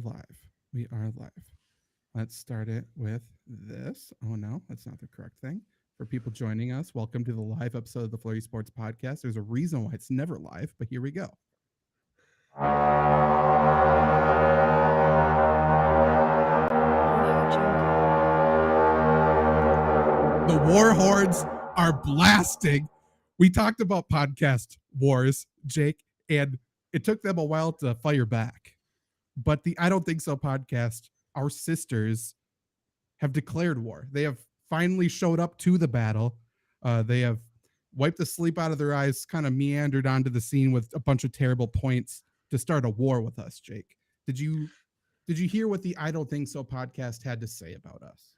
Live. We are live. Let's start it with this. Oh no, that's not the correct thing. For people joining us, welcome to the live episode of the FlurrySports podcast. There's a reason why it's never live, but here we go. The war hordes are blasting. We talked about podcast wars, Jake, and it took them a while to fire back. But the I Don't Think So podcast, our sisters, have declared war. They have finally showed up to the battle. They have wiped the sleep out of their eyes, kind of meandered onto the scene with a bunch of terrible points to start a war with us, Jake. Did you hear what the I Don't Think So podcast had to say about us?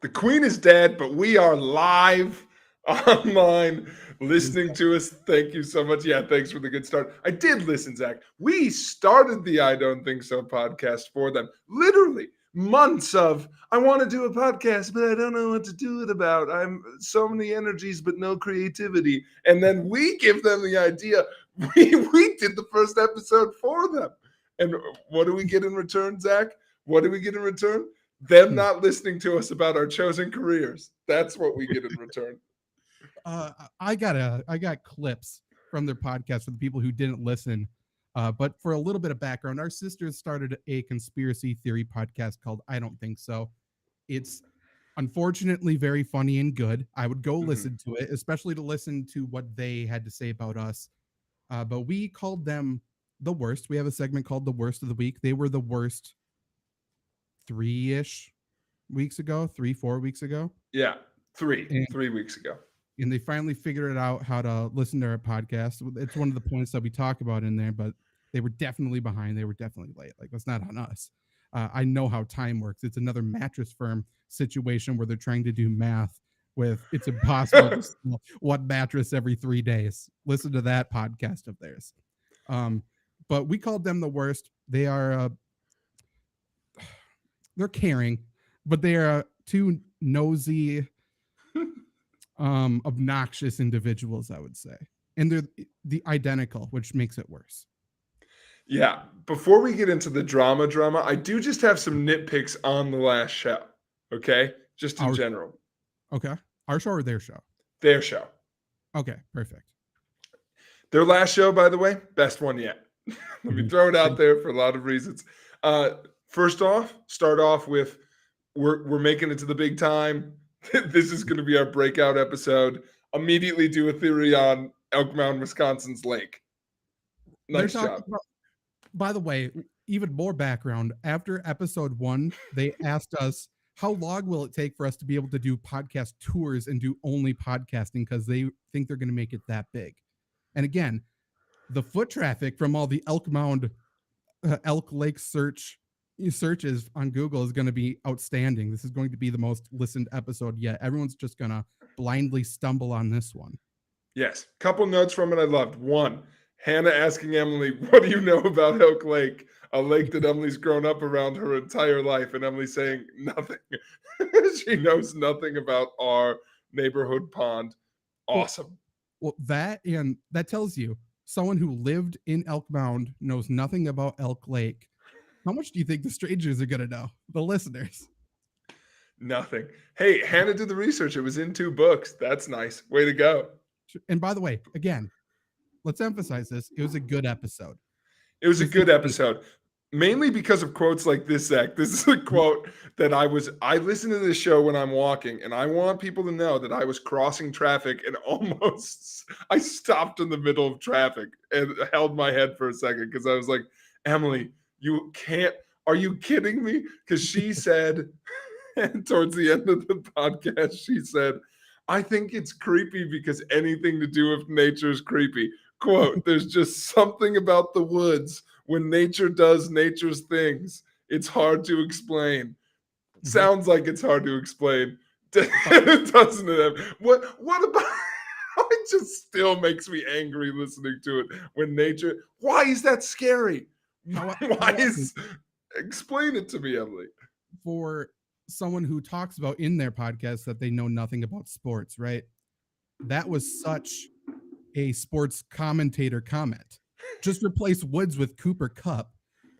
The queen is dead, but we are live online listening to us. Thank you so much. Yeah, thanks for the good start. I did listen, Zach. We started the I Don't Think So podcast for them. Literally months of, I want to do a podcast, but I don't know what to do it about. I'm so many energies, but no creativity. And then we give them the idea. We did the first episode for them. And what do we get in return, Zach? What do we get in return? Them not listening to us about our chosen careers. That's what we get in return. I got clips from their podcast for the people who didn't listen. But for a little bit of background, our sisters started a conspiracy theory podcast called I Don't Think So. It's unfortunately very funny and good. I would go listen to it, especially to listen to what they had to say about us. But we called them the worst. We have a segment called the worst of the week. They were the worst 4 weeks ago. Yeah, three weeks ago. And they finally figured it out how to listen to our podcast. It's one of the points that we talk about in there, but they were definitely behind. They were definitely late. Like, that's not on us. I know how time works. It's another mattress firm situation where they're trying to do math with it's impossible to sell one mattress every 3 days. Listen to that podcast of theirs. But we called them the worst. They are they're caring, but they are too nosy, obnoxious individuals, I would say. And they're the identical, which makes it worse. Yeah. Before we get into the drama, I do just have some nitpicks on the last show. Okay? Just in general. Okay. Our show or their show? Their show. Okay, perfect. Their last show, by the way, best one yet. Let me throw it out there for a lot of reasons. First off, start off with we're making it to the big time. This is going to be our breakout episode. Immediately do a theory on Elk Mound, Wisconsin's lake. Nice job. By the way, even more background. After episode 1, they asked us, how long will it take for us to be able to do podcast tours and do only podcasting, because they think they're going to make it that big. And again, the foot traffic from all the Elk Mound, Elk Lake searches on Google is going to be outstanding. This is going to be the most listened episode yet. Everyone's just going to blindly stumble on this one. Yes. Couple notes from it I loved. One, Hannah asking Emily, what do you know about Elk Lake? A lake that Emily's grown up around her entire life. And Emily saying nothing. She knows nothing about our neighborhood pond. Awesome. Well, that tells you someone who lived in Elk Mound knows nothing about Elk Lake. How much do you think the strangers are going to know? The listeners? Nothing. Hey, Hannah did the research. It was in 2 books. That's nice. Way to go. And by the way, again, let's emphasize this. It was a good episode. It was a good episode. Mainly because of quotes like this, Zach. This is a quote that I listen to this show when I'm walking, and I want people to know that I was crossing traffic and I stopped in the middle of traffic and held my head for a second because I was like, Emily, you can't, are you kidding me? Because she said, and towards the end of the podcast, she said, I think it's creepy because anything to do with nature is creepy. Quote, there's just something about the woods when nature does nature's things. It's hard to explain. Sounds like it's hard to explain. Doesn't it? What about it just still makes me angry listening to it when nature. Why is that scary? Explain it to me, Emily. For someone who talks about in their podcast that they know nothing about sports, right? That was such a sports commentator comment. Just replace Woods with Cooper Kupp,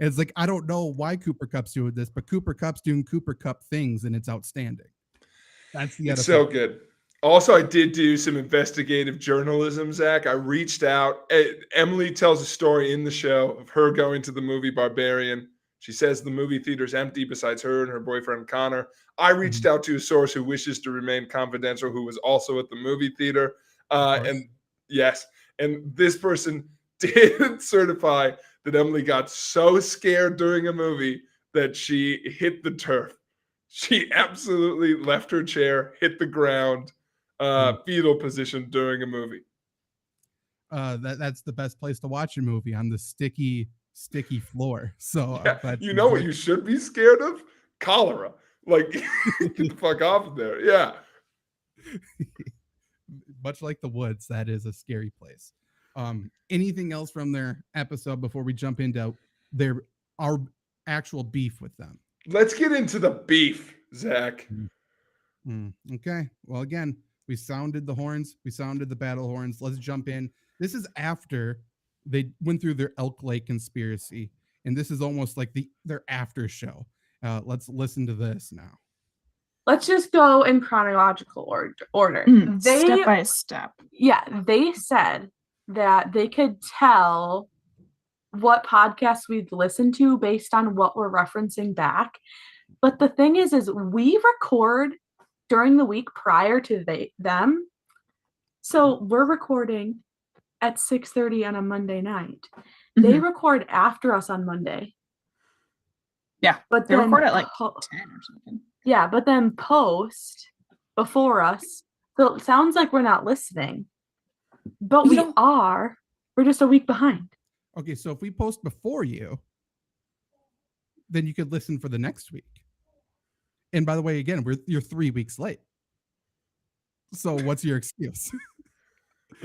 And it's like, I don't know why Cooper Cup's doing this, but Cooper Cup's doing Cooper Cup things, and it's outstanding. That's the It's NFL. so good. Also, I did do some investigative journalism, Zach. I reached out. Emily tells a story in the show of her going to the movie Barbarian. She says the movie theater's empty besides her and her boyfriend Connor. I reached out to a source who wishes to remain confidential, who was also at the movie theater. And yes, and this person did certify that Emily got so scared during a movie that she hit the turf. She absolutely left her chair, hit the ground, fetal position during a movie. That's the best place to watch a movie, on the sticky floor. So you know what you should be scared of? Cholera. Like, get the fuck off of there. Yeah. Much like the woods, that is a scary place. Anything else from their episode before we jump into our actual beef with them? Let's get into the beef, Zach. Okay. Well, again, we sounded the horns. We sounded the battle horns. Let's jump in. This is after they went through their Elk Lake conspiracy, and this is almost like their after show. Let's listen to this now. Let's just go in chronological order. Step by step. Yeah, they said that they could tell what podcasts we'd listen to based on what we're referencing back. But the thing is we record during the week prior to them. So we're recording at 6:30 on a Monday night. They record after us on Monday. Yeah, but they then record at like 10 or something. Yeah, but then post before us. So it sounds like we're not listening. But we are. We're just a week behind. Okay, so if we post before you, then you could listen for the next week. And by the way, again, you're 3 weeks late. So what's your excuse?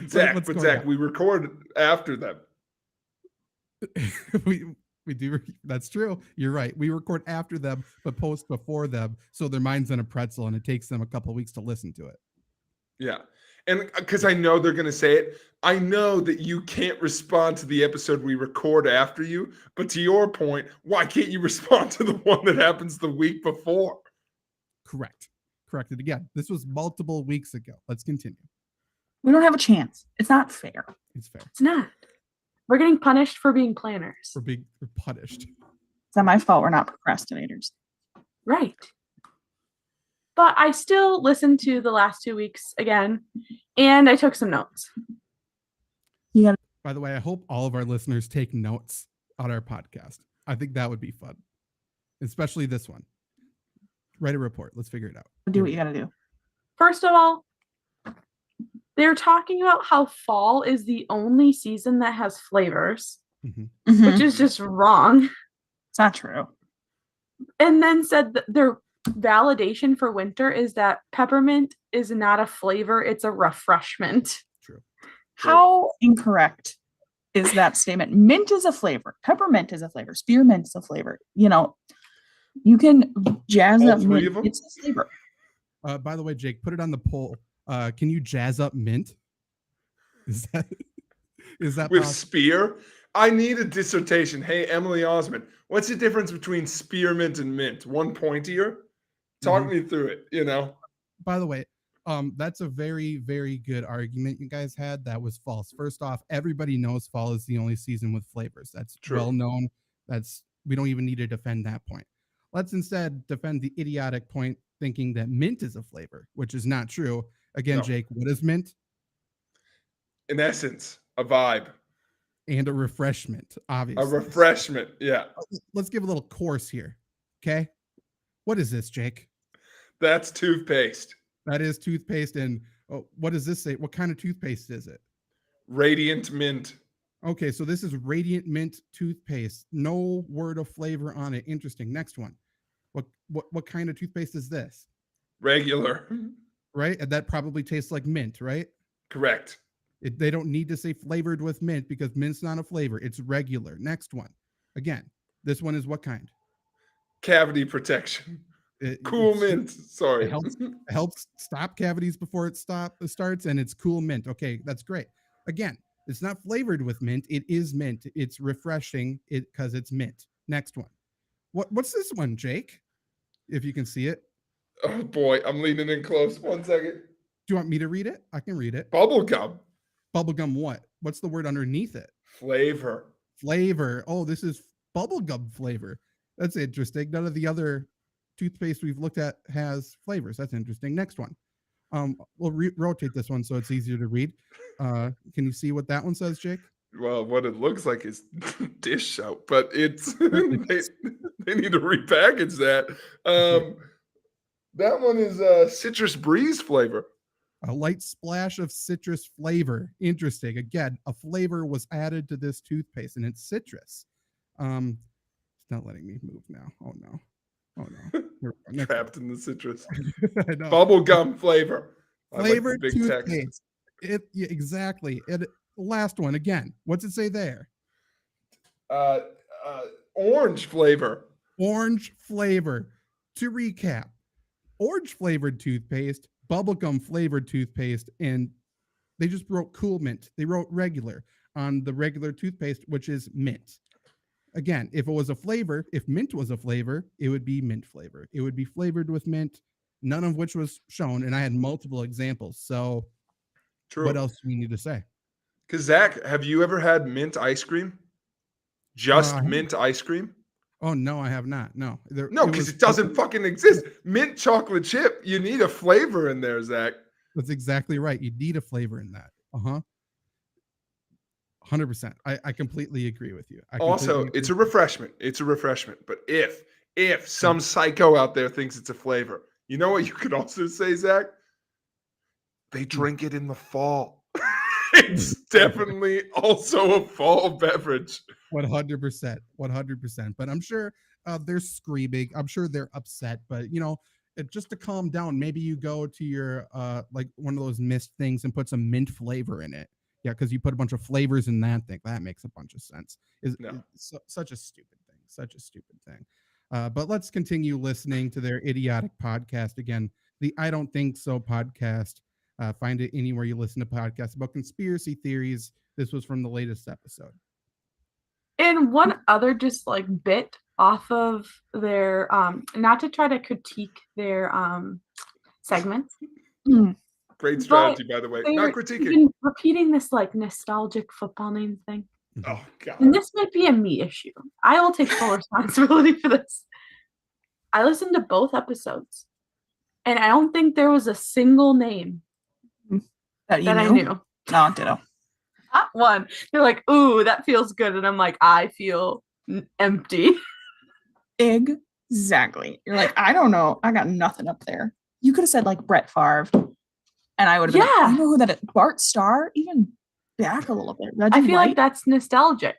Zach, we record after them. We do. That's true. You're right. We record after them, but post before them. So their mind's in a pretzel and it takes them a couple of weeks to listen to it. Yeah. And because I know they're going to say it, I know that you can't respond to the episode we record after you. But to your point, why can't you respond to the one that happens the week before? Correct. Corrected again. This was multiple weeks ago. Let's continue. We don't have a chance. It's not fair. It's fair. It's not. We're getting punished for being planners. We're punished. It's not my fault. We're not procrastinators. Right. But I still listened to the last 2 weeks again, and I took some notes. By the way, I hope all of our listeners take notes on our podcast. I think that would be fun, especially this one. Write a report. Let's figure it out. Do what you got to do. First of all, they're talking about how fall is the only season that has flavors, which is just wrong. It's not true. And then said that their validation for winter is that peppermint is not a flavor, it's a refreshment. True. How incorrect is that statement? Mint is a flavor. Peppermint is a flavor. Spearmint is a flavor. You know, you can jazz up mint. It's a flavor. By the way, Jake, put it on the poll. Can you jazz up mint? Is that with possible? Spear? I need a dissertation. Hey, Emily Osmond, what's the difference between spearmint and mint? One pointier? Talk me through it, you know? By the way, that's a very, very good argument you guys had. That was false. First off, everybody knows fall is the only season with flavors. That's true. Well known. We don't even need to defend that point. Let's instead defend the idiotic point thinking that mint is a flavor, which is not true. Again, no. Jake, what is mint? In essence, a vibe. And a refreshment, obviously. A refreshment, yeah. Let's give a little course here, okay? What is this, Jake? That's toothpaste. That is toothpaste. And what does this say? What kind of toothpaste is it? Radiant mint. Okay, so this is Radiant Mint toothpaste. No word of flavor on it. Interesting. Next one. What kind of toothpaste is this? Regular. Right? And that probably tastes like mint, right? Correct. They don't need to say flavored with mint because mint's not a flavor. It's regular. Next one. Again, this one is what kind? Cavity protection. Cool mint. Sorry. It helps stop cavities before it starts, and it's cool mint. Okay, that's great. Again, it's not flavored with mint. It is mint. It's refreshing because it's mint. Next one. What's this one, Jake? If you can see it. Oh boy, I'm leaning in close. 1 second. Do you want me to read it? I can read it. Bubblegum. Bubblegum what? What's the word underneath it? Flavor. Flavor. Oh, this is bubblegum flavor. That's interesting. None of the other toothpaste we've looked at has flavors. That's interesting. Next one. We'll rotate this one so it's easier to read. Can you see what that one says, Jake? Well, what it looks like is dish soap, but it's they need to repackage that. That one is citrus breeze flavor. A light splash of citrus flavor. Interesting. Again, a flavor was added to this toothpaste, and it's citrus. It's not letting me move now. Oh no. Trapped in the citrus. I know. Bubblegum flavor. Flavored like big toothpaste. Exactly. Last one again. What's it say there? Orange flavor. Orange flavor. To recap, orange flavored toothpaste, bubblegum flavored toothpaste, and they just wrote cool mint. They wrote regular on the regular toothpaste, which is mint. Again, if it was a flavor, if mint was a flavor, it would be mint flavor. It would be flavored with mint, none of which was shown. And I had multiple examples. So True. What else do we need to say? Because Zach, have you ever had mint ice cream? Just mint ice cream? Oh, no, I have not. No. No, because it doesn't fucking exist. Mint chocolate chip. You need a flavor in there, Zach. That's exactly right. You need a flavor in that. 100%. I completely agree with you. Also, it's a refreshment. It's a refreshment. But if some psycho out there thinks it's a flavor, you know what you could also say, Zach? They drink it in the fall. It's definitely also a fall beverage. 100%. But I'm sure they're screaming. I'm sure they're upset. But, just to calm down, maybe you go to your like one of those mist things and put some mint flavor in it. Yeah, because you put a bunch of flavors in that thing. That makes a bunch of sense. It's such a stupid thing. But let's continue listening to their idiotic podcast. Again, the I Don't Think So podcast. Find it anywhere you listen to podcasts about conspiracy theories. This was from the latest episode. And one other just like bit off of their not to try to critique their segments. Great strategy, by the way. Not critiquing. Repeating this like nostalgic football name thing. Oh God. And this might be a me issue. I will take full responsibility for this. I listened to both episodes, and I don't think there was a single name that I knew. No, ditto. Not one. They're like, ooh, that feels good. And I'm like, I feel empty. Exactly. You're like, I don't know. I got nothing up there. You could have said like Brett Favre. And I would have been like, I know who that is. Bart Starr, even back a little bit. I feel like that's nostalgic.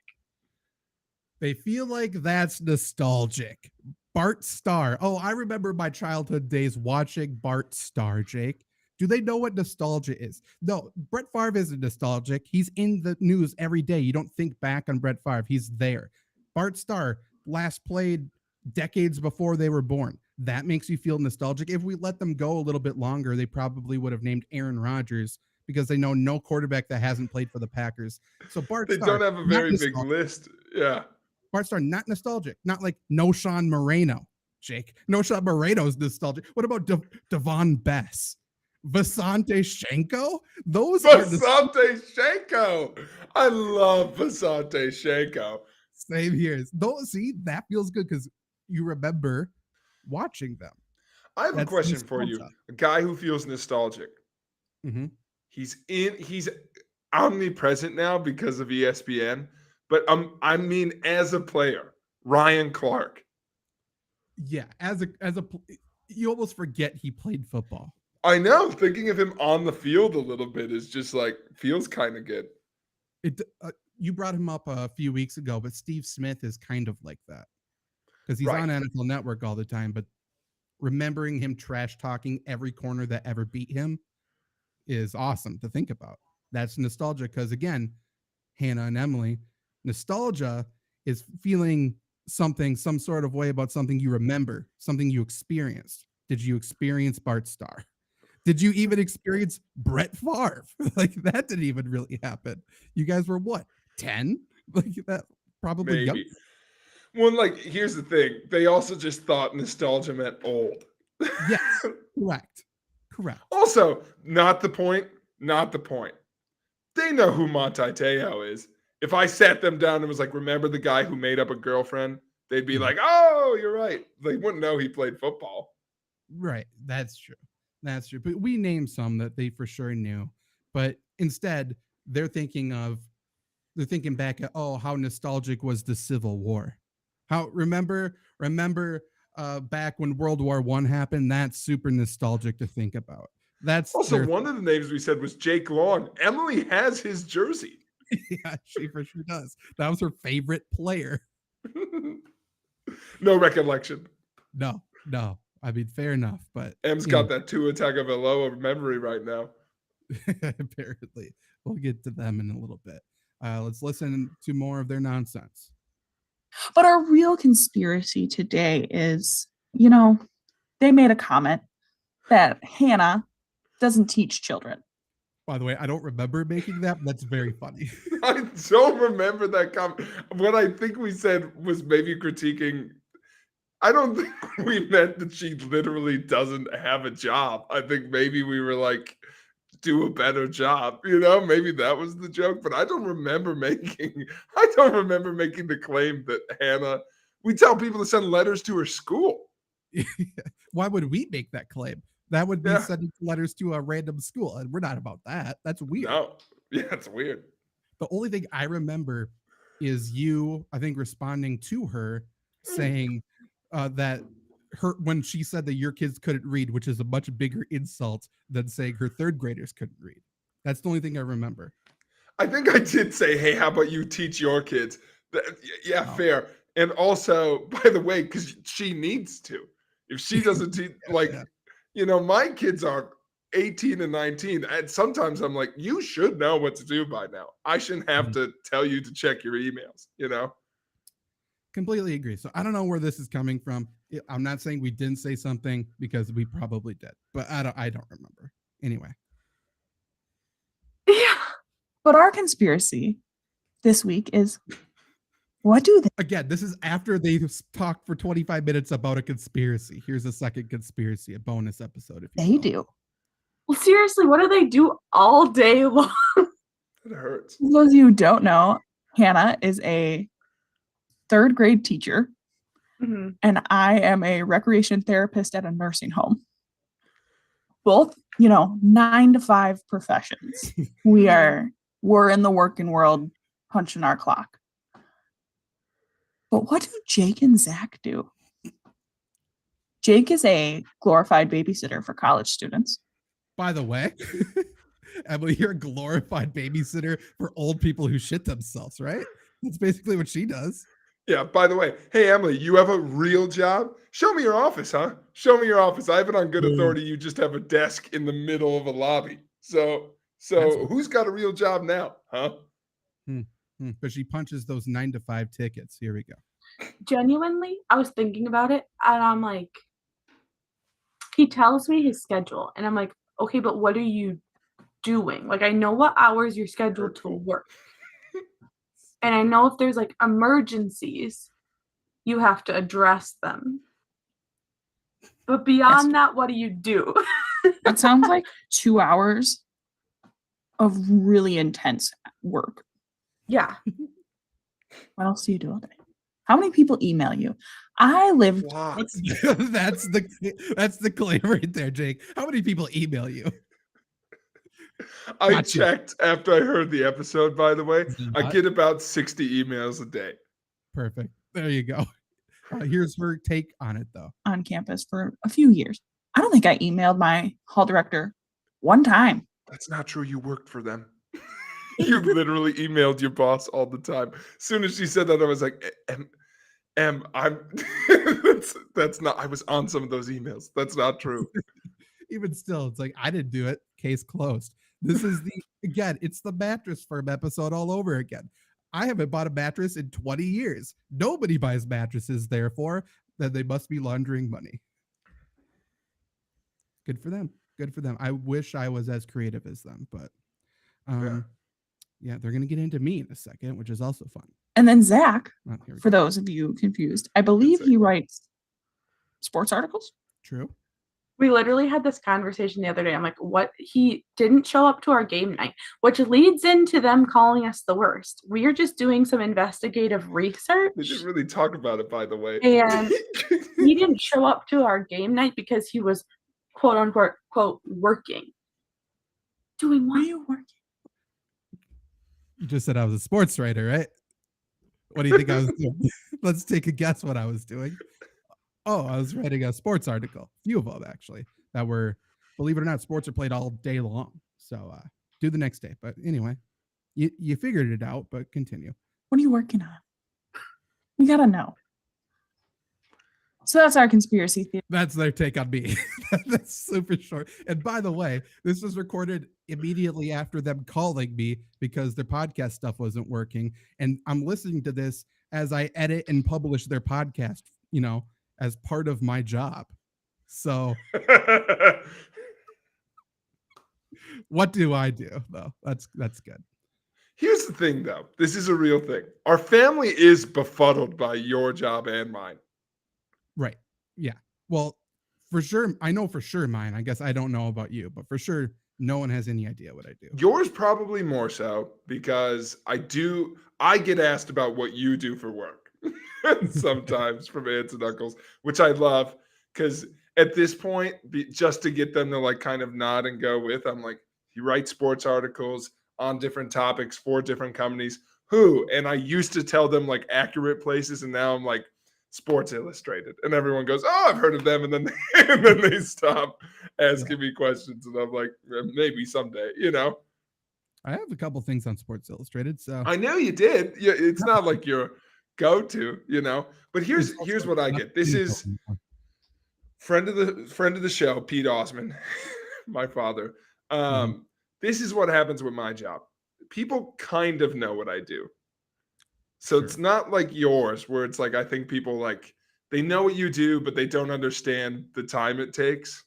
They feel like that's nostalgic. Bart Starr. Oh, I remember my childhood days watching Bart Starr, Jake. Do they know what nostalgia is? No, Brett Favre isn't nostalgic. He's in the news every day. You don't think back on Brett Favre. He's there. Bart Starr last played decades before they were born. That makes you feel nostalgic. If we let them go a little bit longer, they probably would have named Aaron Rodgers because they know no quarterback that hasn't played for the Packers. So Bart Starr, don't have a very big list. Yeah. Bart Starr, not nostalgic. Not like Noshawn Moreno, Jake. Noshawn Moreno's nostalgic. What about Devon Bess? Vasante Shenko? Vasante Shenko. I love Vasante Shenko. Same here. See, that feels good because you remember watching them. I have a question for you. A guy who feels nostalgic. Mm-hmm. He's omnipresent now because of ESPN. But I mean, as a player, Ryan Clark. Yeah, as a you almost forget he played football. I know. Thinking of him on the field a little bit is just like feels kind of good. You brought him up a few weeks ago, but Steve Smith is kind of like that because he's on NFL Network all the time. But remembering him trash talking every corner that ever beat him is awesome to think about. That's nostalgia because, again, Hannah and Emily, nostalgia is feeling some sort of way about something you remember, something you experienced. Did you experience Bart Starr? Did you even experience Brett Favre? Like that didn't even really happen. You guys were what, 10? Like that probably young. Well, like, here's the thing. They also just thought nostalgia meant old. Yes, correct. Also, not the point. Not the point. They know who Monte Teo is. If I sat them down and was like, remember the guy who made up a girlfriend? They'd be like, oh, you're right. They wouldn't know he played football. Right. That's true. But we named some that they for sure knew. But instead, they're thinking back at, oh, how nostalgic was the Civil War. How remember back when World War I happened? That's super nostalgic to think about. That's also one of the names we said was Jake Long. Emily has his jersey. Yeah, she for sure does. That was her favorite player. No recollection. No. I mean, fair enough, but M's got that Tua Tagovailoa memory right now. Apparently. We'll get to them in a little bit. Let's listen to more of their nonsense. But our real conspiracy today is, they made a comment that Hannah doesn't teach children. By the way, I don't remember making that, but that's very funny. I don't remember that comment. What I think we said was maybe critiquing. I don't think we meant that she literally doesn't have a job. I think maybe we were like, do a better job. Maybe that was the joke, but I don't remember making the claim that Hannah, we tell people to send letters to her school. Why would we make that claim? That would be sending letters to a random school, and we're not about that. That's weird. No. Yeah, it's weird. The only thing I remember is you, I think, responding to her saying that when she said that your kids couldn't read, which is a much bigger insult than saying her third graders couldn't read. That's the only thing I remember. I think I did say, hey, how about you teach your kids? Yeah, fair. And also, by the way, because she needs to. If she doesn't teach, my kids are 18 and 19. And sometimes I'm like, you should know what to do by now. I shouldn't have to tell you to check your emails, Completely agree. So I don't know where this is coming from. I'm not saying we didn't say something, because we probably did, but I don't remember. Anyway. Yeah. But our conspiracy this week is, what do they? Again, this is after they talked for 25 minutes about a conspiracy. Here's a second conspiracy, a bonus episode. If they do. Well, seriously, what do they do all day long? It hurts. For those of you who don't know, Hannah is a third grade teacher, and I am a recreation therapist at a nursing home. Both, 9 to 5 professions. We're in the working world punching our clock. But what do Jake and Zach do? Jake is a glorified babysitter for college students. By the way, Emily, you're a glorified babysitter for old people who shit themselves, right? That's basically what she does. Yeah, by the way, hey, Emily, you have a real job? Show me your office, huh? Show me your office. I have it on good authority. You just have a desk in the middle of a lobby. So who's got a real job now, huh? But she punches those 9 to 5 tickets. Here we go. Genuinely, I was thinking about it, and I'm like, he tells me his schedule, and I'm like, okay, but what are you doing? Like, I know what hours you're scheduled to work. And I know if there's like emergencies, you have to address them. But beyond that, what do you do? That sounds like 2 hours of really intense work. Yeah. What else do you do all day? How many people email you? I lived. That's the claim right there, Jake. How many people email you? I checked after I heard the episode, by the way. I get about 60 emails a day. Perfect. There you go. Here's her take on it, though. On campus for a few years. I don't think I emailed my hall director one time. That's not true. You worked for them. You literally emailed your boss all the time. As soon as she said that, I was like, I'm that's not, I was on some of those emails. That's not true. Even still, it's like, I didn't do it. Case closed. This is it's the mattress firm episode all over again. I haven't bought a mattress in 20 years. Nobody buys mattresses, therefore, then they must be laundering money. Good for them. Good for them. I wish I was as creative as them, but yeah, they're going to get into me in a second, which is also fun. And then Zach, Oh, here we for go. those of you confused, I believe he writes sports articles. True. We literally had this conversation the other day. I'm like, what? He didn't show up to our game night, which leads into them calling us the worst. We are just doing some investigative research. We didn't really talk about it, by the way. And he didn't show up to our game night because he was, quote unquote, quote, working. Doing What are what? you working? You just said I was a sports writer, right? What do you think I was doing? Let's take a guess what I was doing. Oh, I was writing a sports article. A few of them, actually, that were, believe it or not, sports are played all day long. So do the next day. But anyway, you figured it out, but continue. What are you working on? We gotta know. So that's our conspiracy theory. That's their take on me. That's super short. And by the way, this was recorded immediately after them calling me because their podcast stuff wasn't working. And I'm listening to this as I edit and publish their podcast, as part of my job. So what do I do, though? That's good. Here's the thing, though. This is a real thing. Our family is befuddled by your job and mine. Right. Yeah. Well, for sure. I know for sure mine. I guess I don't know about you, but for sure, no one has any idea what I do. Yours probably more so because I get asked about what you do for work sometimes from aunts and uncles, which I love because at this point, just to get them to like kind of nod and go with, I'm like, you write sports articles on different topics for different companies. Who? And I used to tell them like accurate places, and now I'm like, Sports Illustrated, and everyone goes, "Oh, I've heard of them," and then they stop asking me questions, and I'm like, maybe someday, I have a couple things on Sports Illustrated, so I know you did. Yeah, it's not like your go-to, But here's what I get. This is friend of the show, Pete Osman, my father. This is what happens with my job. People kind of know what I do. So It's not like yours where it's like, I think people like, they know what you do, but they don't understand the time it takes.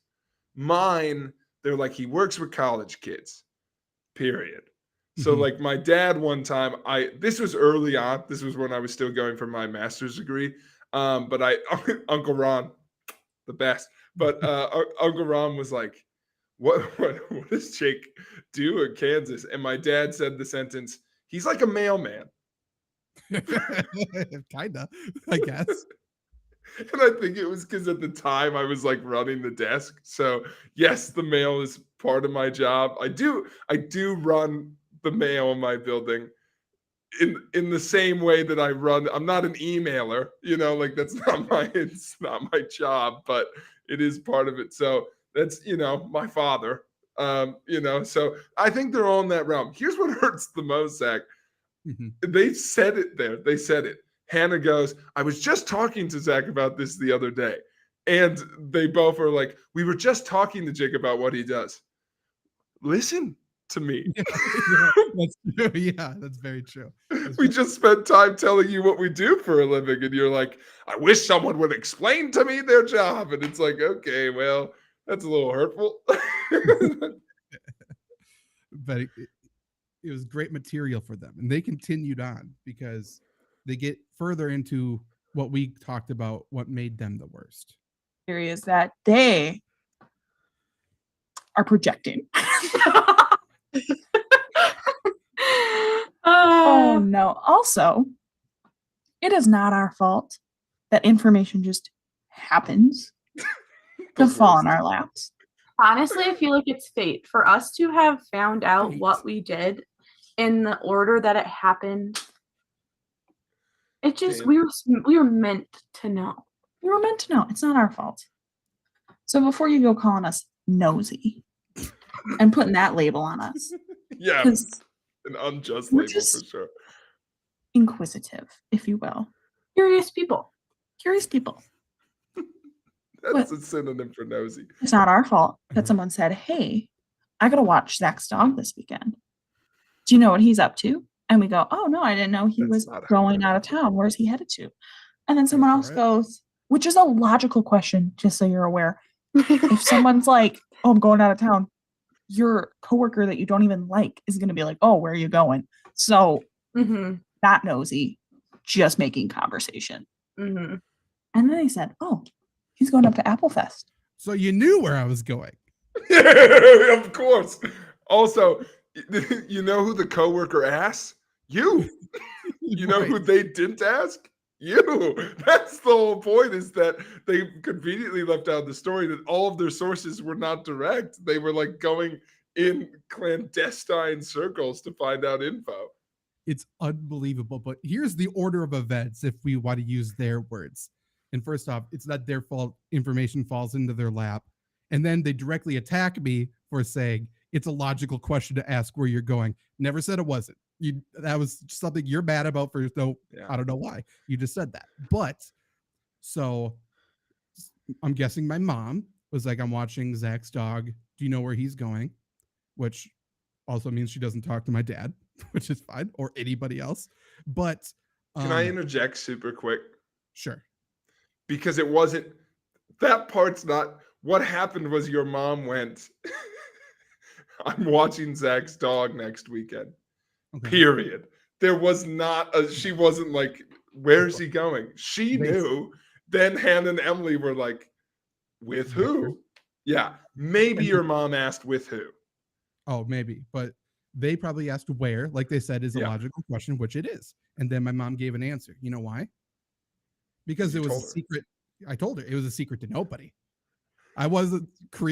Mine, they're like, he works with college kids, period. So like my dad one time, this was early on. This was when I was still going for my master's degree. But Uncle Ron, the best. But Uncle Ron was like, what does Jake do in Kansas? And my dad said the sentence, he's like a mailman. Kinda, I guess. And I think it was because at the time I was like running the desk. So yes, the mail is part of my job. I do run the mail in my building in the same way that I'm not an emailer, that's it's not my job, but it is part of it. So that's, my father, so I think they're all in that realm. Here's what hurts the most, Zach. They said it there. They said it. Hannah goes, I was just talking to Zach about this the other day. And they both are like, we were just talking to Jake about what he does. Listen to me. That's true. Yeah, that's very true. We just spent time telling you what we do for a living. And you're like, I wish someone would explain to me their job. And it's like, okay, well, that's a little hurtful. But it was great material for them, and they continued on because they get further into what we talked about, what made them the worst. Theory is that they are projecting. Oh no. Also, it is not our fault that information just happens to fall in our laps. Honestly, I feel like it's fate for us to have found out what we did in the order that it happened. It just, we were meant to know. We were meant to know. It's not our fault. So before you go calling us nosy and putting that label on us. Yeah, an unjust label for sure. Inquisitive, if you will. Curious people. Curious people. That's a synonym for nosy. It's not our fault that someone said, hey, I got to watch Zach's dog this weekend. Do you know what he's up to? And we go, oh, no, I didn't know he was going out of town. Where's he headed to? And then someone else goes, which is a logical question, just so you're aware. If someone's like, oh, I'm going out of town, your coworker that you don't even like is going to be like, oh, where are you going? So not nosy, just making conversation. Mm-hmm. And then they said, oh, he's going up to Apple Fest. So you knew where I was going. Of course. Also, you know who the coworker asked? You. You know Right. who they didn't ask? You. That's the whole point, is that they conveniently left out the story that all of their sources were not direct. They were like going in clandestine circles to find out info. It's unbelievable. But here's the order of events if we want to use their words. And first off, it's not their fault information falls into their lap. And then they directly attack me for saying it's a logical question to ask where you're going. Never said it wasn't. That was something you're mad about for I don't know why. You just said that. But so I'm guessing my mom was like, I'm watching Zach's dog. Do you know where he's going? Which also means she doesn't talk to my dad, which is fine, or anybody else. But Can I interject super quick? Sure. Because it wasn't, that part's not, what happened was your mom went, I'm watching Zach's dog next weekend. Okay. Period. There was not she wasn't like, where's he going? She knew. Then Hannah and Emily were like, with who? Yeah. Maybe your mom asked with who. Oh, maybe. But they probably asked where, like they said, is a logical question, which it is. And then my mom gave an answer. You know why? Because it was a secret. I told her it was a secret to nobody. I wasn't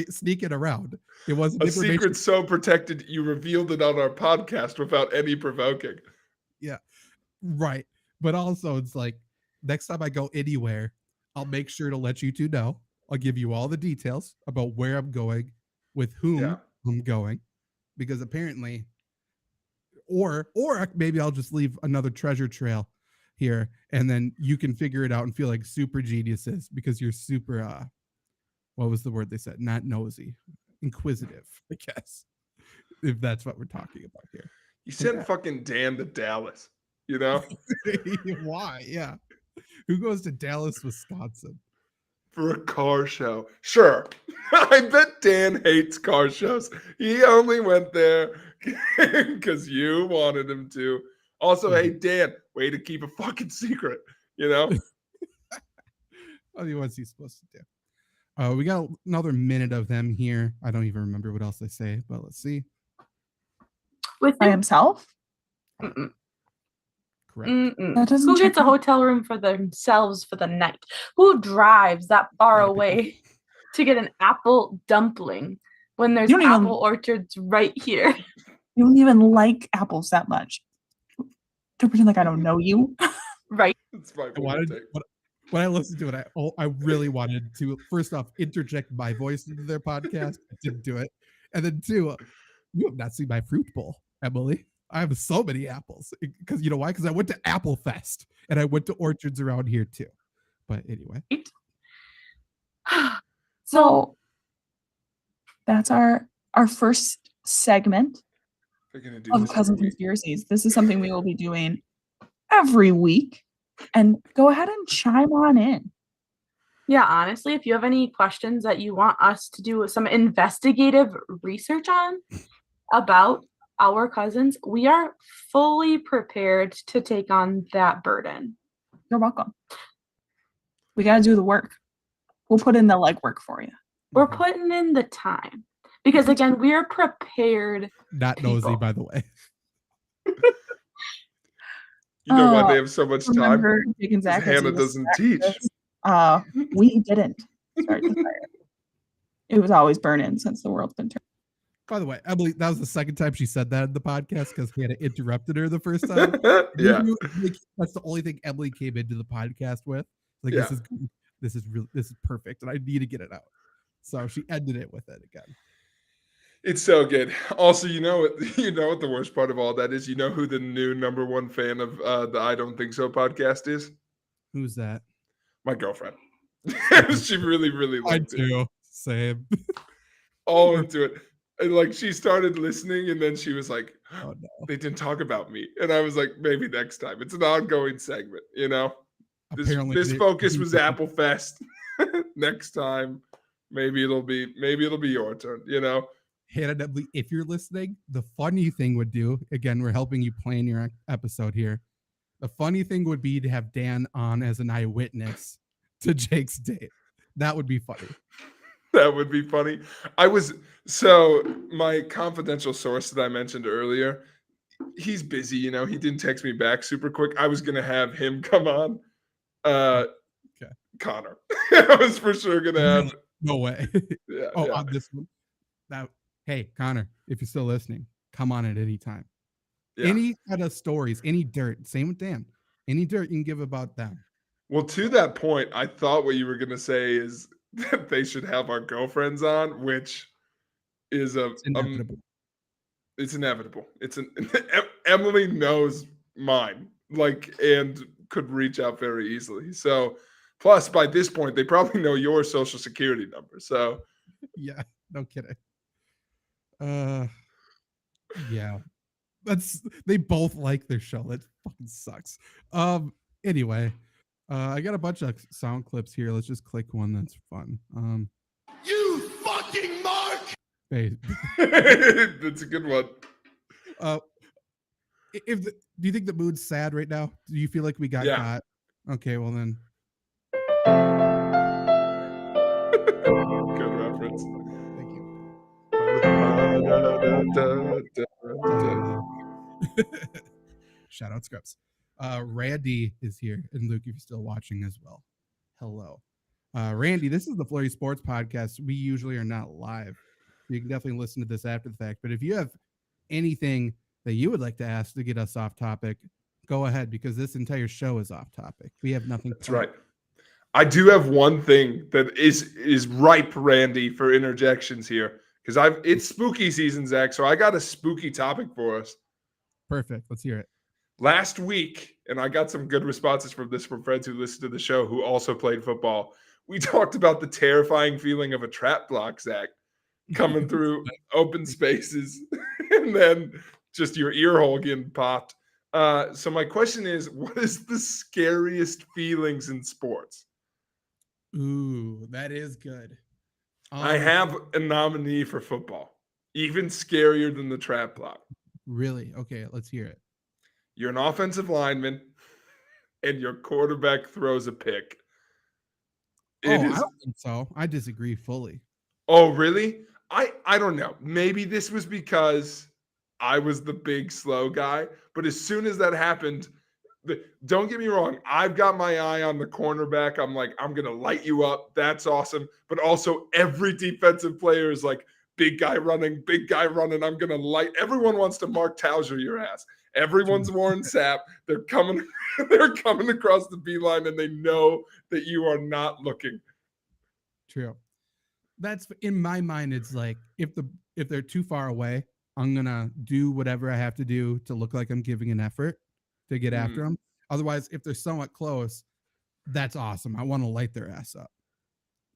sneaking around. It wasn't a secret so protected you revealed it on our podcast without any provoking. Yeah, right. But also, it's like next time I go anywhere, I'll make sure to let you two know. I'll give you all the details about where I'm going, with whom I'm going, because apparently, or maybe I'll just leave another treasure trail here, and then you can figure it out and feel like super geniuses because you're super what was the word they said? Not nosy, inquisitive, I guess, if that's what we're talking about here. You sent fucking Dan to Dallas, you know? Why? Yeah. Who goes to Dallas, Wisconsin? For a car show. Sure. I bet Dan hates car shows. He only went there because you wanted him to. Also, hey, Dan, way to keep a fucking secret, you know? I mean, what's he supposed to do? We got another minute of them here. I don't even remember what else they say, but let's see. By himself? Mm-mm. Correct. Mm-mm. Who gets a hotel room for themselves for the night? Who drives that far away to get an apple dumpling when there's apple orchards right here? You don't even like apples that much. Don't pretend like I don't know you. Right. That's my when I listened to it, I really wanted to, first off, interject my voice into their podcast. I didn't do it. And then two, you have not seen my fruit bowl, Emily. I have so many apples. Because you know why? Because I went to Apple Fest and I went to orchards around here too. But anyway. So that's our first segment of Cousin Conspiracies. This is something we will be doing every week. And go ahead and chime on in. Yeah, honestly, if you have any questions that you want us to do some investigative research on about our cousins, we are fully prepared to take on that burden. You're welcome. We got to do the work. We'll put in the legwork for you. We're putting in the time. Because, again, we are prepared. Not nosy, by the way. You know why they have so much time? Hannah doesn't teach. We didn't start the fire. It was always burning since the world's been turned. By the way, Emily, that was the second time she said that in the podcast because Hannah interrupted her the first time. Yeah, that's the only thing Emily came into the podcast with. Like, this is perfect, and I need to get it out. So she ended it with it again. It's so good. Also, you know what the worst part of all that is? You know who the new #1 fan of the I Don't Think So podcast is? Who's that? My girlfriend. She really, really liked it. I do. Same. All into it. And like she started listening and then she was like, oh, no. They didn't talk about me. And I was like, maybe next time. It's an ongoing segment, you know? This focus was Apple Fest. Next time, maybe it'll be your turn, you know? Hannah, if you're listening, the funny thing would do, again, we're helping you plan your episode here. The funny thing would be to have Dan on as an eyewitness to Jake's date. That would be funny. That would be funny. My confidential source that I mentioned earlier, he's busy, he didn't text me back super quick. I was gonna have him come on. Okay. Connor. I was for sure gonna have. No way. Yeah, on this one. Hey, Connor, if you're still listening, come on at any time. Yeah. Any kind of stories, any dirt. Same with Dan. Any dirt you can give about them. Well, to that point, I thought what you were gonna say is that they should have our girlfriends on, which is It's inevitable. It's inevitable. Emily knows mine, and could reach out very easily. So, plus by this point, they probably know your social security number. So, yeah, no kidding. Yeah, they both like their show. That fucking sucks. Anyway, I got a bunch of sound clips here. Let's just click one that's fun. You fucking mark. that's a good one. Do you think the mood's sad right now? Do you feel like we got caught? Okay, well then. Good reference. Thank you. Shout out Scrubs. Randy is here, and Luke, if you're still watching as well, hello. Randy, this is the FlurrySports podcast. We usually are not live. You can definitely listen to this after the fact, but if you have anything that you would like to ask to get us off topic, go ahead, because this entire show is off topic. We have nothing. That's right. I do have one thing that is ripe, Randy, for interjections here, because it's spooky season, Zach. So I got a spooky topic for us. Perfect. Let's hear it. Last week, and I got some good responses from friends who listened to the show who also played football. We talked about the terrifying feeling of a trap block, Zach, coming through open spaces and then just your ear hole getting popped. So my question is, what is the scariest feelings in sports? Ooh, that is good. I have a nominee for football, even scarier than the trap block. Really? Okay, let's hear it. You're an offensive lineman, and your quarterback throws a pick. I don't think so. I disagree fully. Oh, really? I don't know. Maybe this was because I was the big slow guy, but as soon as that happened, don't get me wrong, I've got my eye on the cornerback. I'm like, I'm going to light you up. That's awesome. But also every defensive player is like, big guy running. I'm going to light. Everyone wants to Mark Tauser your ass. Everyone's Warren Sapp. They're coming across the beeline, and they know that you are not looking. True. That's in my mind. It's like if they're too far away, I'm gonna do whatever I have to do to look like I'm giving an effort to get after them. Otherwise, if they're somewhat close, that's awesome. I want to light their ass up.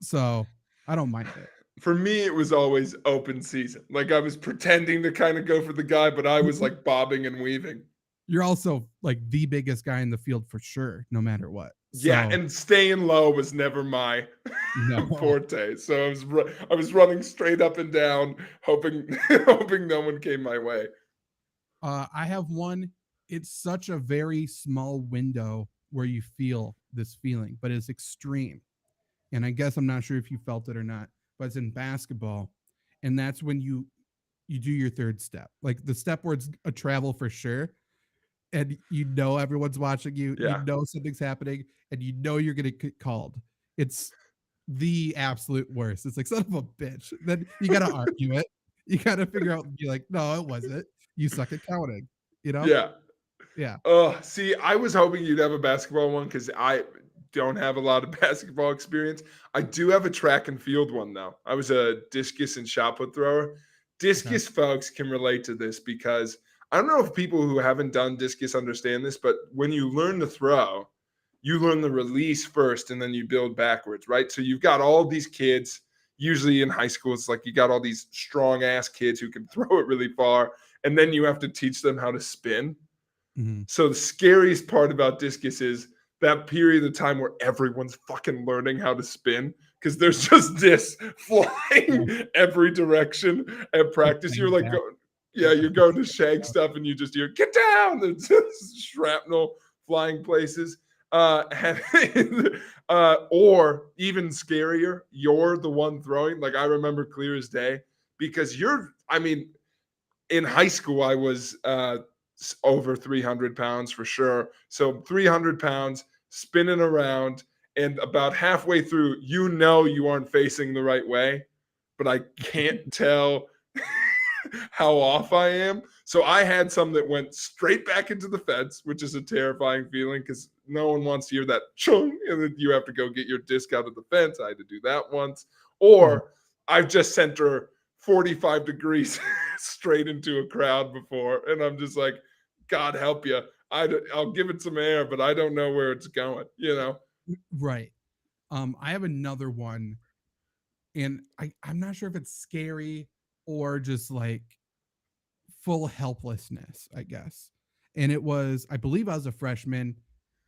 So I don't mind it. For me, it was always open season. Like I was pretending to kind of go for the guy, but I was like bobbing and weaving. You're also like the biggest guy in the field for sure, no matter what. Yeah, and staying low was never my forte. So I was running straight up and down, hoping no one came my way. I have one. It's such a very small window where you feel this feeling, but it's extreme. And I guess I'm not sure if you felt it or not, but it's in basketball. And that's when you do your third step. Like the step where it's a travel for sure. And you know everyone's watching you. Yeah. You know something's happening, and you know you're going to get called. It's the absolute worst. It's like, son of a bitch. Then you got to argue it. You got to figure out, be like, no, it wasn't. You suck at counting. You know? Yeah. Yeah. See, I was hoping you'd have a basketball one because I don't have a lot of basketball experience. I do have a track and field one, though. I was a discus and shot put thrower. Discus folks can relate to this because I don't know if people who haven't done discus understand this, but when you learn to throw, you learn the release first and then you build backwards, right? So you've got all these kids, usually in high school, it's like you got all these strong ass kids who can throw it really far, and then you have to teach them how to spin. Mm-hmm. So the scariest part about discus is that period of time where everyone's fucking learning how to spin because there's just discs flying every direction at practice. You're like, you're going to shag stuff and you just hear, get down. There's just shrapnel flying places. Or even scarier, you're the one throwing. Like, I remember clear as day, because in high school, I was over 300 pounds for sure. So 300 pounds spinning around, and about halfway through, you aren't facing the right way, but I can't tell how off I am. So I had some that went straight back into the fence, which is a terrifying feeling because no one wants to hear that chung, and then you have to go get your disc out of the fence. I had to do that once. Or I've just sent her 45 degrees straight into a crowd before, and I'm just like, God help you. I'll give it some air, but I don't know where it's going, Right. I have another one, and I'm not sure if it's scary or just like full helplessness, I guess. And it was, I believe I was a freshman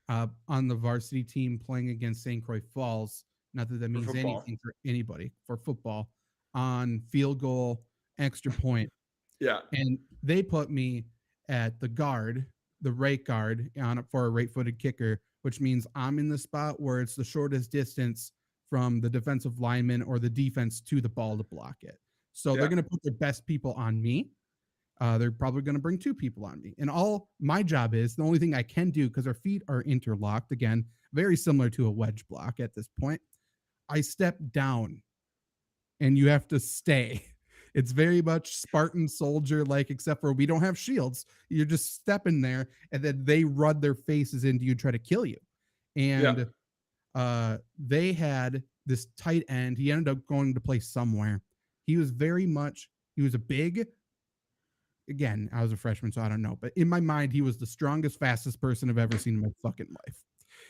on the varsity team playing against St. Croix Falls. Not that means anything for anybody, for football, on field goal, extra point. Yeah. And they put me at the guard, the right guard, on for a right-footed kicker, which means I'm in the spot where it's the shortest distance from the defensive lineman or the defense to the ball to block it. So they're going to put their best people on me. They're probably going to bring 2 people on me. And all my job is, the only thing I can do, because our feet are interlocked, again, very similar to a wedge block at this point, I step down and you have to stay. It's very much Spartan soldier like, except for we don't have shields. You're just stepping there, and then they run their faces into you, try to kill you. And they had this tight end. He ended up going to play somewhere. He was a big, again, I was a freshman, so I don't know, but in my mind, he was the strongest, fastest person I've ever seen in my fucking life.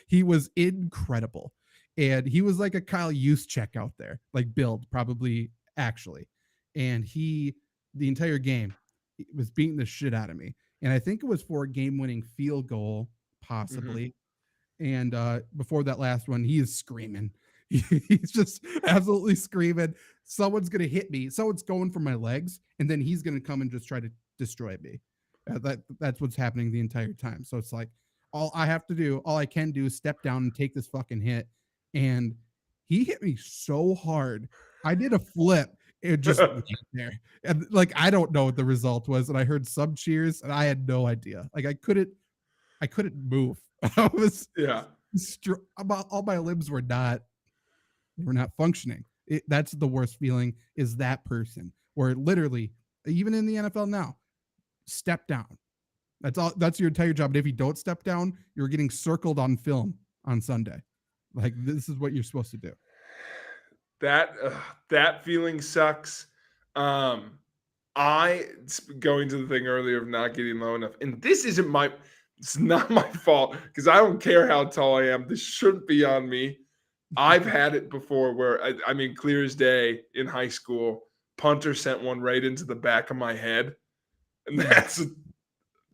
He was incredible. And he was like a Kyle Juszczyk out there, like build, probably, actually. And the entire game, was beating the shit out of me. And I think it was for a game-winning field goal, possibly. Mm-hmm. And before that last one, he is screaming. He's just absolutely screaming. Someone's going to hit me. Someone's going for my legs, and then he's going to come and just try to destroy me. That's what's happening the entire time. So it's like, all I can do is step down and take this fucking hit. And he hit me so hard. I did a flip. It just there. And like, I don't know what the result was. And I heard some cheers, and I had no idea. Like, I couldn't move. I was all my limbs were not functioning. That's the worst feeling, is that person where literally, even in the NFL now, step down. That's your entire job. And if you don't step down, you're getting circled on film on Sunday. Like, this is what you're supposed to do. That feeling sucks. I going to the thing earlier of not getting low enough, and it's not my fault, because I don't care how tall I am. This shouldn't be on me. I've had it before where I mean, clear as day in high school, punter sent one right into the back of my head, and that's a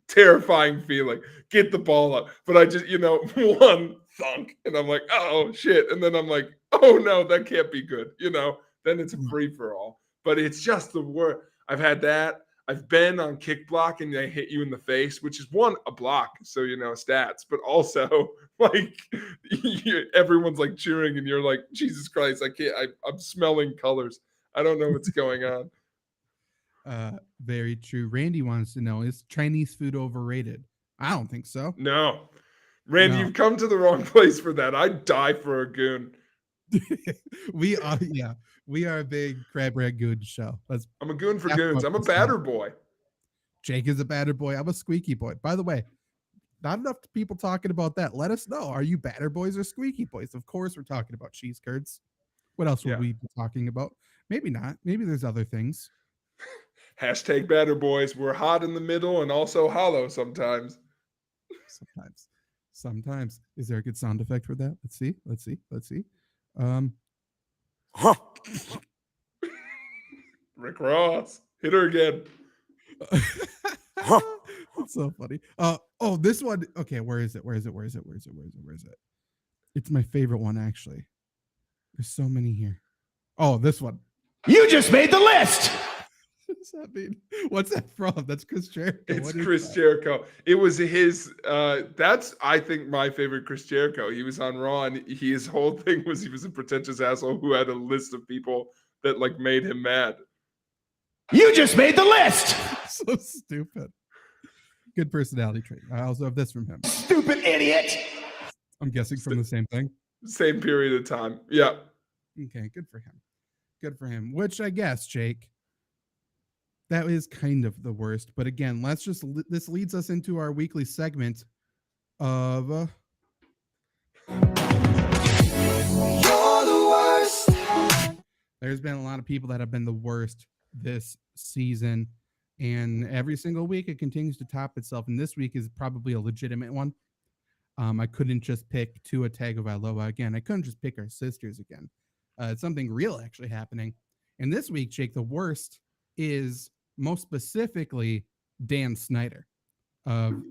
terrifying feeling. Get the ball up, but I just one thunk, and I'm like, oh shit, and then I'm like, oh no, that can't be good. Then it's a free for all. But it's just the word. I've had that. I've been on kick block and they hit you in the face, which is a block, so stats, but also like everyone's like cheering and you're like, Jesus Christ, I'm smelling colors. I don't know what's going on. Very true. Randy wants to know, is Chinese food overrated? I don't think so. No. Randy, you've come to the wrong place for that. I'd die for a goon. We are a big crab rangoon show. I'm a goon for goons. I'm a batter boy. Jake is a batter boy. I'm a squeaky boy. By the way, not enough people talking about that. Let us know. Are you batter boys or squeaky boys? Of course, we're talking about cheese curds. What else would we be talking about? Maybe not. Maybe there's other things. Hashtag batter boys. We're hot in the middle and also hollow sometimes. Sometimes. Is there a good sound effect for that? Let's see. Rick Ross, hit her again. It's so funny. This one. Okay, where is it? It's my favorite one, actually. There's so many here. Oh, this one. You just made the list. does that mean? What's that from? That's Chris Jericho. It's What is Chris that? Jericho. It was his. That's I think my favorite Chris Jericho. He was on Raw, and his whole thing was he was a pretentious asshole who had a list of people that like made him mad. You just made the list. So stupid. Good personality trait. I also have this from him. Stupid idiot. I'm guessing from the same thing. Same period of time. Yeah. Okay, good for him. Good for him. Which I guess, Jake, that is kind of the worst. But again, this leads us into our weekly segment of You're the worst. there's been a lot of people that have been the worst this season. And every single week it continues to top itself. And this week is probably a legitimate one. I couldn't just pick Tua Tagovailoa again. I couldn't just pick our sisters again. It's something real actually happening. And this week, Jake, the worst is most specifically Dan Snyder of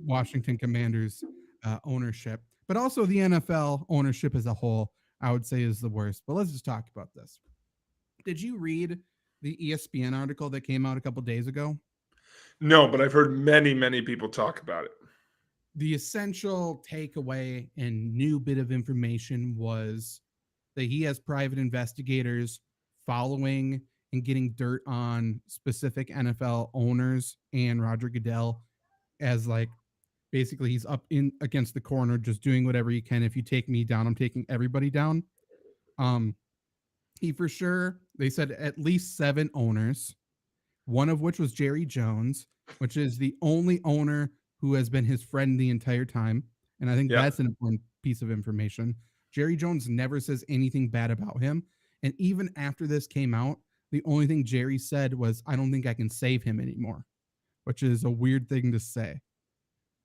Washington Commanders ownership, but also the NFL ownership as a whole, I would say is the worst. But let's just talk about this. Did you read the ESPN article that came out a couple days ago? No, but I've heard many people talk about it. The essential takeaway and new bit of information was that he has private investigators following and getting dirt on specific NFL owners and Roger Goodell as like basically he's up in against the corner just doing whatever he can. If you take me down, I'm taking everybody down. He for sure, they said at least 7 owners, one of which was Jerry Jones, which is the only owner who has been his friend the entire time. And I think that's an important piece of information. Jerry Jones never says anything bad about him. And even after this came out, the only thing Jerry said was, I don't think I can save him anymore, which is a weird thing to say.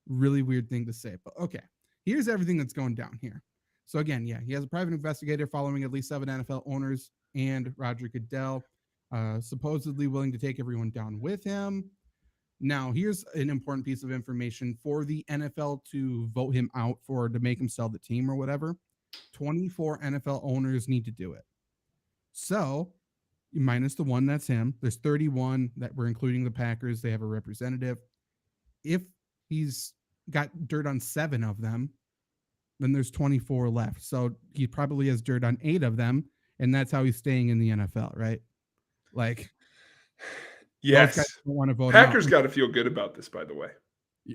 Really weird thing to say. But okay, here's everything that's going down here. So again, he has a private investigator following at least 7 NFL owners and Roger Goodell, supposedly willing to take everyone down with him. Now, here's an important piece of information for the NFL to vote him out to make him sell the team or whatever. 24 NFL owners need to do it. So, minus the one that's him, there's 31 that we're including the Packers. They have a representative. If he's got dirt on 7 of them, then there's 24 left. So he probably has dirt on 8 of them, and that's how he's staying in the NFL, right? Like, yes, don't want to vote. Packers got to feel good about this, by the way.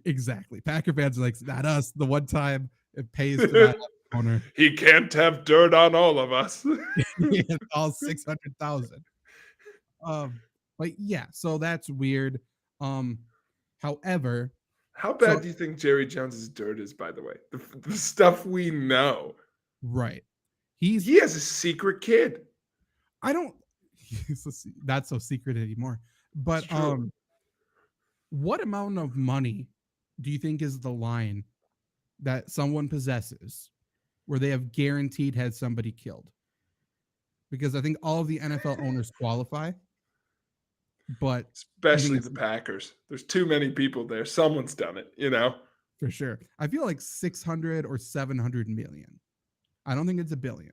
Exactly. Packer fans are like, not us. The one time it pays to that owner. He can't have dirt on all of us. All 600,000. But yeah, so that's weird. However, how bad do you think Jerry Jones's dirt is, by the way? The stuff we know. Right. He has a secret kid. He's not so secret anymore. But what amount of money do you think is the line that someone possesses where they have guaranteed had somebody killed? Because I think all of the NFL owners qualify. But especially the Packers. There's too many people there. Someone's done it, For sure. I feel like 600 or 700 million. I don't think it's $1 billion.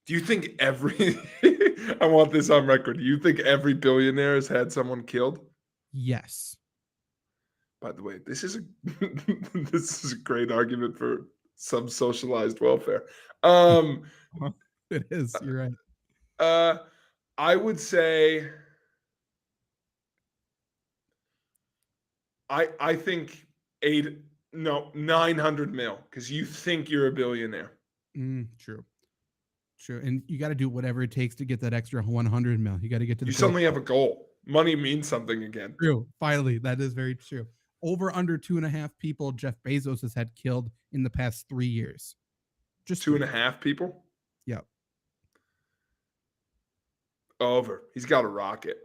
Do you think I want this on record. Do you think every billionaire has had someone killed? Yes. By the way, this is a great argument for some socialized welfare. It is. You're right. I would say I think 900 mil because you think you're a billionaire. True. And you got to do whatever it takes to get that extra 100 mil. You got to get to the. You suddenly have a goal. Money means something again. True. Finally, that is very true. Over under 2.5 people Jeff Bezos has had killed in the past 3 years. Just 2.5 people? Yep. Over. He's got a rocket.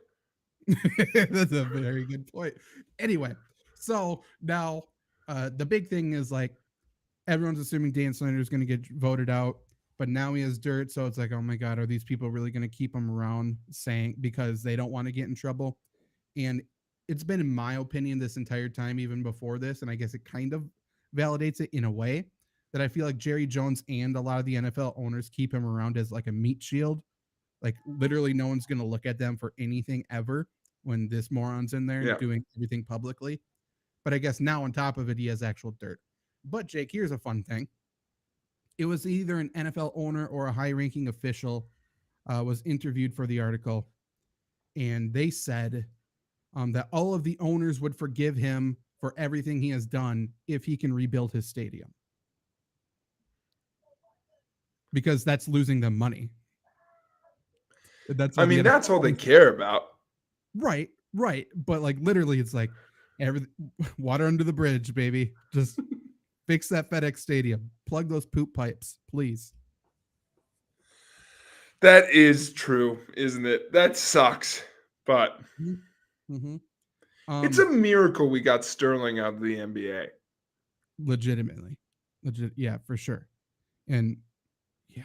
That's a very good point. Anyway, so now the big thing is like everyone's assuming Dan Snyder is going to get voted out, but now he has dirt. So it's like, oh my God, are these people really going to keep him around because they don't want to get in trouble? And it's been, in my opinion, this entire time, even before this, and I guess it kind of validates it in a way that I feel like Jerry Jones and a lot of the NFL owners keep him around as like a meat shield. Like literally no one's going to look at them for anything ever when this moron's in there Yeah. doing everything publicly. But I guess now on top of it, he has actual dirt. But Jake, here's a fun thing. It was either an NFL owner or a high-ranking official was interviewed for the article, and they said that all of the owners would forgive him for everything he has done if he can rebuild his stadium. Because that's losing them money. That's I mean, that's all they care about. Right. But like literally, it's like everything, water under the bridge, baby. Just fix that FedEx Stadium. Plug those poop pipes, please. That is true, isn't it? That sucks. But Mm-hmm. it's a miracle we got Sterling out of the NBA. Legitimately. Yeah, for sure. And yeah,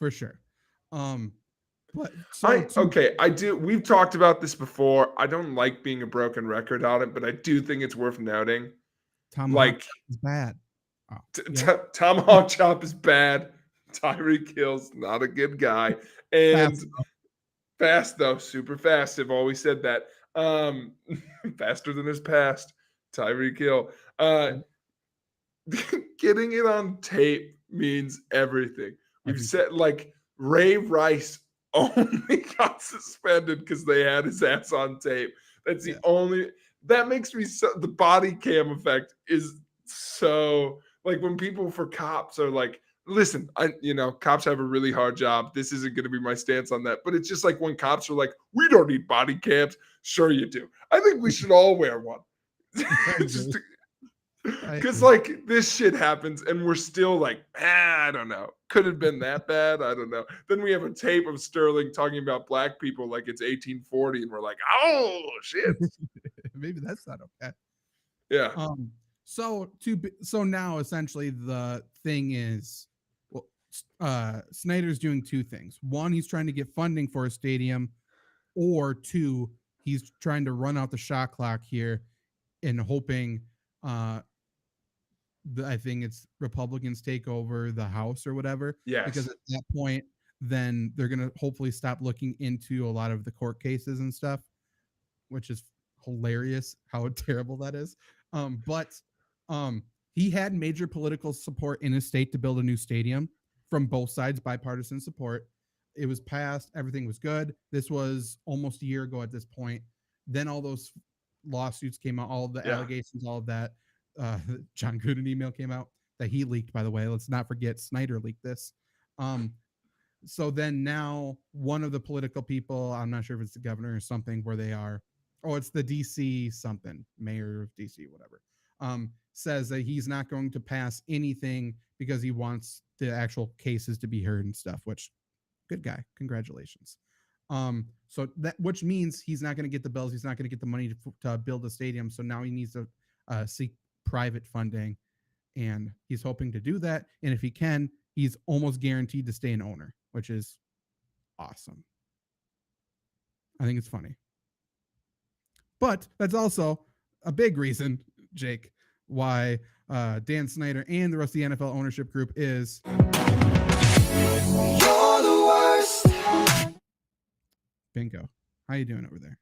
for sure. But I do. We've talked about this before. I don't like being a broken record on it, but I do think it's worth noting. Tomahawk is bad. Tomahawk Chop is bad. Tyreek Hill's not a good guy. And fast though, super fast. I've always said that. Faster than his past. Tyreek Hill. Getting it on tape means everything. We've said like Ray Rice only got suspended because they had his ass on tape. That's the only that makes me so the body cam effect is so like when people for cops are like, listen, cops have a really hard job. This isn't going to be my stance on that. But it's just like when cops are like, we don't need body cams. Sure you do. I think we should all wear one. Because like this shit happens and we're still like, I don't know. Could have been that bad. I don't know. Then we have a tape of Sterling talking about black people like it's 1840 and we're like, oh shit. Maybe that's not okay. Yeah. So now essentially the thing is, Snyder's doing two things. One, he's trying to get funding for a stadium, or two, he's trying to run out the shot clock here and hoping I think it's Republicans take over the House or whatever. Yes. Because at that point, then they're going to hopefully stop looking into a lot of the court cases and stuff, which is hilarious how terrible that is. But he had major political support in his state to build a new stadium from both sides, bipartisan support. It was passed. Everything was good. This was almost a year ago at this point. Then all those lawsuits came out, all of the allegations, all of that. John Gruden email came out that he leaked, by the way. Let's not forget Snyder leaked this. So then now one of the political people, I'm not sure if it's the governor or something where they are. Oh, it's the DC something, mayor of DC, whatever. Says that he's not going to pass anything because he wants the actual cases to be heard and stuff, which good guy. Congratulations. So that, which means he's not going to get the bells. He's not going to get the money to build a stadium. So now he needs to seek private funding, and he's hoping to do that. And if he can, he's almost guaranteed to stay an owner, which is awesome. I think it's funny. But that's also a big reason, Jake, why Dan Snyder and the rest of the NFL ownership group is You're the worst. bingo. How you doing over there?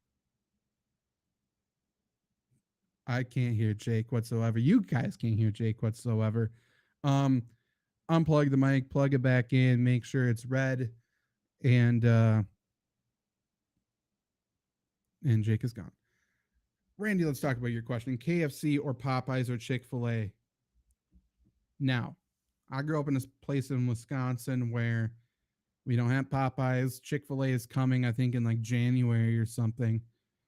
I can't hear Jake whatsoever. You guys can't hear Jake whatsoever. Unplug the mic, plug it back in, make sure it's red, and Jake is gone. Randy, let's talk about your question. KFC or Popeyes or Chick-Fil-A? Now, I grew up in this place in Wisconsin where we don't have Popeyes. Chick-Fil-A is coming, I think, in like January or something.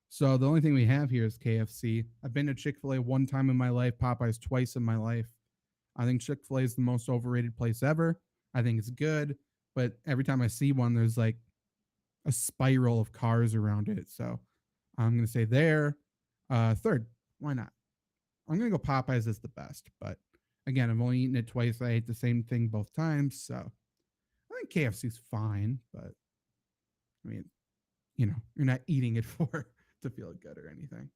So the only thing we have here is KFC. I've been to Chick-fil-A one time in my life, Popeyes twice in my life. I think Chick-fil-A is the most overrated place ever. I think it's good, but every time I see one, there's like a spiral of cars around it. So I'm going to say there. Third, why not? I'm going to go Popeyes as the best, but again, I've only eaten it twice. I ate the same thing both times. So I think KFC's fine, but I mean, you're not eating it to feel good or anything.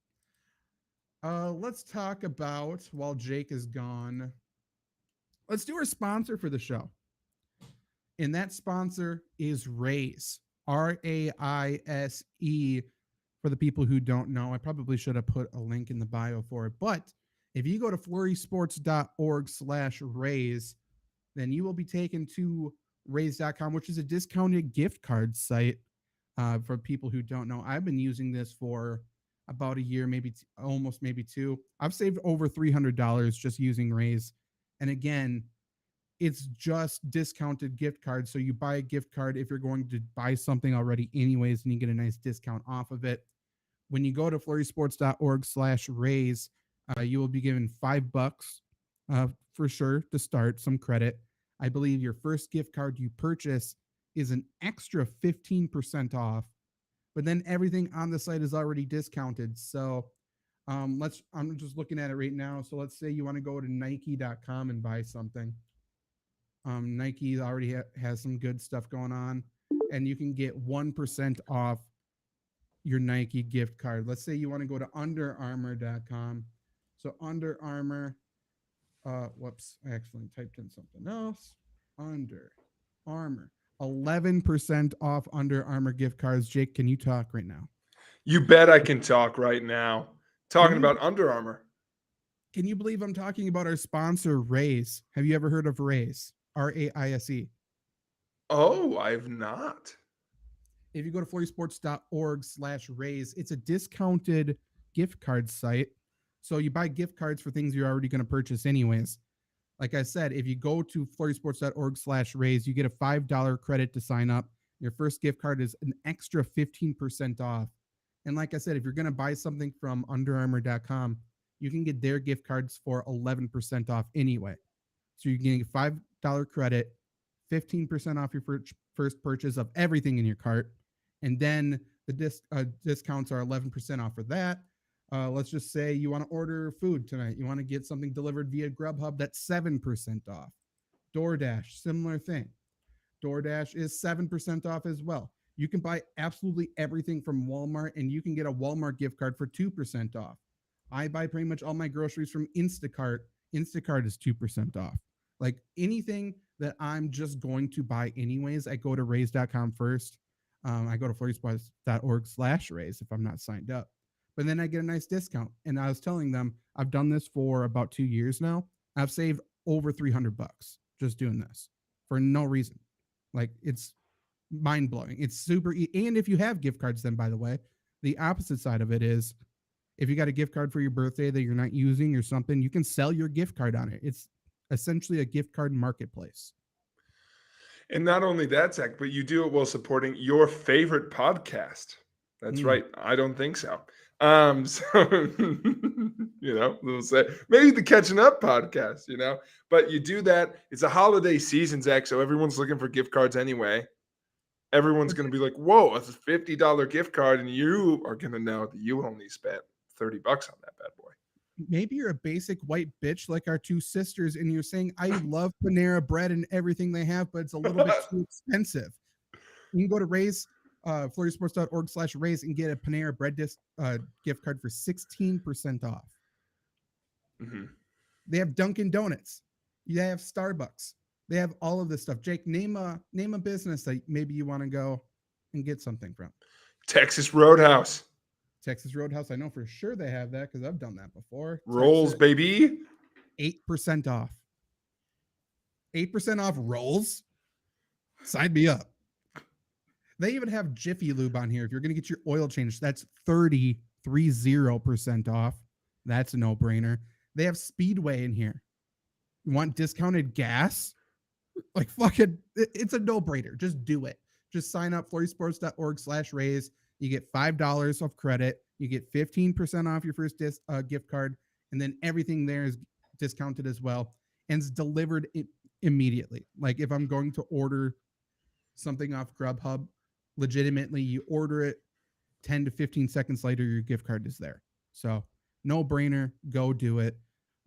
Let's talk about, while Jake is gone, let's do our sponsor for the show. And that sponsor is Raise. RAISE for the people who don't know. I probably should have put a link in the bio for it. But if you go to FlurrySports.org/raise, then you will be taken to raise.com, which is a discounted gift card site for people who don't know. I've been using this for about a year, maybe almost maybe two. I've saved over $300 just using Raise. And again, it's just discounted gift cards. So you buy a gift card if you're going to buy something already anyways, and you get a nice discount off of it. When you go to FlurrySports.org/raise, you will be given $5 for sure to start, some credit. I believe your first gift card you purchase is an extra 15% off, but then everything on the site is already discounted. So I'm just looking at it right now. So let's say you want to go to Nike.com and buy something. Nike already has some good stuff going on, and you can get 1% off your Nike gift card. Let's say you want to go to UnderArmour.com. So Under Armour, whoops, I accidentally typed in something else. Under Armour, 11% off Under Armour gift cards. Jake, can you talk right now? You bet I can talk right now. Talking about Under Armour. Can you believe I'm talking about our sponsor, Raise? Have you ever heard of Raise? RAISE. Oh, I have not. If you go to FlurrySports.org/raise, it's a discounted gift card site. So you buy gift cards for things you're already going to purchase anyways. Like I said, if you go to FlurrySports.org/raise, you get a $5 credit to sign up. Your first gift card is an extra 15% off. And like I said, if you're going to buy something from UnderArmour.com, you can get their gift cards for 11% off anyway. So you're getting a $5 credit, 15% off your first purchase of everything in your cart. And then the discounts are 11% off for that. Let's just say you want to order food tonight. You want to get something delivered via Grubhub, that's 7% off. DoorDash, similar thing. DoorDash is 7% off as well. You can buy absolutely everything from Walmart, and you can get a Walmart gift card for 2% off. I buy pretty much all my groceries from Instacart. Instacart is 2% off. Like anything that I'm just going to buy anyways, I go to raise.com first. I go to FlurrySports.org/raise if I'm not signed up. But then I get a nice discount. And I was telling them, I've done this for about 2 years now. I've saved over $300 just doing this for no reason. Like, it's mind blowing. It's super. And if you have gift cards, then by the way, the opposite side of it is if you got a gift card for your birthday that you're not using or something, you can sell your gift card on it. It's essentially a gift card marketplace. And not only that, Zach, but you do it while supporting your favorite podcast. That's right. I don't think so. So we'll say maybe the Catching Up podcast, but you do that. It's a holiday season, Zach. So everyone's looking for gift cards anyway. Everyone's going to be like, whoa, it's a $50 gift card. And you are going to know that you only spent $30 on that bad boy. Maybe you're a basic white bitch like our two sisters, and you're saying, I love Panera bread and everything they have, but it's a little bit too expensive. You can go to FlurrySports.org/raise and get a Panera bread gift card for 16% off. Mm-hmm. They have Dunkin' Donuts. They have Starbucks. They have all of this stuff. Jake, name a business that maybe you want to go and get something from. Texas Roadhouse. Texas Roadhouse, I know for sure they have that because I've done that before. Rolls, baby. 8% off. 8% off rolls? Sign me up. They even have Jiffy Lube on here. If you're going to get your oil changed, that's 30% off. That's a no-brainer. They have Speedway in here. You want discounted gas? Like, fucking, it's a no-brainer. Just do it. Just sign up, FlurrySports.org/raise. You get $5 off credit. You get 15% off your first gift card. And then everything there is discounted as well. And it's delivered immediately. Like, if I'm going to order something off Grubhub, legitimately, you order it, 10 to 15 seconds later, your gift card is there. So, no brainer. Go do it.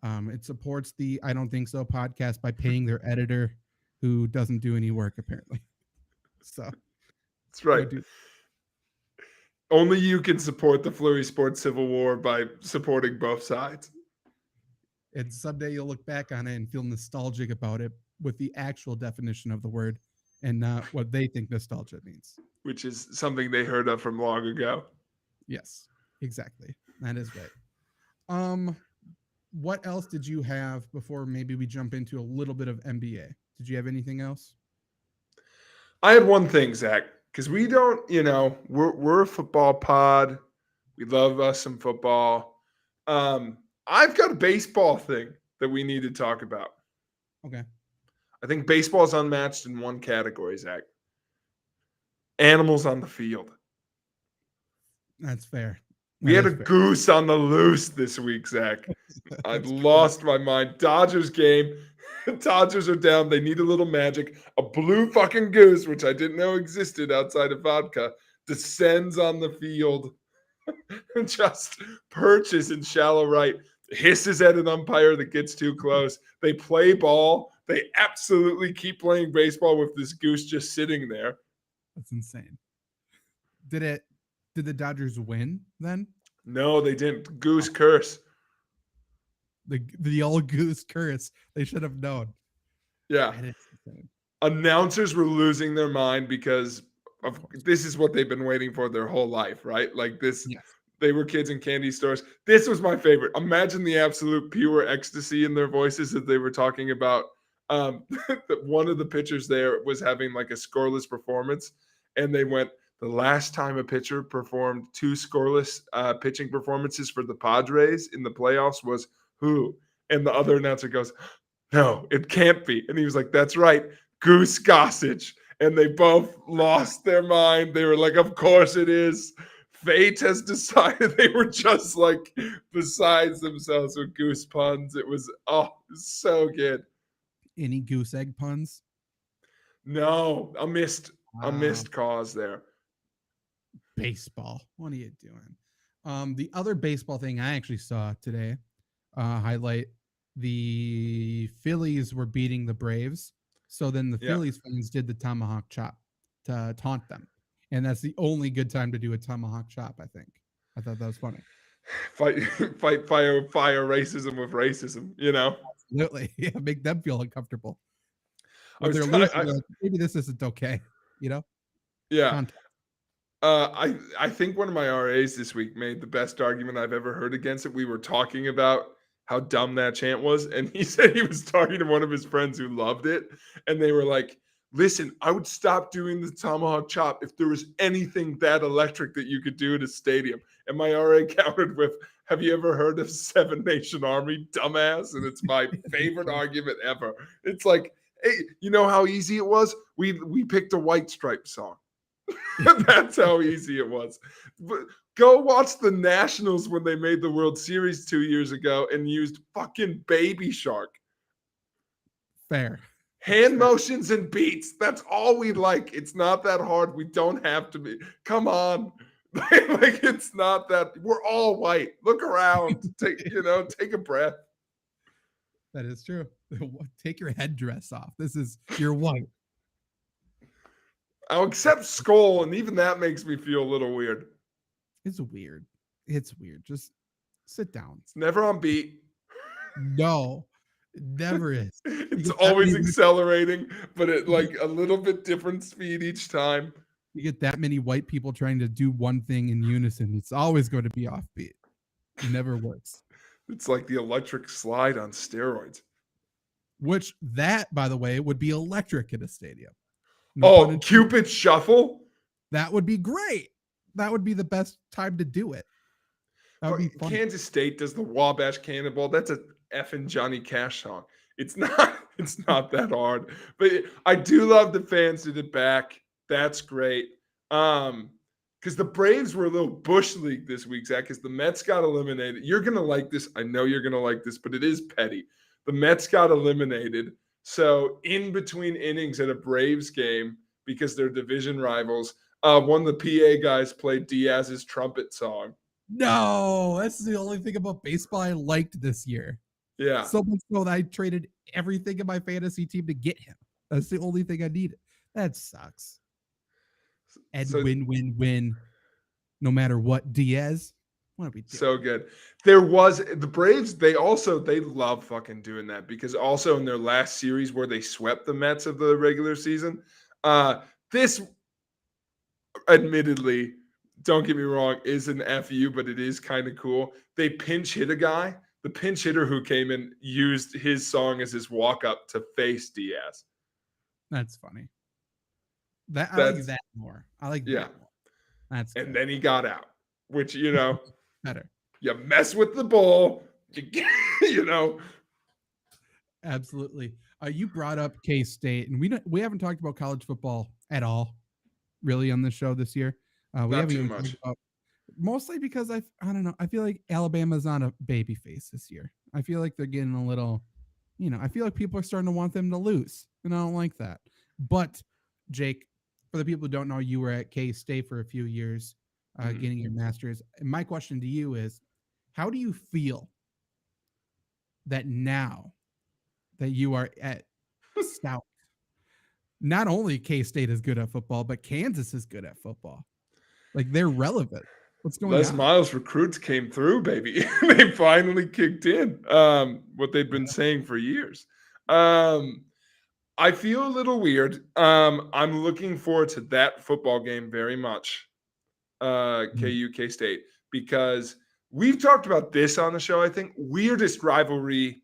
It supports the I Don't Think So podcast by paying their editor who doesn't do any work, apparently. So, that's right. Only you can support the Flurry Sports Civil War by supporting both sides. And someday you'll look back on it and feel nostalgic about it with the actual definition of the word and not what they think nostalgia means. Which is something they heard of from long ago. Yes, exactly. That is right. What else did you have before maybe we jump into a little bit of NBA? Did you have anything else? I had one thing, Zach, because we don't, we're a football pod. We love us some football. I've got a baseball thing that we need to talk about. Okay. I think baseball is unmatched in one category, Zach. Animals on the field. That's fair. We That had a is fair. goose on the loose this week, Zach. I lost my mind. Dodgers game. Dodgers are down. They need a little magic. A blue fucking goose, which I didn't know existed outside of vodka, descends on the field and just perches in shallow right, hisses at an umpire that gets too close. They play ball. They absolutely keep playing baseball with this goose just sitting there. That's insane. Did the Dodgers win then? No, they didn't. Goose curse. The old goose curse. They should have known. Yeah. That is insane. Announcers were losing their mind because of this is what they've been waiting for their whole life, right? Like this, Yes. they were kids in candy stores. This was my favorite. Imagine the absolute pure ecstasy in their voices as they were talking about that one of the pitchers there was having like a scoreless performance, and they went, the last time a pitcher performed 2 scoreless pitching performances for the Padres in the playoffs was who? And the other announcer goes, no, it can't be. And he was like, that's right, Goose Gossage. And they both lost their mind. They were like, of course it is. Fate has decided. They were just like besides themselves with goose puns. It was so good. Any goose egg puns? No, a missed cause there. Baseball. What are you doing? The other baseball thing I actually saw today, highlight, the Phillies were beating the Braves. So then the Phillies fans did the tomahawk chop to taunt them. And that's the only good time to do a tomahawk chop, I think. I thought that was funny. Fight fire racism with racism, Absolutely. Yeah, make them feel uncomfortable. I was They're trying- losing, like, maybe this isn't okay, Yeah. Contact. I think one of my RAs this week made the best argument I've ever heard against it. We were talking about how dumb that chant was, and he said he was talking to one of his friends who loved it, and they were like, listen, I would stop doing the tomahawk chop if there was anything that electric that you could do at a stadium. And my RA countered with, have you ever heard of Seven Nation Army, dumbass? And it's my favorite argument ever. It's like, hey, you know how easy it was? We picked a White Stripe song. That's how easy it was. But go watch the Nationals when they made the World Series 2 years ago and used fucking Baby Shark. Fair. Hand motions and beats. That's all we like. It's not that hard. We don't have to be. Come on. Like it's not that. We're all white. Look around. Take a breath. That is true. Take your headdress off. You're white. I'll accept skull, and even that makes me feel a little weird. It's weird. Just sit down. It's never on beat. No, it never is. It's always accelerating, but at like a little bit different speed each time. You get that many white people trying to do one thing in unison, it's always going to be offbeat. It never works. It's like the electric slide on steroids. Which that, by the way, would be electric in a stadium. No pun intended. Cupid Shuffle? That would be great. That would be the best time to do it. That would be fun. Kansas State does the Wabash Cannonball. That's a effing Johnny Cash song. It's not that hard. But I do love the fans did it back. That's great. Because the Braves were a little bush league this week, Zach, because the Mets got eliminated. You're going to like this. I know you're going to like this, but it is petty. The Mets got eliminated. So in between innings at a Braves game, because they're division rivals, one of the PA guys played Diaz's trumpet song. No, that's the only thing about baseball I liked this year. Yeah. So much so that I traded everything in my fantasy team to get him. That's the only thing I needed. That sucks. And win. No matter what, Diaz. What are we doing? So good. There was the Braves. They love fucking doing that because also in their last series where they swept the Mets of the regular season, This, admittedly, don't get me wrong, is an FU, but it is kind of cool. They pinch hit a guy. The pinch hitter who came in used his song as his walk up to face Diaz. That's funny. I like that more. I like Yeah. that more. That's And good. then he got out, which, Better. you mess with the ball, you know. Absolutely. You brought up K-State, and we haven't talked about college football at all, really, on this show this year. We Not haven't too even much. talked about, mostly because I don't know. I feel like Alabama's on a baby face this year. I feel like they're getting a little, I feel like people are starting to want them to lose, and I don't like that. But Jake, for the people who don't know, you were at K-State for a few years, getting your master's. And my question to you is, how do you feel that now that you are at Stout, not only K-State is good at football, but Kansas is good at football? Like, they're relevant. What's going Les on? Miles recruits came through, baby. They finally kicked in what they've been saying for years. I feel a little weird. I'm looking forward to that football game very much, KU K-State, because we've talked about this on the show, I think. Weirdest rivalry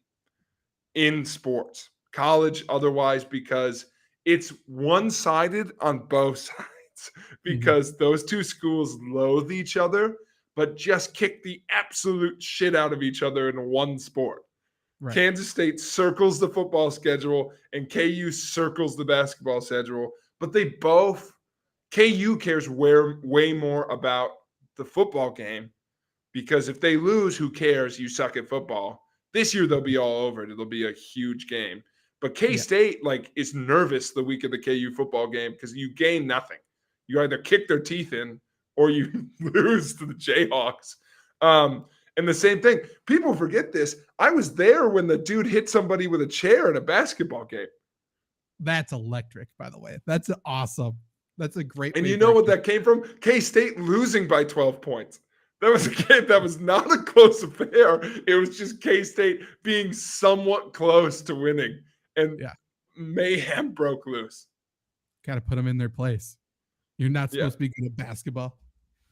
in sports, college, otherwise, because it's one-sided on both sides, because those two schools loathe each other, but just kick the absolute shit out of each other in one sport. Right. Kansas State circles the football schedule and KU circles the basketball schedule, but they both, KU cares way more about the football game, because if they lose, who cares? You suck at football. This year they'll be all over it. It'll be a huge game. But K-State is nervous the week of the KU football game because you gain nothing. You either kick their teeth in or you lose to the Jayhawks. And the same thing, people forget this. I was there when the dude hit somebody with a chair in a basketball game. That's electric, by the way. That's awesome. That's a great. And you know what that came from? K-State losing by 12 points. That was a game that was not a close affair. It was just K-State being somewhat close to winning. And mayhem broke loose. Got to put them in their place. You're not supposed to be good at basketball.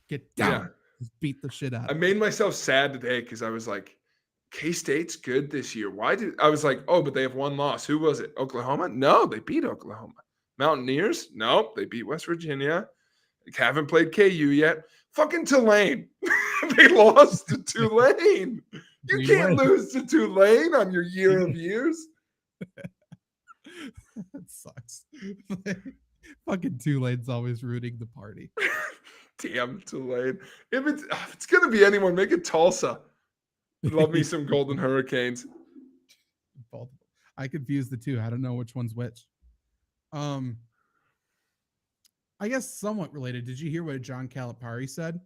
Get down. Yeah. Just beat the shit out. I made myself sad today because I was like, K-State's good this year. I was like, oh, but they have one loss. Who was it? Oklahoma? No, they beat Oklahoma. Mountaineers? Nope, they beat West Virginia. They haven't played KU yet. Fucking Tulane. They lost to Tulane. You can't lose to Tulane on your year of years. That sucks. Fucking Tulane's always rooting the party. Damn Tulane. If it's gonna be anyone, make it Tulsa. Love me some Golden Hurricanes. I confuse the two. I don't know which one's which. I guess somewhat related. Did you hear what John Calipari said?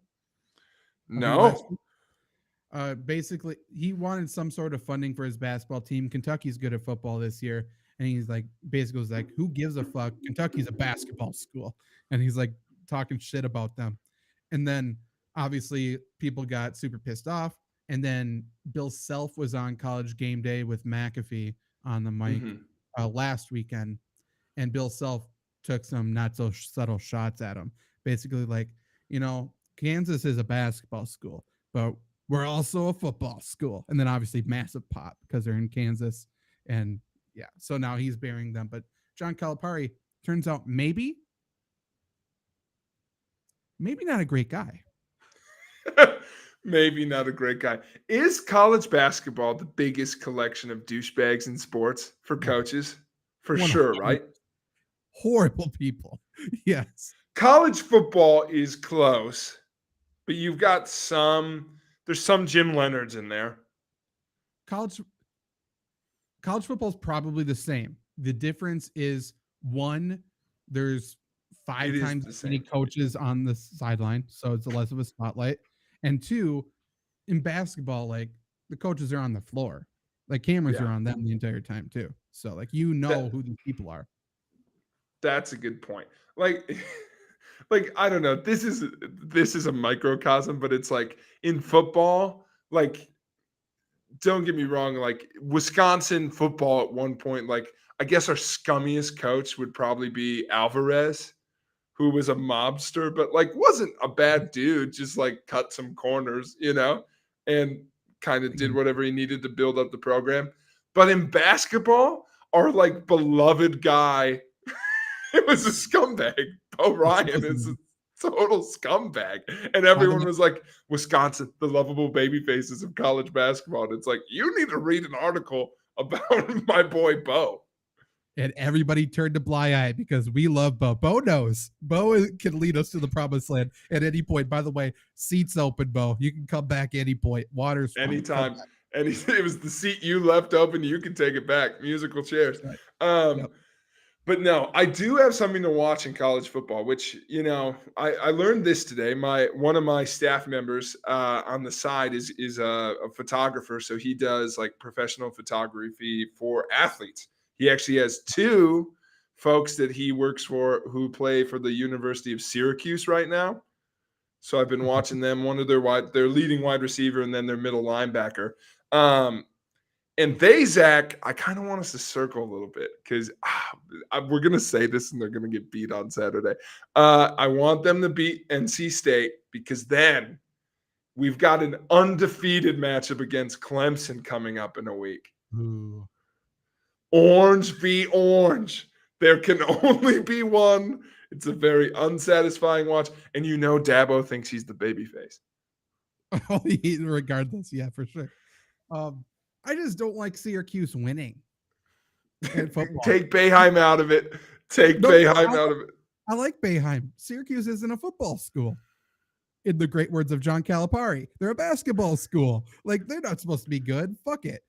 No. Basically, he wanted some sort of funding for his basketball team. Kentucky's good at football this year. And he's like, basically was like, who gives a fuck? Kentucky's a basketball school. And he's like talking shit about them. And then obviously people got super pissed off. And then Bill Self was on College Game Day with McAfee on the mic last weekend. And Bill Self took some not so subtle shots at him. Basically like, Kansas is a basketball school, but we're also a football school. And then obviously massive pop because they're in Kansas. And yeah, so now he's burying them. But John Calipari turns out maybe not a great guy. Maybe not a great guy. Is college basketball the biggest collection of douchebags in sports for coaches? For sure, right? Horrible people. Yes. College football is close, but you've got there's some Jim Leonards in there. College football is probably the same. The difference is one, there's 5 times as many coaches on the sideline, so it's less of a spotlight. And two, in basketball, like the coaches are on the floor, like cameras are on them the entire time too. So like who these people are. That's a good point. Like I don't know. This is a microcosm, but it's like in football, like don't get me wrong, like Wisconsin football at one point, like I guess our scummiest coach would probably be Alvarez, who was a mobster, but like wasn't a bad dude, just like cut some corners, and kind of did whatever he needed to build up the program. But in basketball, our like beloved guy, it was a scumbag. Bo Ryan is a total scumbag. And everyone was like, Wisconsin, the lovable baby faces of college basketball. And it's like, you need to read an article about my boy Bo. And everybody turned a blind eye because we love Bo. Bo knows. Bo can lead us to the promised land at any point. By the way, seats open, Bo. You can come back any point. Water's fine. Anytime. And it was the seat you left open. You can take it back. Musical chairs. Right. But no, I do have something to watch in college football, which, I learned this today. One of my staff members on the side is a photographer. So he does like professional photography for athletes. He actually has 2 folks that he works for who play for the University of Syracuse right now. So I've been watching them. One of their leading wide receiver and then their middle linebacker. And they, Zach, I kind of want us to circle a little bit because we're going to say this and they're going to get beat on Saturday. I want them to beat NC State because then we've got an undefeated matchup against Clemson coming up in a week. Ooh. Orange v. Orange. There can only be one. It's a very unsatisfying watch. And Dabo thinks he's the babyface. Regardless, yeah, for sure. I just don't like Syracuse winning. Take Boeheim out of it. Out of it. I like Boeheim. Syracuse isn't a football school. In the great words of John Calipari, they're a basketball school. Like, they're not supposed to be good. Fuck it.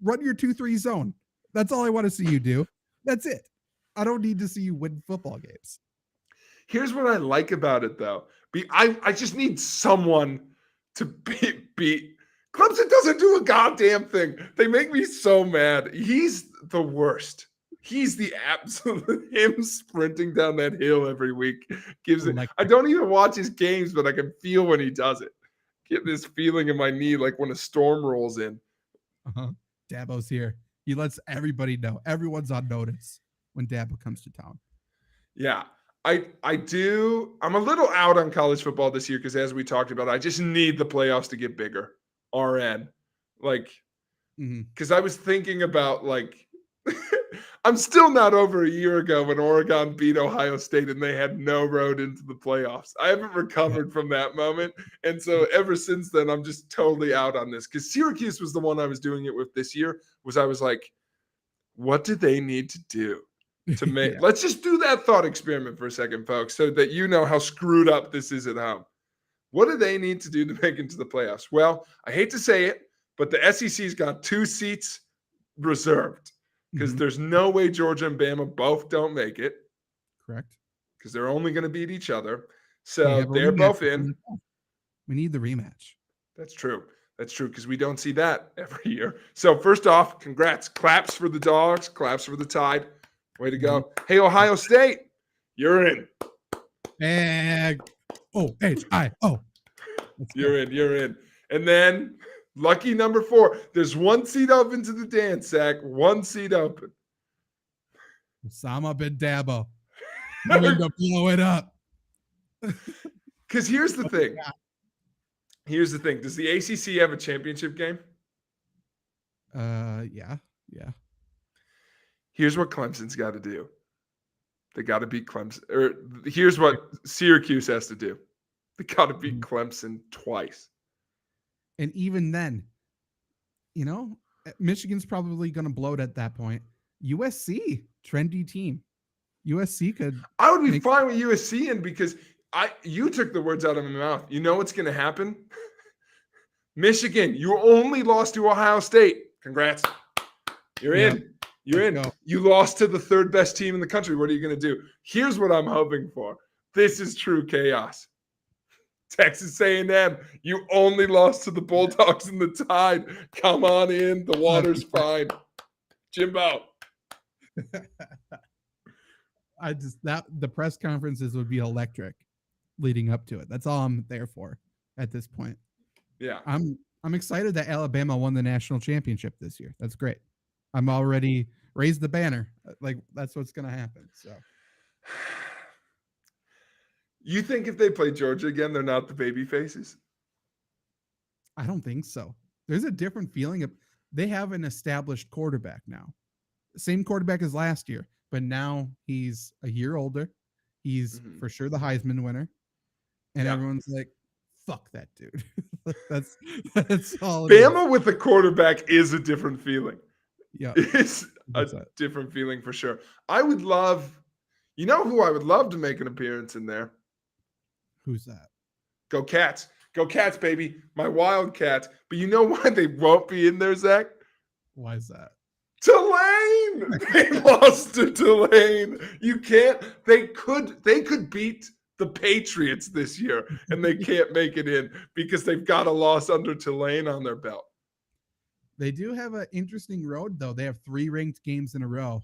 Run your 2-3 zone. That's all I want to see you do. That's it. I don't need to see you win football games. Here's what I like about it, though. I just need someone to beat. Clemson doesn't do a goddamn thing. They make me so mad. He's the worst. He's the absolute him sprinting down that hill every week. I don't even watch his games, but I can feel when he does it. Get this feeling in my knee like when a storm rolls in. Dabo's here. He lets everybody know. Everyone's on notice when Dabo comes to town. Yeah, I do. I'm a little out on college football this year because, as we talked about, I just need the playoffs to get bigger. RN. Because I was thinking about, I'm still not over a year ago when Oregon beat Ohio State and they had no road into the playoffs. I haven't recovered from that moment. And so ever since then, I'm just totally out on this because Syracuse was the one I was doing it with this year. I was like, what do they need to do to make, let's just do that thought experiment for a second, folks, so that you know how screwed up this is at home. What do they need to do to make it to the playoffs? Well, I hate to say it, but the SEC's got 2 seats reserved because there's no way Georgia and Bama both don't make it. Correct. Because they're only going to beat each other. So they're both in. We need the rematch. That's true. That's true because we don't see that every year. So first off, congrats. Claps for the Dogs. Claps for the Tide. Way to go. Hey, Ohio State, you're in. And O-H-I-O. You're in. And then lucky number 4. There's 1 seat open to the dance, Zach. 1 seat open. Osama bin Dabo. Going to blow it up. Because here's the thing. Does the ACC have a championship game? Yeah. Here's what Clemson's got to do. They got to beat Clemson. Or here's what Syracuse has to do. They got to beat Clemson twice. And even then, Michigan's probably going to bloat at that point. USC, trendy team. USC could. I would be fine with USC in because you took the words out of my mouth. You know what's going to happen? Michigan, you only lost to Ohio State. Congrats. You're in. You're in. You lost to the 3rd best team in the country. What are you going to do? Here's what I'm hoping for. This is true chaos. Texas A&M, you only lost to the Bulldogs and the Tide. Come on in. The water's fine. Jimbo. The press conferences would be electric leading up to it. That's all I'm there for at this point. Yeah. I'm excited that Alabama won the national championship this year. That's great. I'm already raise the banner. Like that's what's gonna happen. So You think if they play Georgia again, they're not the baby faces? I don't think so. There's a different feeling of they have an established quarterback now. Same quarterback as last year, but now he's a year older. He's for sure the Heisman winner. And everyone's like, fuck that dude. that's all it Bama with a quarterback is a different feeling. Yeah. It's a different feeling for sure. I would love, you know who I would love to make an appearance in there? Who's that? Go Cats. Go Cats, baby. My Wildcats. But you know why they won't be in there, Zach? Why is that? Tulane. They lost to Tulane. You can't. They could beat the Patriots this year, and they can't make it in because they've got a loss under Tulane on their belt. They do have an interesting road, though. They have 3 ranked games in a row,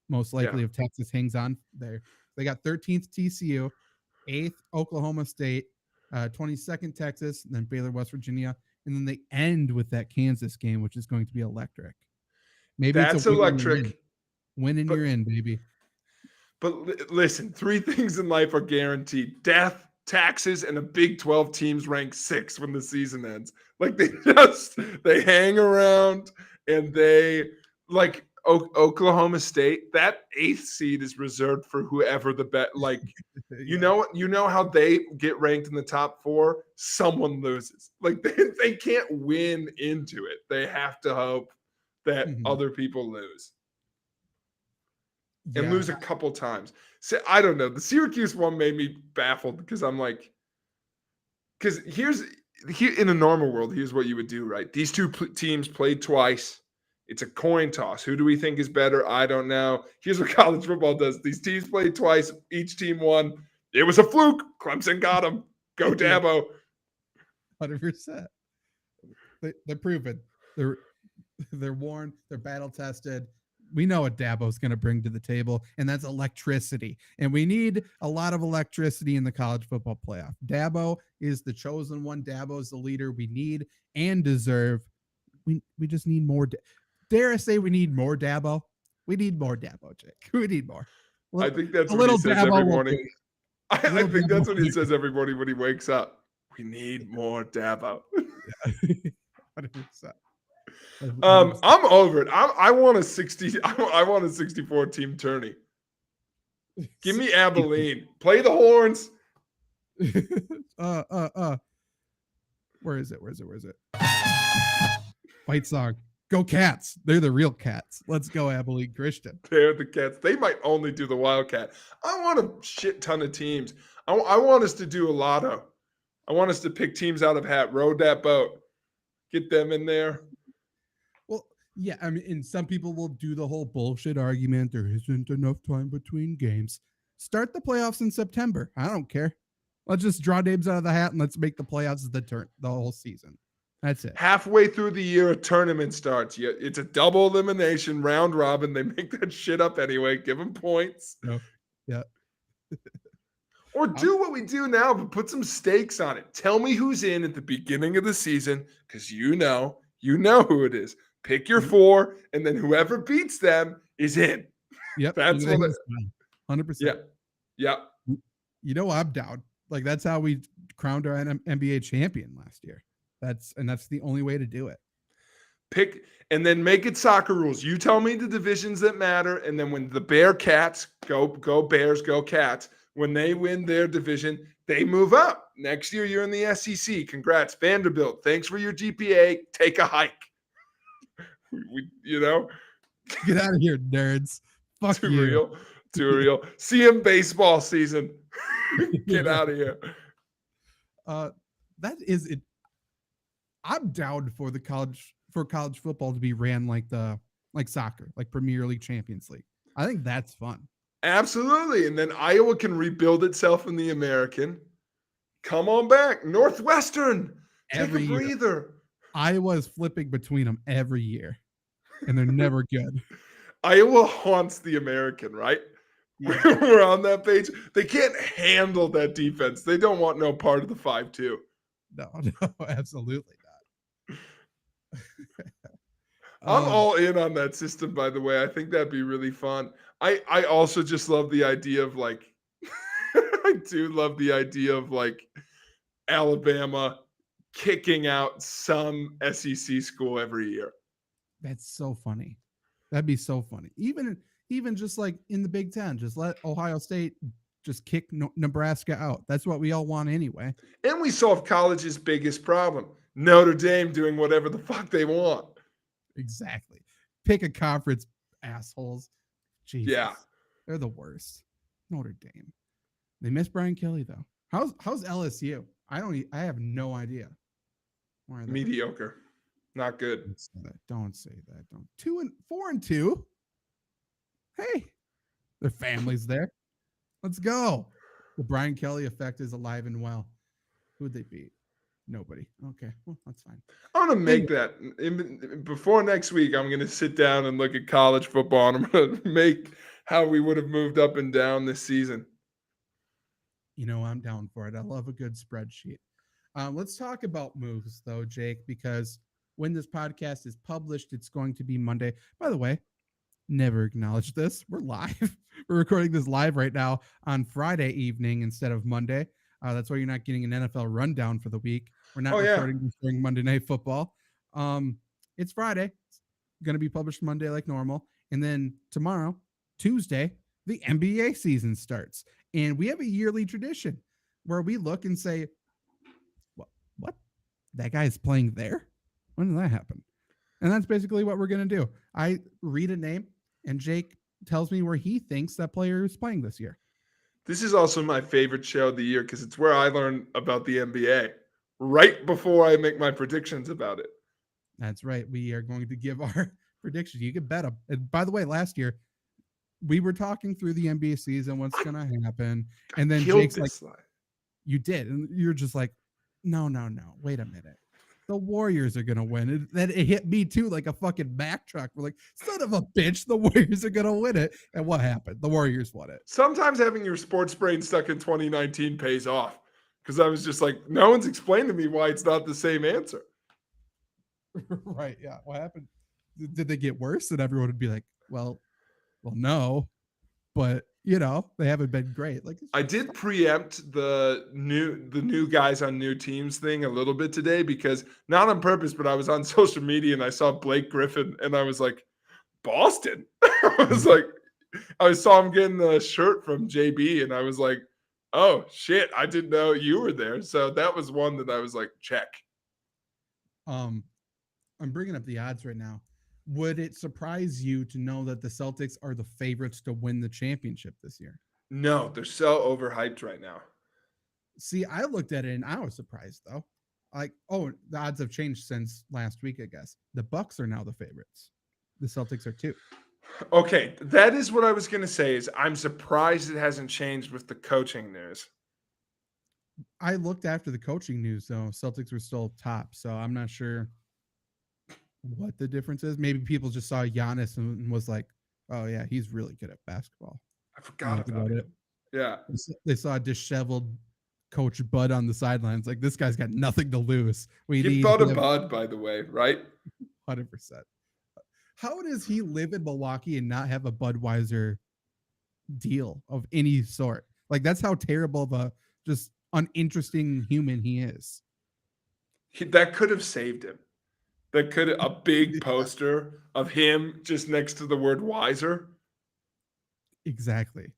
most likely if Texas hangs on there. They got 13th TCU, 8th Oklahoma State, 22nd Texas, and then Baylor, West Virginia, and then they end with that Kansas game, which is going to be electric. Maybe that's it's a electric. Win and you're in, baby. But listen, 3 things in life are guaranteed: death, taxes, and a Big 12 team's ranked 6th when the season ends. Like they hang around, and they like Oklahoma State. That 8th seed is reserved for whoever the bet. Like you know how they get ranked in the top 4. Someone loses. Like they can't win into it. They have to hope that other people lose. And lose a couple times. So I don't know. The Syracuse one made me baffled because I'm like, because here in a normal world, here's what you would do, right? These 2 teams played twice. It's a coin toss. Who do we think is better? I don't know. Here's what college football does. These teams played twice. Each team won. It was a fluke. Clemson got them. Go Dabo. 100%. They're proven. They're worn. They're battle tested. We know what Dabo's going to bring to the table, and that's electricity. And we need a lot of electricity in the college football playoff. Dabo is the chosen one. Dabo is the leader we need and deserve. We just need more. Dare I say we need more Dabo? We need more Dabo, Jake. We need more. I think that's what he says every morning. I think that's what he says every morning when he wakes up. We need more Dabo. 100%. I'm over it. I want a 60. I want a 64 team tourney. Give me Abilene. Play the horns. Where is it? Fight song. Go Cats. They're the real Cats. Let's go, Abilene Christian. They're the Cats. They might only do the Wildcat. I want a shit ton of teams. I want us to do a lotto. I want us to pick teams out of hat. Row that boat. Get them in there. Yeah, I mean, and some people will do the whole bullshit argument. There isn't enough time between games. Start the playoffs in September. I don't care. Let's just draw names out of the hat and let's make the playoffs the whole season. That's it. Halfway through the year, a tournament starts. It's a double elimination round robin. They make that shit up anyway. Give them points. No. Yeah. Or do what we do now, but put some stakes on it. Tell me who's in at the beginning of the season, because you know who it is. Pick your 4, and then whoever beats them is in. Yep. That's what 100%. Yeah. Yeah. You know, I'm down. Like, that's how we crowned our NBA champion last year. That's the only way to do it. Pick, and then make it soccer rules. You tell me the divisions that matter, and then when the Bearcats go Bears, go Cats, when they win their division, they move up. Next year, you're in the SEC. Congrats, Vanderbilt. Thanks for your GPA. Take a hike. Get out of here, nerds. Fuck Too you. real. See him baseball season. Get out of here. That is it. I'm down for college football to be ran like soccer, like Premier League, Champions League. I think that's fun. Absolutely. And then Iowa can rebuild itself in the American. Come on back. Northwestern. Take a breather. Iowa is flipping between them every year, and they're never good. Iowa haunts the American, right? Yeah. We're on that page. They can't handle that defense. They don't want no part of the 5-2. No, absolutely not. I'm all in on that system, by the way. I think that'd be really fun. I also just love the idea of like, I do love the idea of like Alabama kicking out some SEC school every year. That's so funny. That'd be so funny. Even just like in the Big Ten, just let Ohio State just kick Nebraska out. That's what we all want anyway. And we solve college's biggest problem. Notre Dame doing whatever the fuck they want. Exactly. Pick a conference, assholes. Jesus. Yeah. They're the worst. Notre Dame. They miss Brian Kelly though. How's LSU? I have no idea. Where are they? Mediocre. Not good. Don't say that. Don't. 4-2. Hey, their family's there. Let's go. The Brian Kelly effect is alive and well. Who'd they beat? Nobody. Okay, well, that's fine. I'm going to make that. Before next week, I'm going to sit down and look at college football, and I'm going to make how we would have moved up and down this season. You know, I'm down for it. I love a good spreadsheet. Let's talk about moves, though, Jake, because when this podcast is published, it's going to be Monday. By the way, never acknowledged this. We're live. We're recording this live right now on Friday evening instead of Monday. That's why you're not getting an NFL rundown for the week. We're not recording this during Monday Night Football. It's Friday. It's going to be published Monday like normal. And then tomorrow, Tuesday, the NBA season starts. And we have a yearly tradition where we look and say, what? That guy's playing there? When did that happen? And that's basically what we're going to do. I read a name, and Jake tells me where he thinks that player is playing this year. This is also my favorite show of the year because it's where I learn about the NBA right before I make my predictions about it. That's right. We are going to give our predictions. You can bet them. And by the way, last year, we were talking through the NBA season, what's going to happen. And then Jake's like, you did. And you're just like, no. Wait a minute. The Warriors are going to win. And then it hit me too, like a fucking Mack truck. We're like, son of a bitch, the Warriors are going to win it. And what happened? The Warriors won it. Sometimes having your sports brain stuck in 2019 pays off because I was just like, no one's explained to me why it's not the same answer. Right. Yeah. What happened? Did they get worse? And everyone would be like, well, no. But, you know, they haven't been great. Like I did preempt the new guys on new teams thing a little bit today because not on purpose, but I was on social media and I saw Blake Griffin and I was like, Boston. I saw him getting the shirt from JB and I was like, oh shit, I didn't know you were there. So that was one that I was like, check. I'm bringing up the odds right now. Would it surprise you to know that the Celtics are the favorites to win the championship this year? No, they're so overhyped right now. See, I looked at it and I was surprised though. Like, oh, the odds have changed since last week, I guess. The Bucks are now the favorites. The Celtics are too. Okay, that is what I was going to say is I'm surprised it hasn't changed with the coaching news. I looked after the coaching news though. Celtics were still top, so I'm not sure what the difference is. Maybe people just saw Giannis and was like, oh yeah, he's really good at basketball. I forgot about it. Yeah. They saw a disheveled Coach Bud on the sidelines. Like, this guy's got nothing to lose. He bought a Bud, by the way, right? 100%. How does he live in Milwaukee and not have a Budweiser deal of any sort? Like, that's how terrible of a just uninteresting human he is. That could have saved him. A big poster of him just next to the word wiser. Exactly.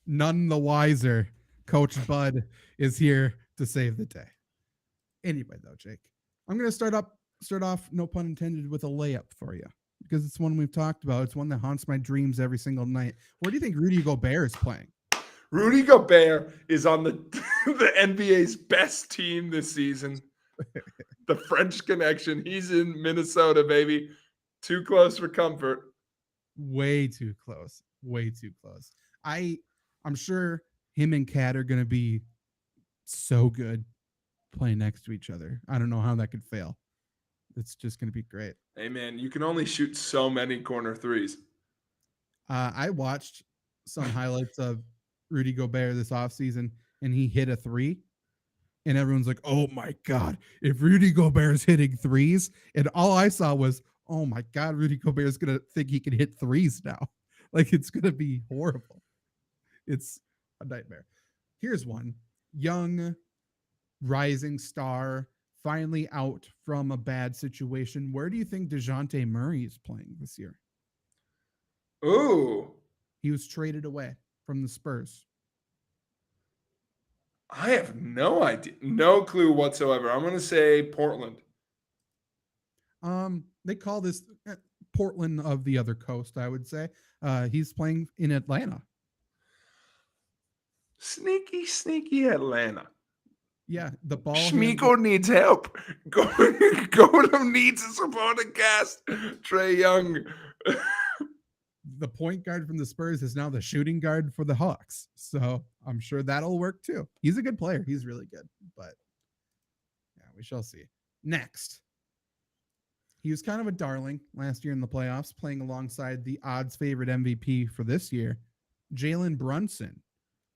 None the wiser. Coach Bud is here to save the day. Anyway, though, Jake, I'm going to start off, no pun intended, with a layup for you because it's one we've talked about. It's one that haunts my dreams every single night. Where do you think Rudy Gobert is playing? Rudy Gobert is on the NBA's best team this season. The French Connection. He's in Minnesota, baby. Too close for comfort. Way too close. Way too close. I'm sure him and Kat are going to be so good playing next to each other. I don't know how that could fail. It's just going to be great. Hey, man, you can only shoot so many corner threes. I watched some highlights of Rudy Gobert this offseason, and he hit a 3. And everyone's like, oh, my God, if Rudy Gobert is hitting threes. And all I saw was, oh my God, Rudy Gobert is going to think he can hit threes now. Like, it's going to be horrible. It's a nightmare. Here's one. Young, rising star, finally out from a bad situation. Where do you think DeJounte Murray is playing this year? Ooh. He was traded away from the Spurs. I have no idea. No clue whatsoever. I'm going to say Portland. They call this Portland of the other coast, I would say. He's playing in Atlanta. Sneaky Atlanta. Yeah, the ball. Schmiko needs help. Gordon needs a supporting cast. Trae Young. The point guard from the Spurs is now the shooting guard for the Hawks. So I'm sure that'll work too. He's a good player. He's really good. But yeah, we shall see. Next. He was kind of a darling last year in the playoffs, playing alongside the odds favorite MVP for this year, Jalen Brunson.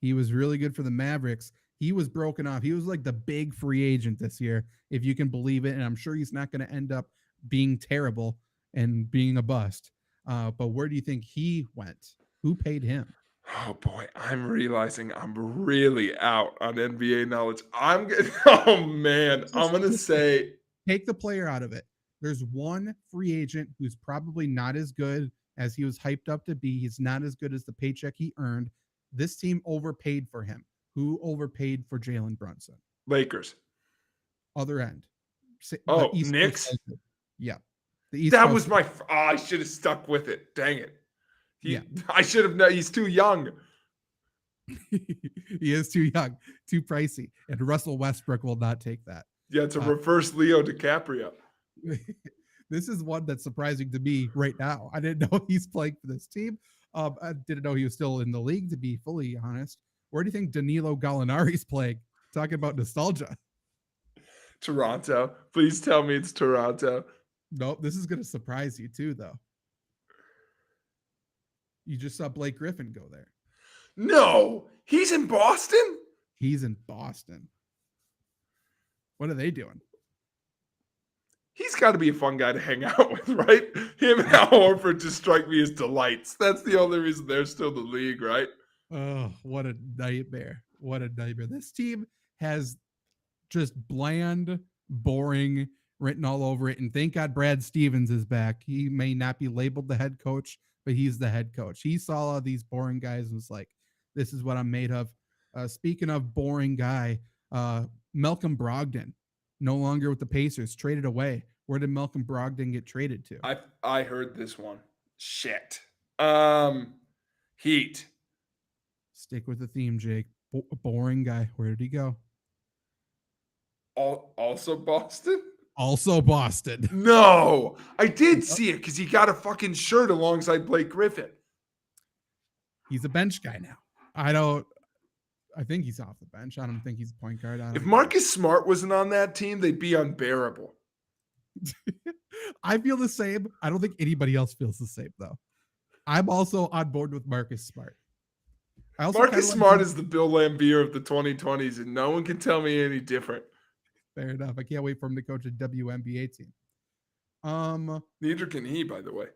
He was really good for the Mavericks. He was broken off. He was like the big free agent this year, if you can believe it. And I'm sure he's not going to end up being terrible and being a bust. But where do you think he went? Who paid him? Oh boy, I'm realizing I'm really out on NBA knowledge. Oh man, I'm going to say. Take the player out of it. There's one free agent who's probably not as good as he was hyped up to be. He's not as good as the paycheck he earned. This team overpaid for him. Who overpaid for Jalen Brunson? Lakers. Other end. Oh, Knicks? Yeah. The East that Coast. was my. I should have stuck with it. Dang it. Yeah. I should have known. He's too young. He is too young, too pricey. And Russell Westbrook will not take that. Yeah, it's a reverse Leo DiCaprio. This is one that's surprising to me right now. I didn't know he's playing for this team. I didn't know he was still in the league, to be fully honest. Where do you think Danilo Gallinari's playing? Talking about nostalgia. Toronto. Please tell me it's Toronto. Nope, this is going to surprise you too, though. You just saw Blake Griffin go there. No, he's in Boston? He's in Boston. What are they doing? He's got to be a fun guy to hang out with, right? Him and Al Horford just strike me as delights. That's the only reason they're still in the league, right? Oh, what a nightmare. What a nightmare. This team has just bland, boring written all over it. And thank God Brad Stevens is back. He may not be labeled the head coach, but he's the head coach. He saw all these boring guys and was like, this is what I'm made of. Speaking of boring guy, Malcolm Brogdon, no longer with the Pacers, traded away. Where did Malcolm Brogdon get traded to? I heard this one. Shit. Heat. Stick with the theme, Jake. Boring guy. Where did he go? Also Boston? Also Boston. No, I did see it because he got a fucking shirt alongside Blake Griffin. He's a bench guy now. I think he's off the bench. I don't think he's a point guard. If Marcus Smart wasn't on that team, they'd be unbearable. I feel the same. I don't think anybody else feels the same, though. I'm also on board with Marcus Smart. Marcus Smart is the Bill Laimbeer of the 2020s, and no one can tell me any different. Fair enough. I can't wait for him to coach a WNBA team. Neither can he, by the way.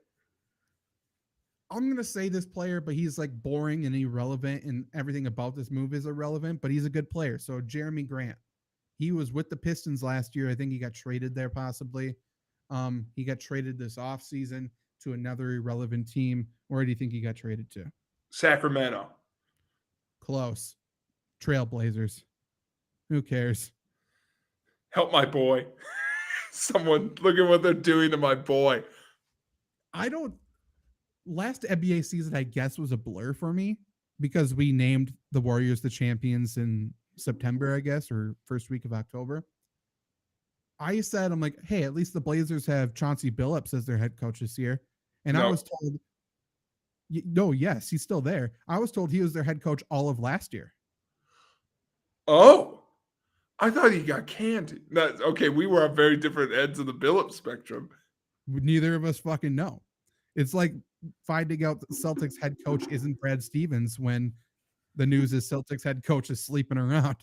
I'm going to say this player, but he's like boring and irrelevant, and everything about this move is irrelevant, but he's a good player. So Jeremy Grant, he was with the Pistons last year. I think he got traded there possibly. He got traded this offseason to another irrelevant team. Where do you think he got traded to? Sacramento. Close. Trailblazers. Who cares? Help my boy. Someone look at what they're doing to my boy. Last NBA season, I guess, was a blur for me because we named the Warriors the champions in September, I guess, or first week of October. I said, I'm like, hey, at least the Blazers have Chauncey Billups as their head coach this year. And I was told, no, yes, he's still there. I was told he was their head coach all of last year. Oh, I thought he got canned. Okay, we were on very different ends of the Billups spectrum. Neither of us fucking know. It's like finding out the Celtics head coach isn't Brad Stevens when the news is Celtics head coach is sleeping around.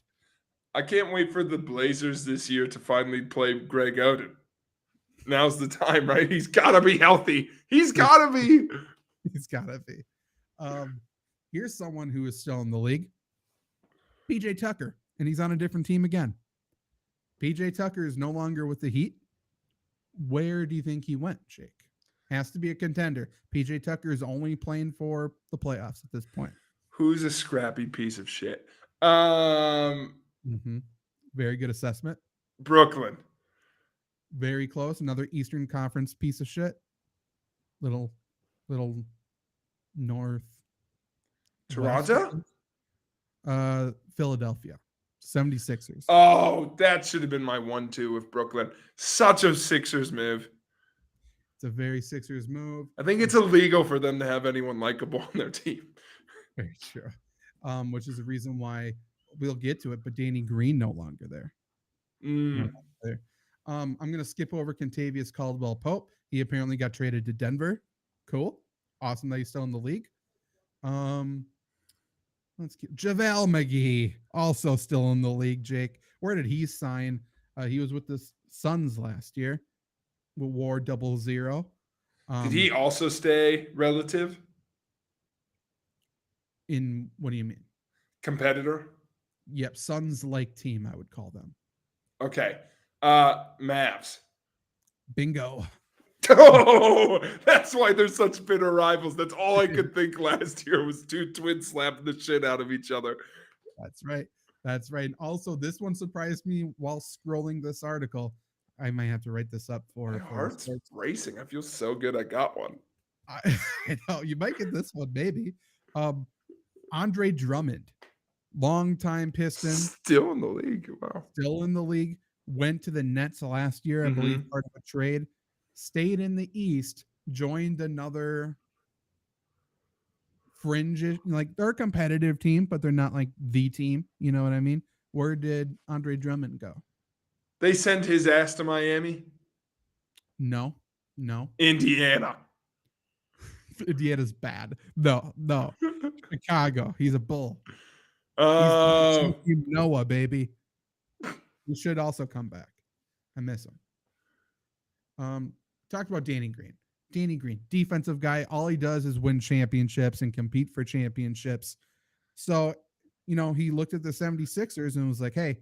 I can't wait for the Blazers this year to finally play Greg Oden. Now's the time, right? He's got to be healthy. He's got to be. He's got to be. Here's someone who is still in the league. PJ Tucker, and he's on a different team again. PJ Tucker is no longer with the Heat. Where do you think he went, Jake? Has to be a contender. PJ Tucker is only playing for the playoffs at this point. Who's a scrappy piece of shit? Very good assessment. Brooklyn. Very close. Another Eastern Conference piece of shit. Little north. Toronto? Philadelphia. 76ers. Oh, that should have been my 1-2 with Brooklyn. Such a Sixers move. It's a very Sixers move. I think it's illegal for them to have anyone likable on their team. Very true. Which is the reason why we'll get to it, but Danny Green no longer there. Mm. There. I'm going to skip over Kentavious Caldwell-Pope. He apparently got traded to Denver. Cool. Awesome that he's still in the league. Let's keep Javale Mcgee, also still in the league, Jake. Where did he sign? He was with the Suns last year. War 00. Did he also stay relative? In what do you mean? Competitor? Yep, Suns-like team, I would call them. Okay. Mavs. Bingo. Oh, that's why they're such bitter rivals. That's all I could think last year was two twins slapping the shit out of each other. That's right. That's right. And also, this one surprised me while scrolling this article. I might have to write this up for. My heart's racing. I feel so good. I got one. I know you might get this one, maybe. Andre Drummond, longtime Piston, Still in the league. Wow. still in the league. Went to the Nets last year, I believe, part of a trade. Stayed in the East, joined another fringe, like they're a competitive team, but they're not like the team. You know what I mean? Where did Andre Drummond go? They sent his ass to Miami. No. Indiana. Indiana's bad. No. Chicago. He's a bull. Oh, He's Noah, baby. He should also come back. I miss him. Talked about Danny Green. Danny Green, defensive guy. All he does is win championships and compete for championships. So, he looked at the 76ers and was like, hey,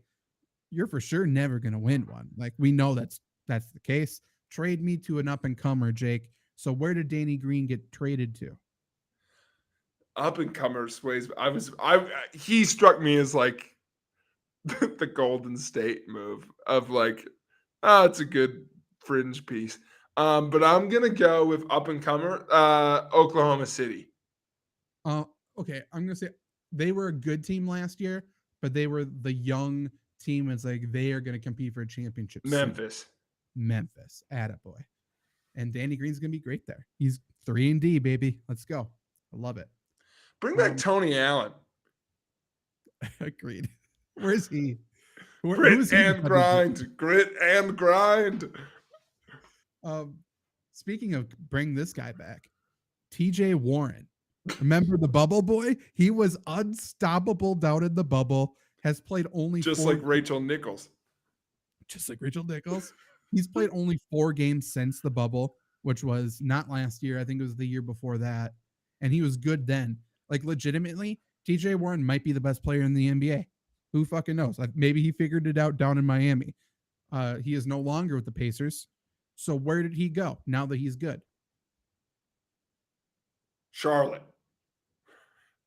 you're for sure never going to win one. Like, we know that's the case. Trade me to an up-and-comer, Jake. So where did Danny Green get traded to? up and comers ways. He struck me as like the Golden State move of like, it's a good fringe piece. But I'm gonna go with up and comer, Oklahoma City. Okay, I'm gonna say they were a good team last year, but they were the young team. It's like they are gonna compete for a championship. Memphis, attaboy. And Danny Green's gonna be great there. He's 3-D, baby. Let's go. I love it. bring back Tony Allen. Agreed. Where's he? Grit and grind. Speaking of bring this guy back, TJ Warren. Remember the bubble boy? He was unstoppable down in the bubble. Has played only like Rachel Nichols. Just like Rachel Nichols. He's played only 4 games since the bubble, which was not last year. I think it was the year before that. And he was good then. Like legitimately, TJ Warren might be the best player in the NBA. Who fucking knows? Like maybe he figured it out down in Miami. He is no longer with the Pacers. So where did he go now that he's good? Charlotte.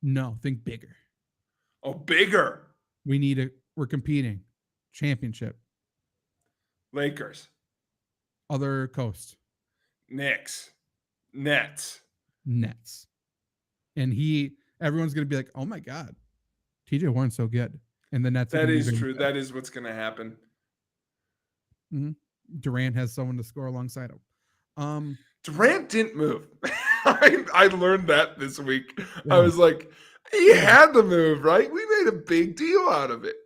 No, think bigger. Oh, bigger. We're competing. Championship. Lakers. Other coast. Knicks. Nets. And everyone's going to be like, oh my God, TJ Warren's so good. And the Nets. That is true. That is what's going to happen. Mm-hmm. Durant has someone to score alongside him. Durant didn't move. I learned that this week. Yeah. I was like, he had to move, right? We made a big deal out of it.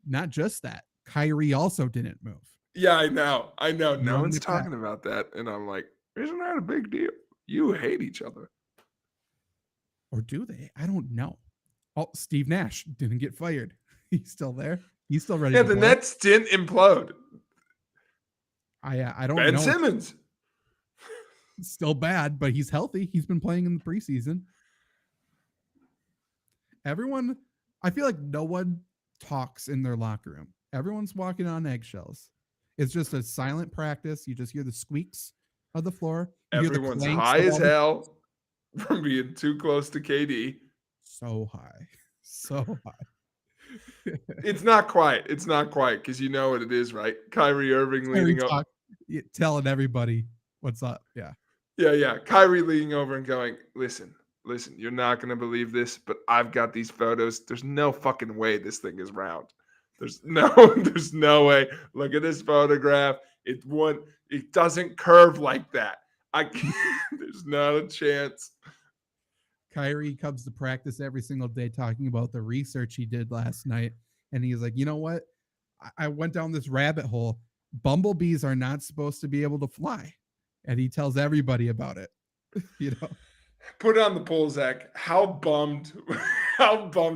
Not just that. Kyrie also didn't move. Yeah, I know. No one's talking about that. And I'm like, isn't that a big deal? You hate each other. Or do they? I don't know. Oh, Steve Nash didn't get fired. He's still there. He's still ready. Yeah, the Nets didn't implode. I don't Ben know. Simmons. It's still bad, but he's healthy. He's been playing in the preseason. Everyone, I feel like no one talks in their locker room. Everyone's walking on eggshells. It's just a silent practice. You just hear the squeaks of the floor. You hear the Everyone's clanks high of as all the- hell from being too close to KD. So high. So high. It's not quiet. It's not quiet because you know what it is, right? Kyrie Irving leaning up. Telling everybody what's up. Yeah. Yeah. Kyrie leaning over and going, listen, you're not going to believe this, but I've got these photos. There's no fucking way this thing is round. There's no way. Look at this photograph. It doesn't curve like that. There's not a chance. Kyrie comes to practice every single day talking about the research he did last night. And he's like, you know what? I went down this rabbit hole. Bumblebees are not supposed to be able to fly. And he tells everybody about it. You know, put it on the poll, Zach. How bummed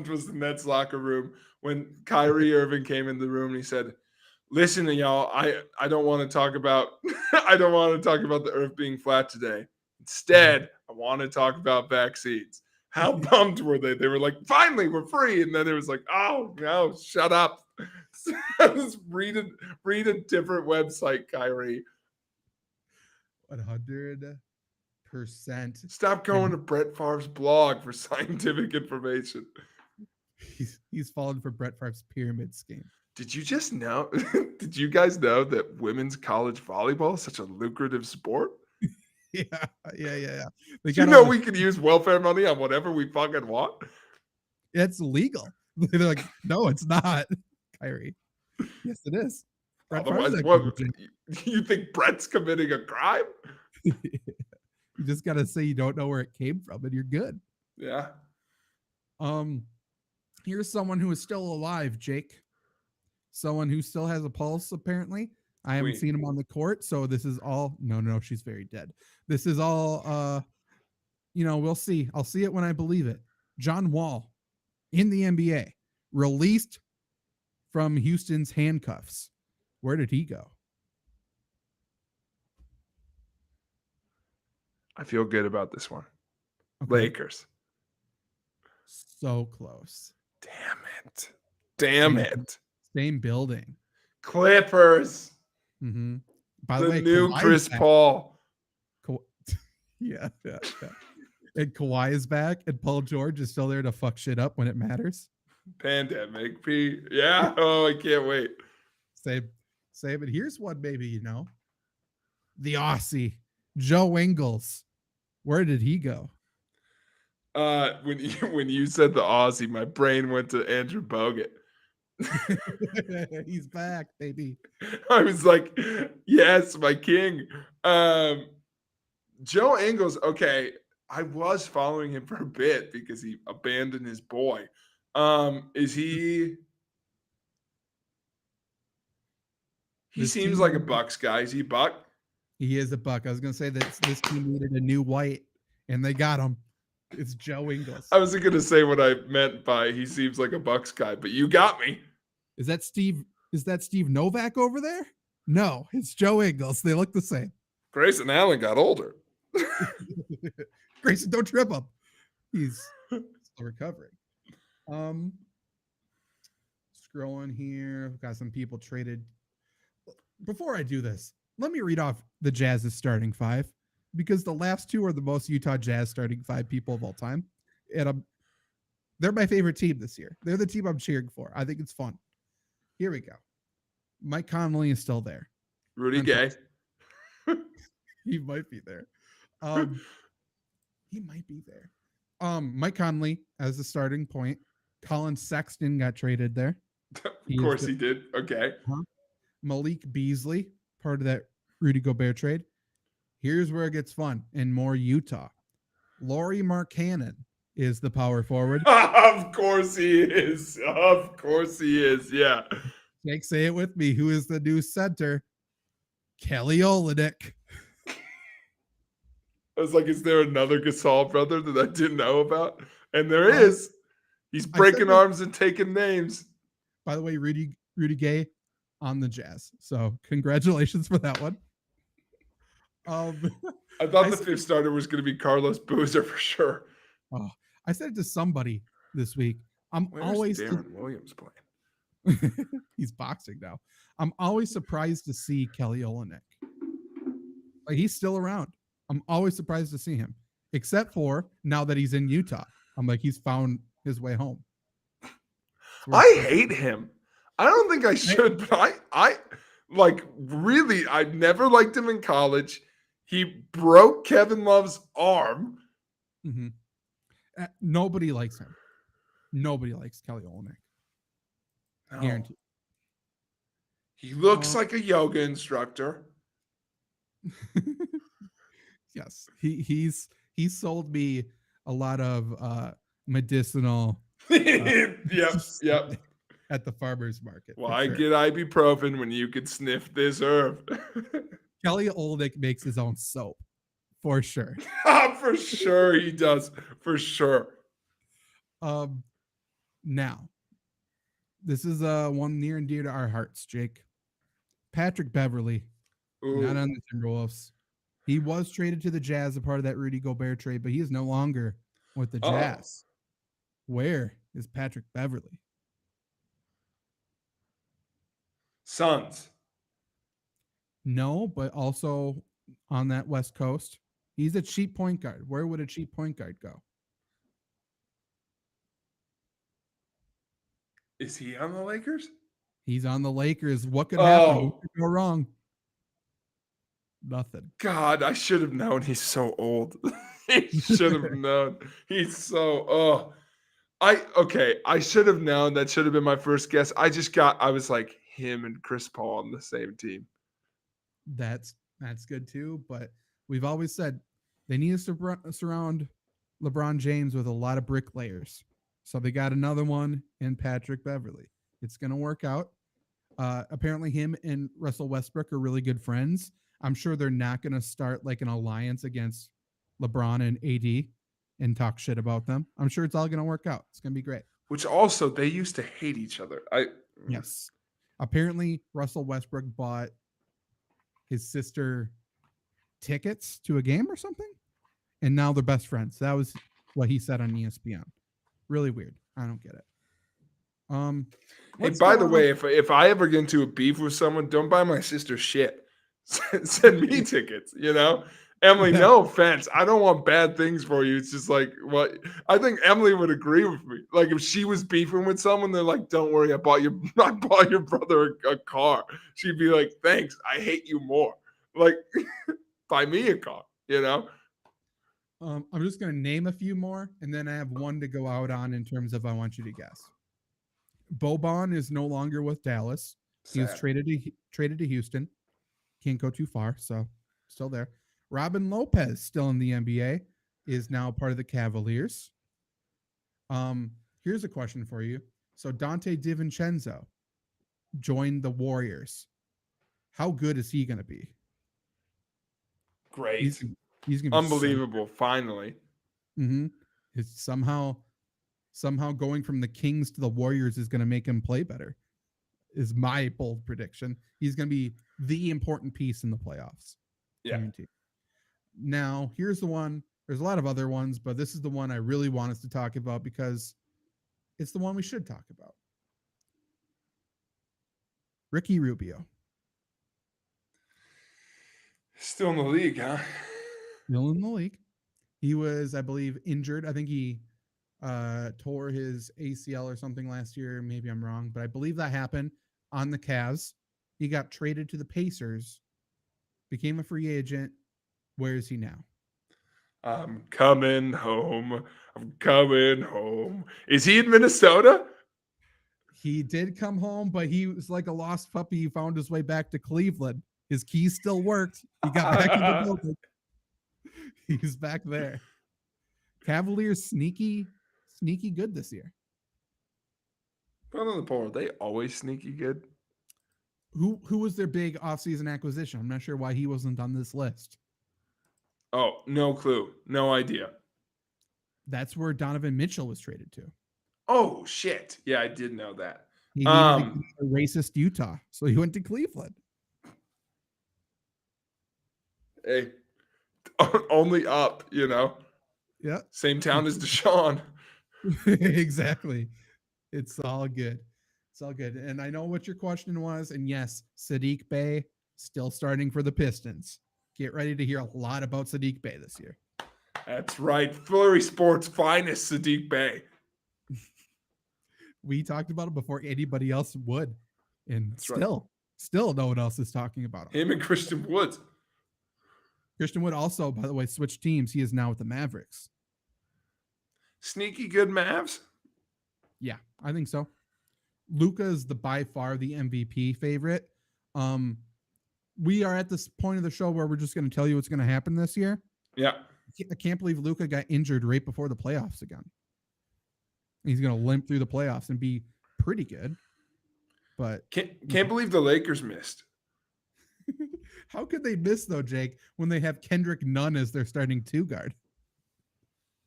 was the Nets locker room when Kyrie Irving came in the room and he said, listen to y'all, I don't want to talk about the earth being flat today. Instead, I want to talk about vaccines. How bummed were they? They were like, finally, we're free. And then it was like, oh no, shut up. Just read a different website, Kyrie. 100%. Stop going to Brett Favre's blog for scientific information. He's fallen for Brett Favre's pyramid scheme. Did you just know? Did you guys know that women's college volleyball is such a lucrative sport? Yeah. Do you know we can use welfare money on whatever we fucking want? It's illegal. They're like, no, it's not, Kyrie. Yes, it is. Otherwise, what? You think Brett's committing a crime? You just gotta say you don't know where it came from, and you're good. Yeah. Here's someone who is still alive, Jake. Someone who still has a pulse, apparently. I haven't seen him on the court, so this is all no, she's very dead. This is all we'll see. I'll see it when I believe it. John Wall in the NBA, released from Houston's handcuffs. Where did he go? I feel good about this one. Okay. Lakers. So close. Damn it. Same building. Clippers. Mm-hmm. By the way, new Kawhi's Chris back. Paul. Yeah. And Kawhi is back, and Paul George is still there to fuck shit up when it matters. Pandemic P. Yeah. Oh, I can't wait. Same. And here's one maybe you know. The Aussie, Joe Ingles. Where did he go? When you said the Aussie, my brain went to Andrew Bogut. He's back, baby. I was like, yes, my king. Joe Ingles, okay. I was following him for a bit because he abandoned his boy. Is he? He seems like a Bucks guy. Is he a Buck? He is a Buck. I was gonna say that this team needed a new white, and they got him. It's Joe Ingles. I wasn't gonna say what I meant by he seems like a Bucks guy, but you got me. Is that Steve Novak over there? No, it's Joe Ingles. They look the same. Grayson Allen got older. Grayson, don't trip him. He's still recovering. Scrolling here. We've got some people traded. Before I do this, let me read off the Jazz's starting five, because the last two are the most Utah Jazz starting five people of all time. And they're my favorite team this year. They're the team I'm cheering for. I think it's fun. Here we go. Mike Conley is still there. Rudy Gay. He might be there. He might be there. Mike Conley as the starting point. Colin Sexton got traded there. Of course he did. Okay. Malik Beasley, part of that Rudy Gobert trade. Here's where it gets fun and more Utah. Lauri Markkanen is the power forward. Of course he is. Yeah. Jake, say it with me. Who is the new center? Kelly Olynyk. I was like, is there another Gasol brother that I didn't know about? And there is. He's breaking arms and taking names. By the way, Rudy Gay on the Jazz. So congratulations for that one. I thought the fifth starter was going to be Carlos Boozer for sure. Oh, I said it to somebody this week. Where's Darren Williams playing? He's boxing now. I'm always surprised to see Kelly Olynyk. Like, he's still around. I'm always surprised to see him, except for now that he's in Utah. I'm like, he's found his way home. I hate him. I don't think I should, but I like, really, I never liked him in college. He broke Kevin Love's arm. Mm-hmm. Nobody likes him. Nobody likes Kelly Olynyk. No. Guaranteed. He looks like a yoga instructor. Yes, he sold me a lot of medicinal. Yep. At the farmers market. Why get ibuprofen when you could sniff this herb? Kelly Olynyk makes his own soap, for sure. For sure he does. For sure. Now, this is one near and dear to our hearts, Jake. Patrick Beverly, not on the Timberwolves. He was traded to the Jazz, a part of that Rudy Gobert trade, but he is no longer with the Jazz. Where is Patrick Beverly? Suns. No, but also on that West Coast. He's a cheap point guard. Where would a cheap point guard go? Is he on the Lakers? He's on the Lakers. What could happen? What could go wrong? Nothing. God, I should have known. He's so old. He should have known. He's so I should have known. That should have been my first guess. I was like him and Chris Paul on the same team. That's good too, but we've always said they need to surround LeBron James with a lot of bricklayers. So they got another one in Patrick Beverly. It's going to work out. Apparently him and Russell Westbrook are really good friends. I'm sure they're not going to start like an alliance against LeBron and AD and talk shit about them. I'm sure it's all going to work out. It's going to be great. Which also, they used to hate each other. Yes. Apparently Russell Westbrook bought his sister tickets to a game or something, and now they're best friends. That was what he said on ESPN. Really weird. I don't get it. Hey, by the way, if I ever get into a beef with someone, don't buy my sister shit. Send me tickets, Emily, no offense. I don't want bad things for you. It's just like, what? I think Emily would agree with me. Like, if she was beefing with someone, they're like, don't worry, I bought your brother a car. She'd be like, thanks, I hate you more. Like, buy me a car, I'm just going to name a few more, and then I have one to go out on in terms of I want you to guess. Boban is no longer with Dallas. He was traded to Houston. Can't go too far, so still there. Robin Lopez, still in the NBA, is now part of the Cavaliers. Here's a question for you. So Dante DiVincenzo joined the Warriors. How good is he going to be? Great. He's going to be unbelievable. Finally. Mm-hmm. It's somehow going from the Kings to the Warriors is going to make him play better, is my bold prediction. He's going to be the important piece in the playoffs. Yeah. Guaranteed. Now, here's the one. There's a lot of other ones, but this is the one I really want us to talk about because it's the one we should talk about. Ricky Rubio. Still in the league, huh? Still in the league. He was, I believe, injured. I think he tore his ACL or something last year. Maybe I'm wrong, but I believe that happened on the Cavs. He got traded to the Pacers, became a free agent. Where is he now? I'm coming home. Is he in Minnesota? He did come home, but he was like a lost puppy. He found his way back to Cleveland. His keys still worked. He got back in the building. He's back there. Cavaliers sneaky good this year. Put on the poll. Are they always sneaky good? Who was their big offseason acquisition? I'm not sure why he wasn't on this list. Oh, no clue. No idea. That's where Donovan Mitchell was traded to. Oh, shit. Yeah, I did know that. He needed to get a racist Utah, so he went to Cleveland. Hey, only up, Yeah, Same town as Deshaun. exactly. It's all good. It's all good. And I know what your question was. And yes, Sadiq Bey still starting for the Pistons. Get ready to hear a lot about Sadiq Bey this year. That's right. FlurrySports finest Sadiq Bey. We talked about it before anybody else would. And That's right. still no one else is talking about him. Him and Christian Woods. Christian Wood also, by the way, switched teams. He is now with the Mavericks. Sneaky good Mavs. Yeah, I think so. Luka is by far the MVP favorite. We are at this point of the show where we're just going to tell you what's going to happen this year. Yeah. I can't believe Luka got injured right before the playoffs again. He's going to limp through the playoffs and be pretty good. But can't believe the Lakers missed. How could they miss though, Jake, when they have Kendrick Nunn as their starting 2 guard?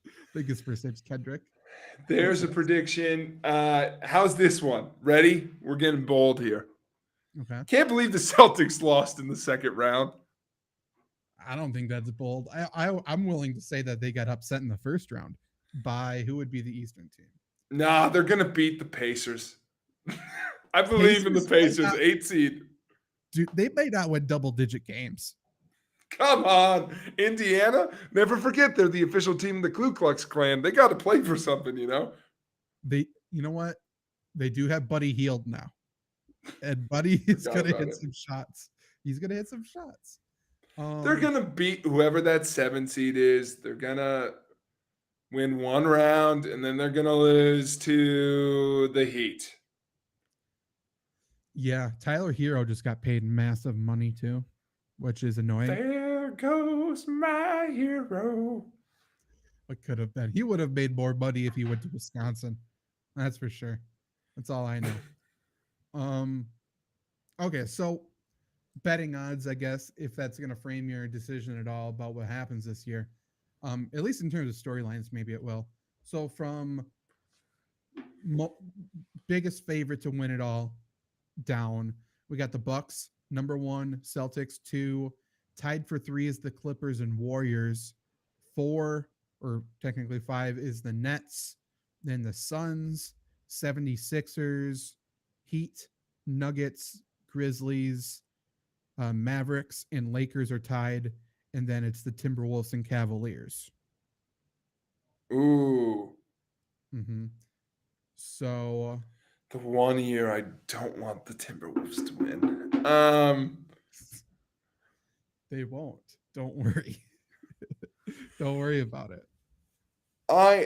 I think it's for 6 Kendrick. There's a prediction. How's this one? Ready? We're getting bold here. Okay. Can't believe the Celtics lost in the second round. I don't think that's bold. I'm willing to say that they got upset in the first round by who would be the Eastern team. Nah, they're going to beat the Pacers. I believe in the Pacers, 8 seed. Dude, they may not win double-digit games. Come on, Indiana. Never forget they're the official team of the Ku Klux Klan. They got to play for something, You know what? They do have Buddy Hield now. And Buddy is going to hit some shots. He's going to hit some shots. They're going to beat whoever that 7 seed is. They're going to win 1 round, and then they're going to lose to the Heat. Yeah, Tyler Hero just got paid massive money too, which is annoying. There goes my hero. What could have been? He would have made more money if he went to Wisconsin. That's for sure. That's all I know. Okay, so betting odds, I guess, if that's going to frame your decision at all about what happens this year, at least in terms of storylines, maybe it will. So from biggest favorite to win it all down, we got the Bucks, number 1, Celtics 2, tied for 3 is the Clippers and Warriors, 4 or technically 5 is the Nets, then the Suns, 76ers, Heat, Nuggets, Grizzlies, Mavericks, and Lakers are tied, and then it's the Timberwolves and Cavaliers. Ooh. Mm-hmm. So the one year I don't want the Timberwolves to win. They won't. Don't worry. Don't worry about it. All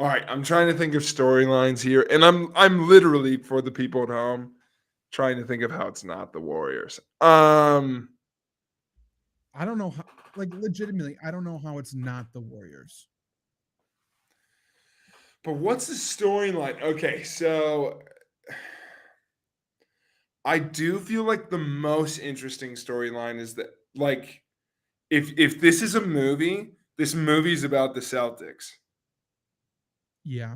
right, I'm trying to think of storylines here, and I'm literally, for the people at home, trying to think of how it's not the Warriors. I don't know how, legitimately, I don't know how it's not the Warriors. But what's the storyline? Okay, so I do feel like the most interesting storyline is that, if this is a movie, this movie's about the Celtics. Yeah.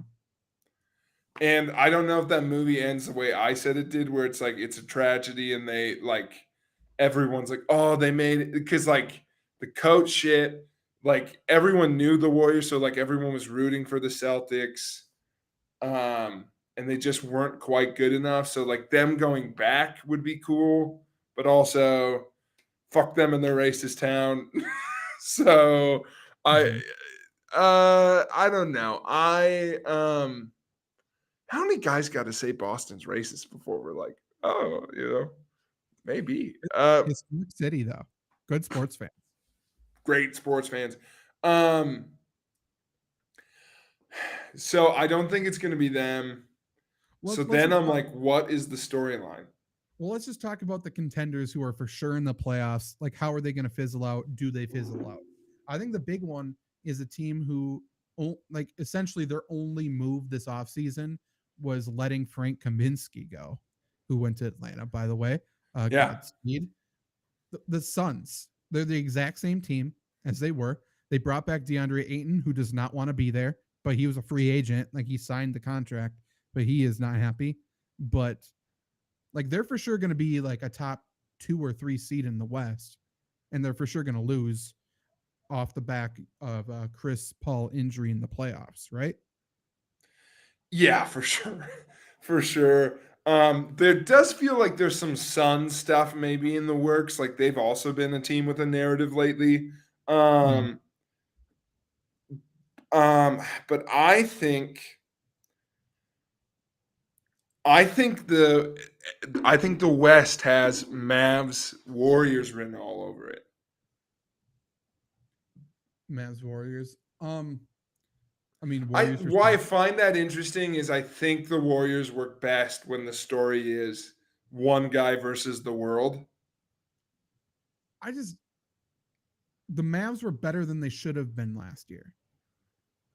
And I don't know if that movie ends the way I said it did, where it's it's a tragedy and they everyone's like, oh, they made it, because the coach shit, everyone knew the Warriors, so everyone was rooting for the Celtics. And they just weren't quite good enough. So them going back would be cool, but also fuck them in their racist town. So I don't know. How many guys got to say Boston's racist before we're maybe. It's New York City though. Good sports fans. Great sports fans. So I don't think it's going to be them. What is the storyline? Well, let's just talk about the contenders who are for sure in the playoffs. How are they going to fizzle out? Do they fizzle out? I think the big one is a team who, essentially their only move this offseason was letting Frank Kaminsky go, who went to Atlanta, by the way. Godspeed. The Suns, they're the exact same team as they were. They brought back DeAndre Ayton, who does not want to be there, but he was a free agent. He signed the contract, but he is not happy. But like they're for sure going to be like a top 2 or 3 seed in the West, and they're for sure going to lose off the back of Chris Paul injury in the playoffs, right? Yeah, for sure. For sure. There does feel like there's some Sun stuff maybe in the works. Like they've also been a team with a narrative lately. But I think the West has Mavs Warriors written all over it. Mavs Warriors. I mean, Warriors. Why I find that interesting is I think the Warriors work best when the story is one guy versus the world. The Mavs were better than they should have been last year.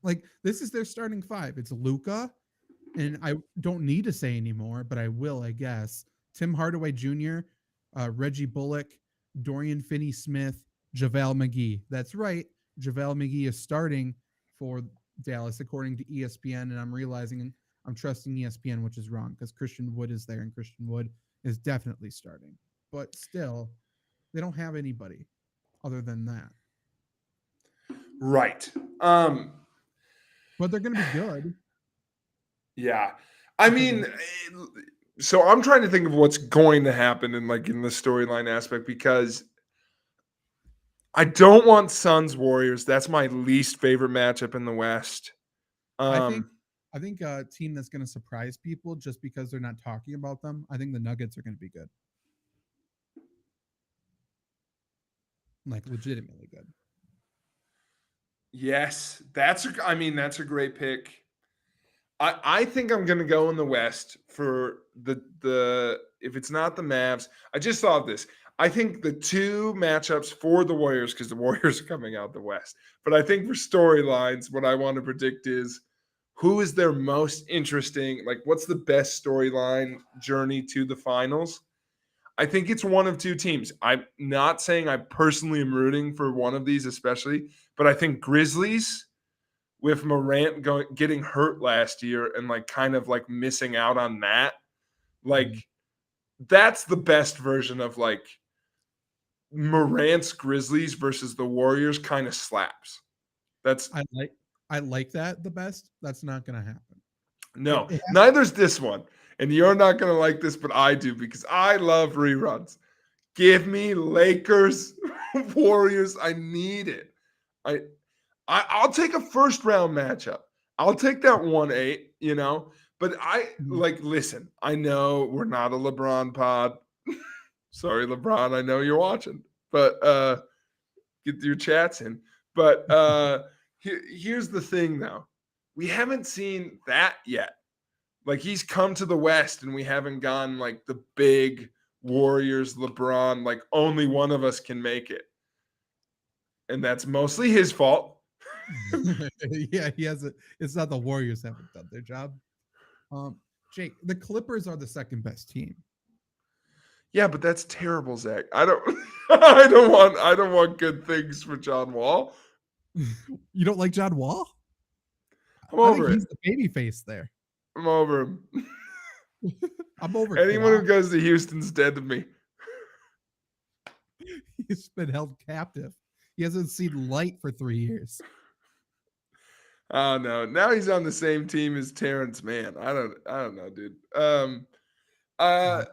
Like, this is their starting 5. It's Luka, and I don't need to say anymore, but I will, I guess. Tim Hardaway Jr., Reggie Bullock, Dorian Finney-Smith, JaVale McGee. That's right. JaVale McGee is starting for Dallas, according to ESPN, and I'm realizing I'm trusting ESPN, which is wrong because Christian Wood is there, and Christian Wood is definitely starting. But still, they don't have anybody other than that. Right. But they're going to be good. Yeah. I mean, so I'm trying to think of what's going to happen in the storyline aspect because I don't want Suns Warriors. That's my least favorite matchup in the West. I think a team that's going to surprise people just because they're not talking about them. I think the Nuggets are going to be good. Like legitimately good. Yes, that's a great pick. I think I'm gonna go in the West for the if it's not the Mavs. I just thought this. I think the 2 matchups for the Warriors, because the Warriors are coming out the West. But I think for storylines, what I want to predict is who is their most interesting, like what's the best storyline journey to the finals? I think it's one of 2 teams. I'm not saying I personally am rooting for one of these especially, but I think Grizzlies with Morant getting hurt last year and kind of missing out on that. That's the best version of Morant's Grizzlies versus the Warriors kind of slaps. I like that the best. That's not going to happen. No, neither's this one. And you're not going to like this, but I do because I love reruns. Give me Lakers, Warriors. I need it. I'll take a first round matchup. I'll take that 1-8, But listen, I know we're not a LeBron pod. Sorry, LeBron, I know you're watching. But get your chats in. But here's the thing, though. We haven't seen that yet. He's come to the West, and we haven't gone the big Warriors, LeBron, only one of us can make it. And that's mostly his fault. Yeah, he has it. It's not the Warriors haven't done their job. Jake, the Clippers are the second best team. Yeah, but that's terrible, Zach. I don't want good things for John Wall. You don't like John Wall? I'm over it. He's the baby face there. I'm over him. I'm over anyone who goes to Houston's dead to me. He's been held captive. He hasn't seen light for 3 years. Oh no! Now he's on the same team as Terrence Mann. I don't know, dude. I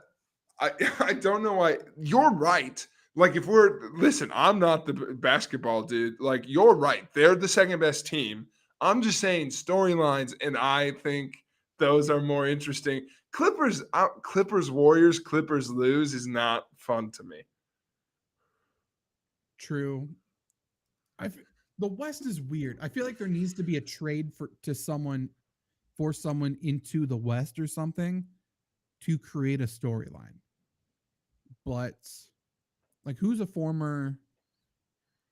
don't know why. You're right. Listen, I'm not the basketball dude. You're right. They're the second best team. I'm just saying storylines, and I think those are more interesting. Clippers, Warriors, Clippers lose is not fun to me. True. The West is weird. I feel like there needs to be a trade for someone into the West or something to create a storyline. But who's a former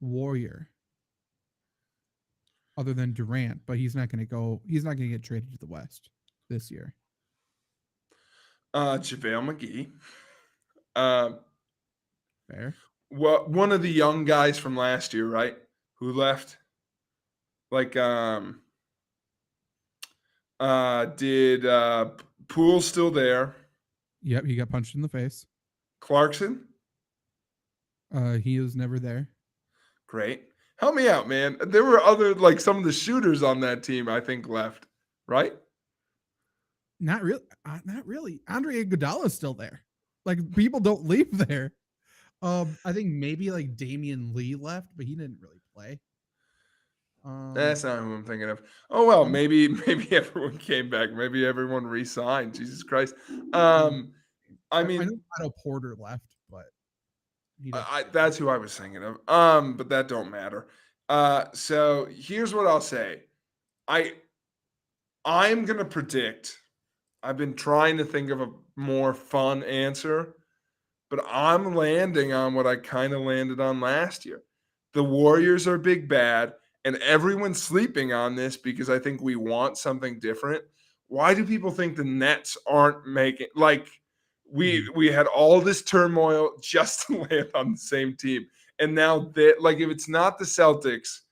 Warrior other than Durant? But he's not going to get traded to the West this year. JaVale McGee. Fair. One of the young guys from last year, right? Who left? Did Poole still there? Yep, he got punched in the face. Clarkson? He was never there. Great. Help me out, man. There were other, like some of the shooters on that team, I think, left, right? Not really. Not really. Andre Iguodala's still there. Like, people don't leave there. I think maybe like Damian Lee left, but he didn't really play. That's not who I'm thinking of. Oh well, maybe everyone came back. Maybe everyone re-signed. Jesus Christ. I mean, I know Otto Porter left, but he doesn't. that's who I was thinking of. But that don't matter. So here's what I'll say. I'm gonna predict. I've been trying to think of a more fun answer, but I'm landing on what I kind of landed on last year. The Warriors are big bad, and everyone's sleeping on this because I think we want something different. Why do people think the Nets aren't making, like, we had all this turmoil just to land on the same team, and now that, like, if it's not the Celtics,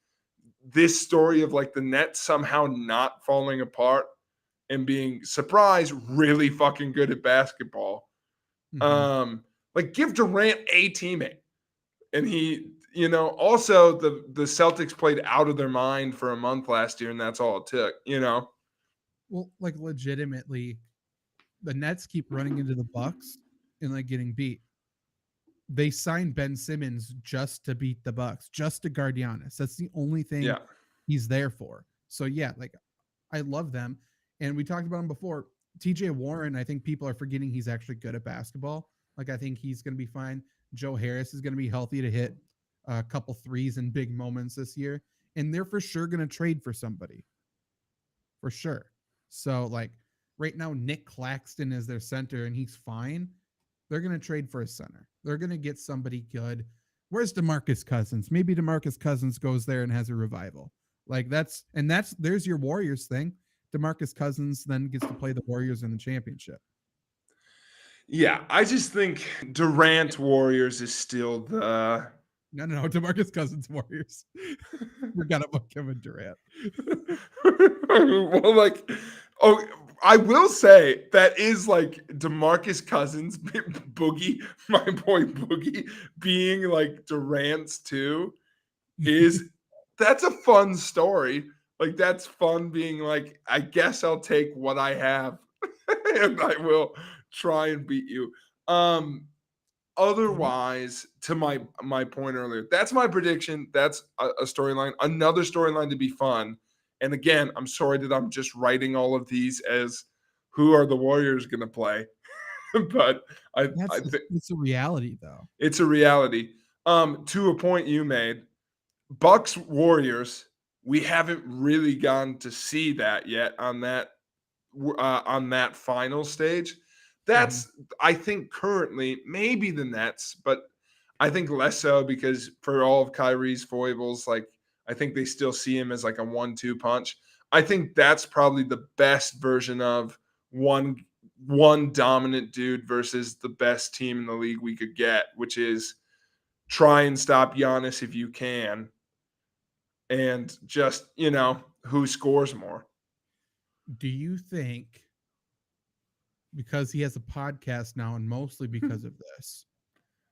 this story of like the Nets somehow not falling apart and being surprised really fucking good at basketball. Like, give Durant a teammate. And he, also the Celtics played out of their mind for a month last year, and that's all it took, Well, like, legitimately, the Nets keep running into the Bucks and like getting beat. They signed Ben Simmons just to beat the Bucks, just to guard Giannis. That's the only thing he's there for. So yeah, like, I love them. And we talked about him before. TJ Warren, I think people are forgetting he's actually good at basketball. Like, I think he's going to be fine. Joe Harris is going to be healthy to hit a couple threes in big moments this year. And they're for sure going to trade for somebody. For sure. So, like, right now, Nick Claxton is their center, and he's fine. They're going to trade for a center. They're going to get somebody good. Where's DeMarcus Cousins? Maybe DeMarcus Cousins goes there and has a revival. Like, there's your Warriors thing. DeMarcus Cousins then gets to play the Warriors in the championship. Yeah, I just think Durant Warriors is still the... No, DeMarcus Cousins Warriors. Forgot about Kevin Durant. Well, like, I will say that is like DeMarcus Cousins, Boogie, my boy Boogie, being like Durant's too, that's a fun story. Like, that's fun being like, I guess I'll take what I have and I will try and beat you. Otherwise, to my point earlier, that's my prediction. That's a storyline. Another storyline to be fun. And again, I'm sorry that I'm just writing all of these as who are the Warriors going to play. But I think it's a reality, though. It's a reality. To a point you made, Bucks Warriors, we haven't really gotten to see that yet on that final stage. That's I think currently maybe the Nets, but I think less so because for all of Kyrie's foibles, like, I think they still see him as like a 1-2 punch. I think that's probably the best version of one dominant dude versus the best team in the league we could get, which is try and stop Giannis if you can. And just, who scores more. Do you think, because he has a podcast now and mostly because of this,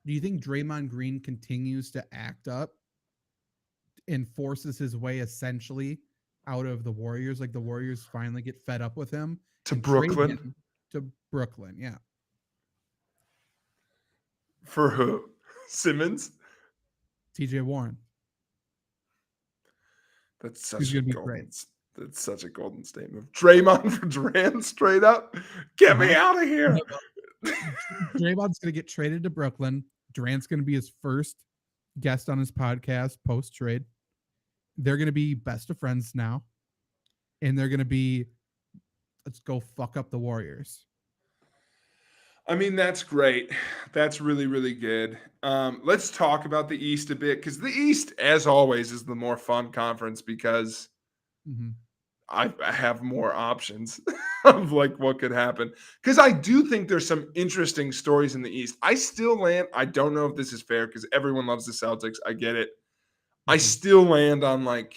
do you think Draymond Green continues to act up and forces his way essentially out of the Warriors? Like, the Warriors finally get fed up with him to Brooklyn? To Brooklyn, yeah. For who? Simmons? TJ Warren. That's such a golden statement. Draymond for Durant, straight up. Get me out of here. Draymond's going to get traded to Brooklyn. Durant's going to be his first guest on his podcast post-trade. They're going to be best of friends now. And they're going to be, let's go fuck up the Warriors. I mean, that's great. That's really, really good. Let's talk about the East a bit, because the East, as always, is the more fun conference because I have more options of like what could happen. Because I do think there's some interesting stories in the East. I don't know if this is fair because everyone loves the Celtics. I get it. I still land on like,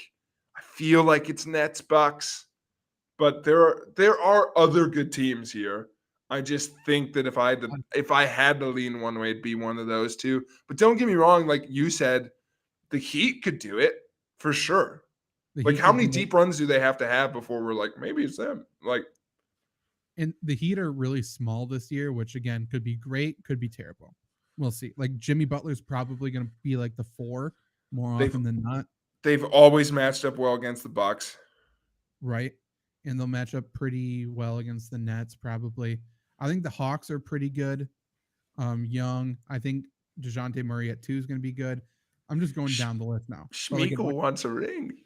I feel like it's Nets Bucks. but there are other good teams here. I just think that if I had to lean one way, it'd be one of those two. But don't get me wrong, like you said, the Heat could do it for sure. The Like, Heat how could many do it. deep runs do they have to have before we're like, maybe it's them? Like, And the Heat are really small this year, which again could be great, could be terrible. We'll see. Like Jimmy Butler's probably going to be like the 4 more They've- often than not, they've always matched up well against the Bucks. right? And they'll match up pretty well against the Nets probably. I think the Hawks are pretty good. Young. I think DeJounte Murray at 2 is going to be good. I'm just going down the list now. But like, Schmeigel wants a ring.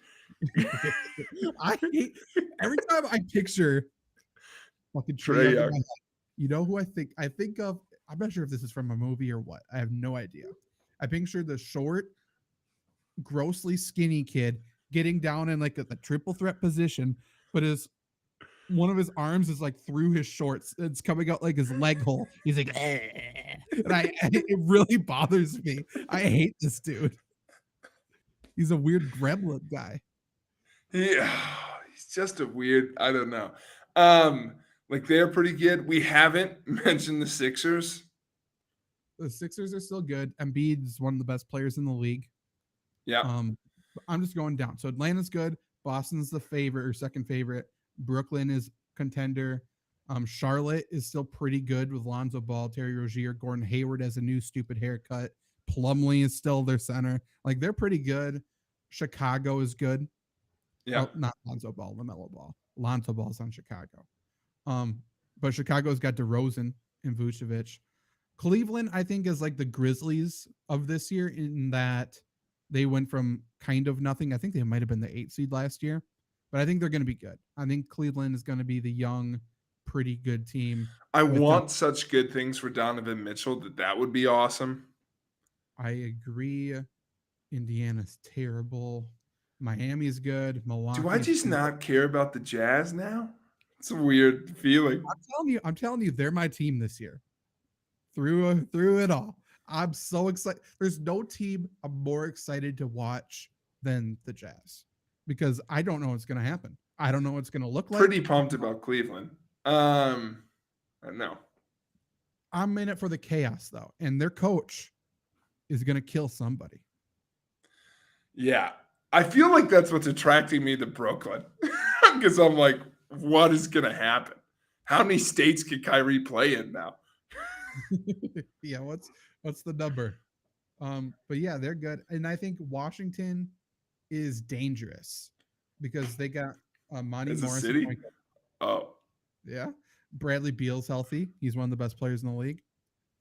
I hate every time I picture fucking Trae Trae Young in Young. my head, you know who I think of? I'm not sure if this is from a movie or what. I have no idea. I picture the short, grossly skinny kid getting down in like the triple threat position, but one of his arms is like through his shorts. It's coming out like his leg hole. He's like, "Eh." And it really bothers me. I hate this dude. He's a weird gremlin guy. Yeah, he's just a weird. I don't know. Like they're pretty good. We haven't mentioned the Sixers. The Sixers are still good. Embiid is one of the best players in the league. Yeah, I'm just going down. So Atlanta's good. Boston's the favorite or second favorite. Brooklyn is contender. Charlotte is still pretty good with Lonzo Ball, Terry Rozier, Gordon Hayward has a new stupid haircut. Plumlee is still their center. Like they're pretty good. Chicago is good. yeah. Oh, not Lonzo Ball, LaMelo Ball. Lonzo Ball's on Chicago. But Chicago's got DeRozan and Vucevic. Cleveland, I think, is like the Grizzlies of this year in that they went from kind of nothing. I think they might have been the 8th seed last year, but I think they're going to be good. I think Cleveland is going to be the young, pretty good team. I want such good things for Donovan Mitchell that would be awesome. I agree. Indiana's terrible. Miami's good. Milwaukee. Do I just not care about the Jazz now? It's a weird feeling. I'm telling you, they're my team this year. Through it all. I'm so excited. There's no team I'm more excited to watch than the Jazz because I don't know what's going to happen. I don't know what's going to look like. Pretty pumped about Cleveland. No. I'm in it for the chaos though, and their coach is going to kill somebody. Yeah. I feel like that's what's attracting me to Brooklyn because I'm like, what is going to happen? How many states can Kyrie play in now? Yeah, what's the number? But yeah, they're good, and I think Washington is dangerous because they got Monty As a Morris. city? Oh, Yeah, Bradley Beal's healthy. He's one of the best players in the league.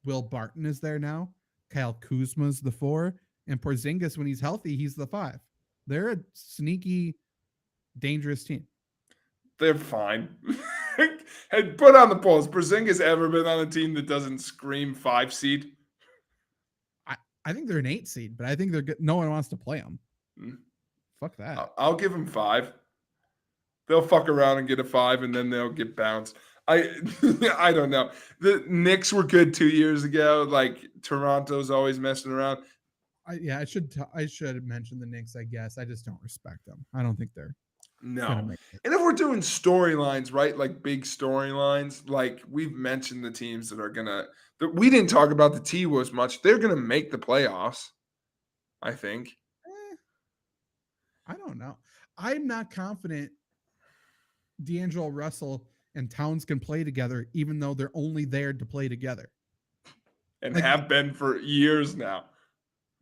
Will Barton is there now. Kyle Kuzma's the 4, and Porzingis, when he's healthy, he's the 5. They're a sneaky, dangerous team. they're fine. And put on the polls. Porzingis ever been on a team that doesn't scream 5 seed? I think they're an 8 seed, but I think they're good. No one wants to play them. Mm. Fuck that. I'll give them 5. They'll fuck around and get a 5, and then they'll get bounced. I don't know. The Knicks were good 2 years ago. Like Toronto's always messing around. I should mention the Knicks. I guess I just don't respect them. I don't think they're No. gonna make it. And if we're doing storylines, right? Like big storylines, like we've mentioned the teams that are gonna that we didn't talk about the T-Wolves much. They're gonna make the playoffs, I think. I don't know. I'm not confident D'Angelo Russell and Towns can play together, even though they're only there to play together. And Like- have been for years now.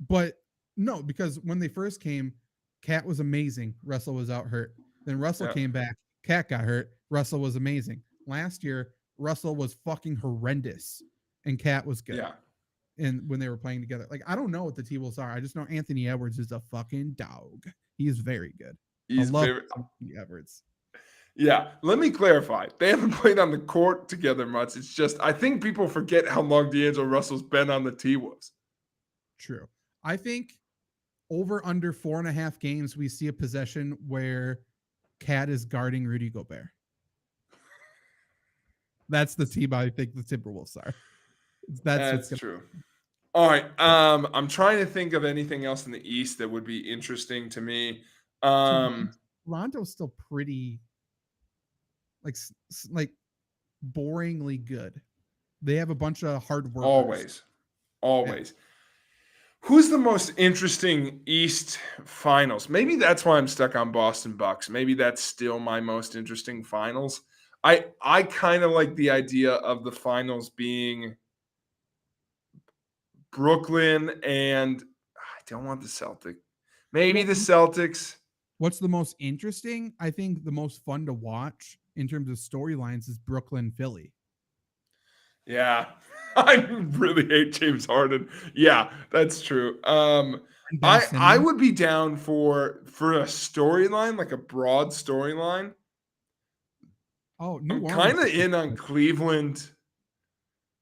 But no, because when they first came, Cat was amazing. Russell was out hurt. Then Russell Yeah. came back. Cat got hurt. Russell was amazing. Last year, Russell was fucking horrendous, and Cat was good. Yeah. And when they were playing together, like I don't know what the T-Wolves are. I just know Anthony Edwards is a fucking dog. He is very good. He's I love very, Anthony Edwards. yeah. Let me clarify. They haven't played on the court together much. It's just I think people forget how long D'Angelo Russell's been on the T-Wolves. True. I think over under 4.5 games, we see a possession where Cat is guarding Rudy Gobert. That's the team I think the Timberwolves are. That's what's true. All right. I'm trying to think of anything else in the East that would be interesting to me. Toronto's still pretty like boringly good. They have a bunch of hard workers. Always. Who's the most interesting East Finals? Maybe that's why I'm stuck on Boston Bucks. Maybe that's still my most interesting Finals. I kind of like the idea of the Finals being Brooklyn and I don't want the Celtics. Maybe the Celtics. What's the most interesting? I think the most fun to watch in terms of storylines is Brooklyn Philly. Yeah. I really hate James Harden. Yeah, that's true. I would be down for a storyline, like a broad storyline. Oh, I'm kind of in on Cleveland.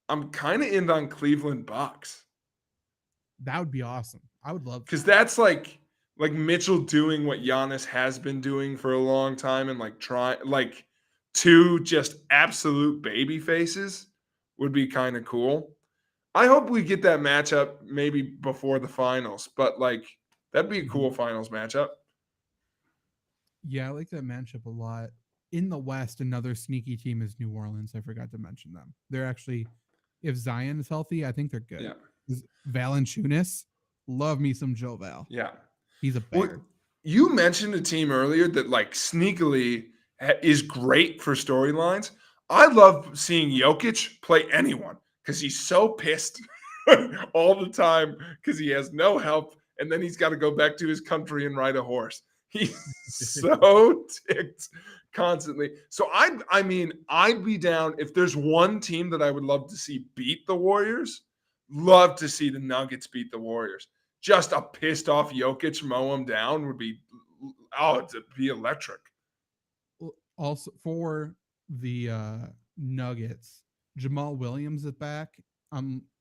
I'm kind of in on Cleveland Bucks. That would be awesome. I would love because that's like Mitchell doing what Giannis has been doing for a long time, and like two just absolute baby faces would be kind of cool. I hope we get that matchup maybe before the finals, but like that'd be a cool finals matchup. Yeah, I like that matchup a lot. In the West, another sneaky team is New Orleans. I forgot to mention them. They're actually, if Zion is healthy, I think they're good. Yeah. Valanciunas, love me some Javale. Yeah. He's a bear. You mentioned a team earlier that like sneakily is great for storylines. I love seeing Jokic play anyone because he's so pissed all the time because he has no help, and then he's got to go back to his country and ride a horse. He's so ticked constantly. So I mean, I'd be down if there's one team that I would love to see beat the Warriors. Love to see the Nuggets beat the Warriors. Just a pissed off Jokic mow him down would be it'd be electric. Also for the Nuggets, Jamal Williams is back.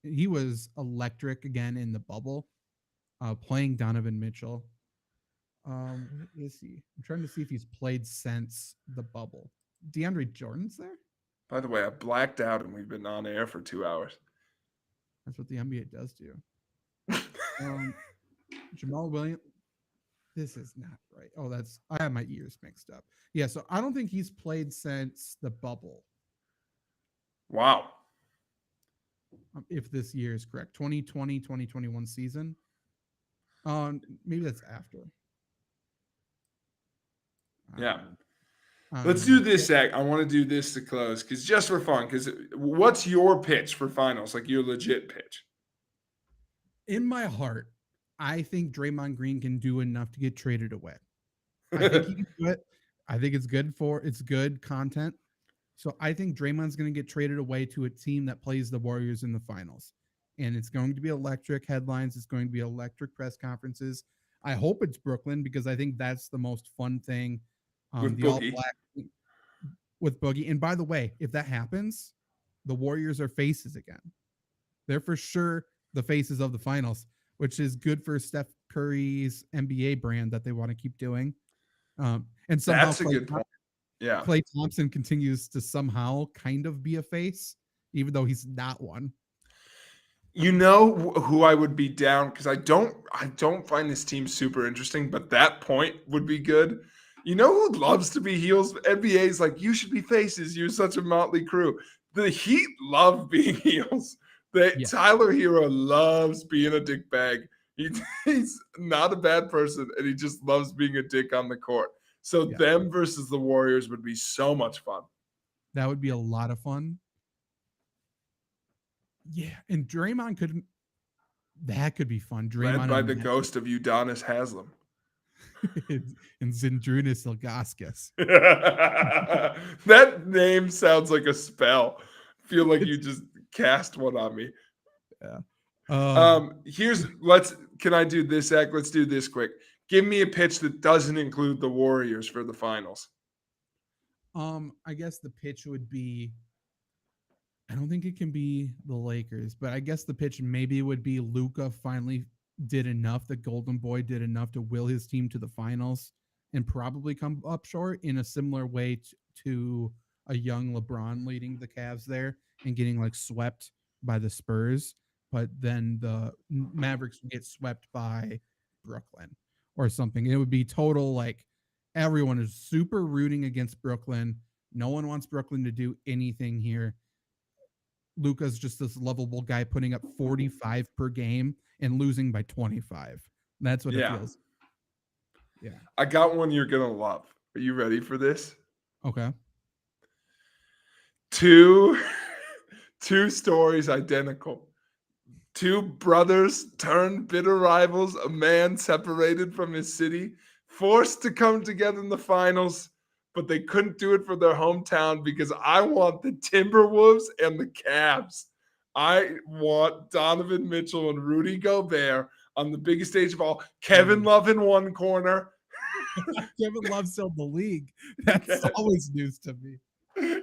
He was electric again in the bubble, playing Donovan Mitchell. Where is he? I'm trying to see if he's played since the bubble. DeAndre Jordan's there? By the way, I blacked out and we've been on air for 2 hours. That's what the NBA does to you. Jamal Williams. This is not right. Oh, I have my ears mixed up. Yeah, so I don't think he's played since the bubble. Wow. If this year is correct. 2020, 2021 season. Maybe that's after. Yeah. Let's do this, Zach. I want to do this to close because just for fun. Because what's your pitch for finals? Like your legit pitch? In my heart, I think Draymond Green can do enough to get traded away. I think he can do it. I think it's good content. So I think Draymond's going to get traded away to a team that plays the Warriors in the finals. And it's going to be electric headlines. It's going to be electric press conferences. I hope it's Brooklyn because I think that's the most fun thing. With the Boogie. all-black with Boogie. And by the way, if that happens, the Warriors are faces again. They're for sure the faces of the finals, which is good for Steph Curry's NBA brand that they want to keep doing. And somehow that's a good point. Yeah. Klay Thompson continues to somehow kind of be a face, even though he's not one. You know who I would be down because I don't find this team super interesting, but that point would be good. You know who loves to be heels? NBA is like, you should be faces. You're such a motley crew. The Heat love being heels. Tyler Hero loves being a dick bag. He's not a bad person, and he just loves being a dick on the court. So them versus the Warriors would be so much fun. That would be a lot of fun. Yeah, and Draymond could be fun. Draymond led by the ghost of Udonis Haslem. and Zydrunas Ilgauskas. That name sounds like a spell. I feel like you just cast one on me. Yeah. Can I do this, Zach? Let's do this quick. Give me a pitch that doesn't include the Warriors for the finals. I guess the pitch would be, I don't think it can be the Lakers, but I guess the pitch maybe would be Luka finally did enough. The Golden Boy did enough to will his team to the finals and probably come up short in a similar way to a young LeBron leading the Cavs there and getting like swept by the Spurs. But then the Mavericks would get swept by Brooklyn or something. It would be total like everyone is super rooting against Brooklyn. No one wants Brooklyn to do anything here. Luka's just this lovable guy putting up 45 per game and losing by 25. That's what it feels. Yeah. I got one you're going to love. Are you ready for this? Okay. Two stories identical. Two brothers turned bitter rivals, a man separated from his city, forced to come together in the finals, but they couldn't do it for their hometown because I want the Timberwolves and the Cavs. I want Donovan Mitchell and Rudy Gobert on the biggest stage of all. Kevin Love in one corner. Kevin Love still in the league. That's always news to me.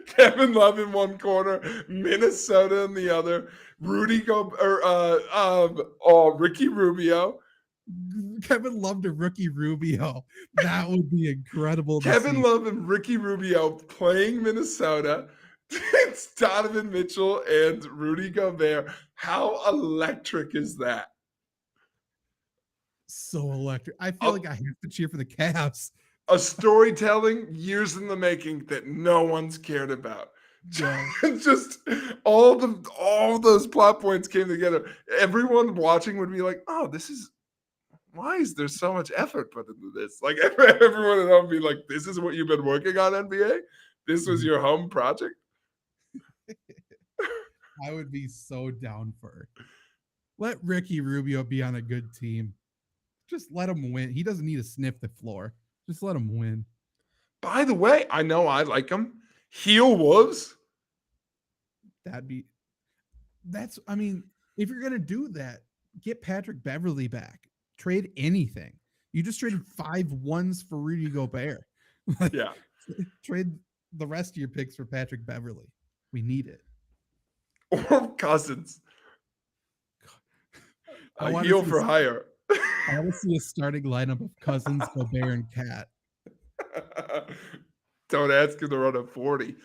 Kevin Love in one corner, Minnesota in the other, Ricky Rubio. Kevin Love to Ricky Rubio. That would be incredible. Kevin Love and Ricky Rubio playing Minnesota. It's Donovan Mitchell and Rudy Gobert. How electric is that? So electric. I feel like I have to cheer for the Cavs. A storytelling years in the making that no one's cared about. Yeah. Just all those plot points came together. Everyone watching would be like, "Oh, why is there so much effort put into this?" Like everyone at home would be like, "This is what you've been working on, NBA? This was your home project?" I would be so down for. Let Ricky Rubio be on a good team. Just let him win. He doesn't need to sniff the floor. Just let him win. By the way, I know I like him. Heel Wolves. I mean, if you're going to do that, get Patrick Beverly back. Trade anything. You just traded 5 1s for Rudy Gobert. Yeah. Trade the rest of your picks for Patrick Beverly. We need it. Or Cousins. A heel for hire. I want to see a starting lineup of Cousins, Gobert, and Cat. Don't ask him to run a 40.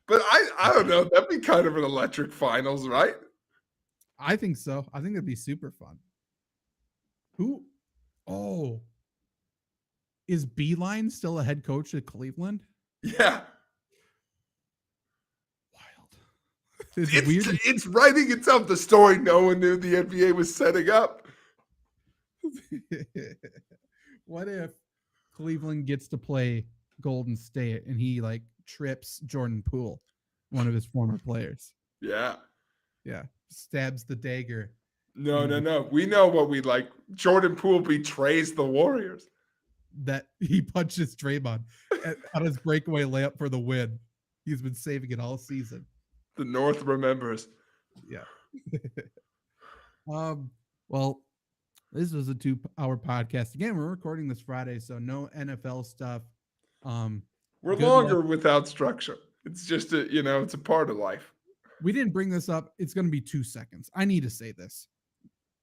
But I don't know. That'd be kind of an electric finals, right? I think so. I think it'd be super fun. Is Beeline still a head coach at Cleveland? Yeah. Wild. It's writing itself. The story no one knew the NBA was setting up. What if Cleveland gets to play Golden State and he trips Jordan Poole, one of his former players? Yeah. Stabs the dagger. No. We know what we like. Jordan Poole betrays the Warriors. That he punches Draymond on his breakaway layup for the win. He's been saving it all season. The North remembers. Yeah. Well, this was a 2-hour podcast. Again, we're recording this Friday, so no NFL stuff. We're longer without structure. It's just it's a part of life. We didn't bring this up. It's going to be 2 seconds. I need to say this.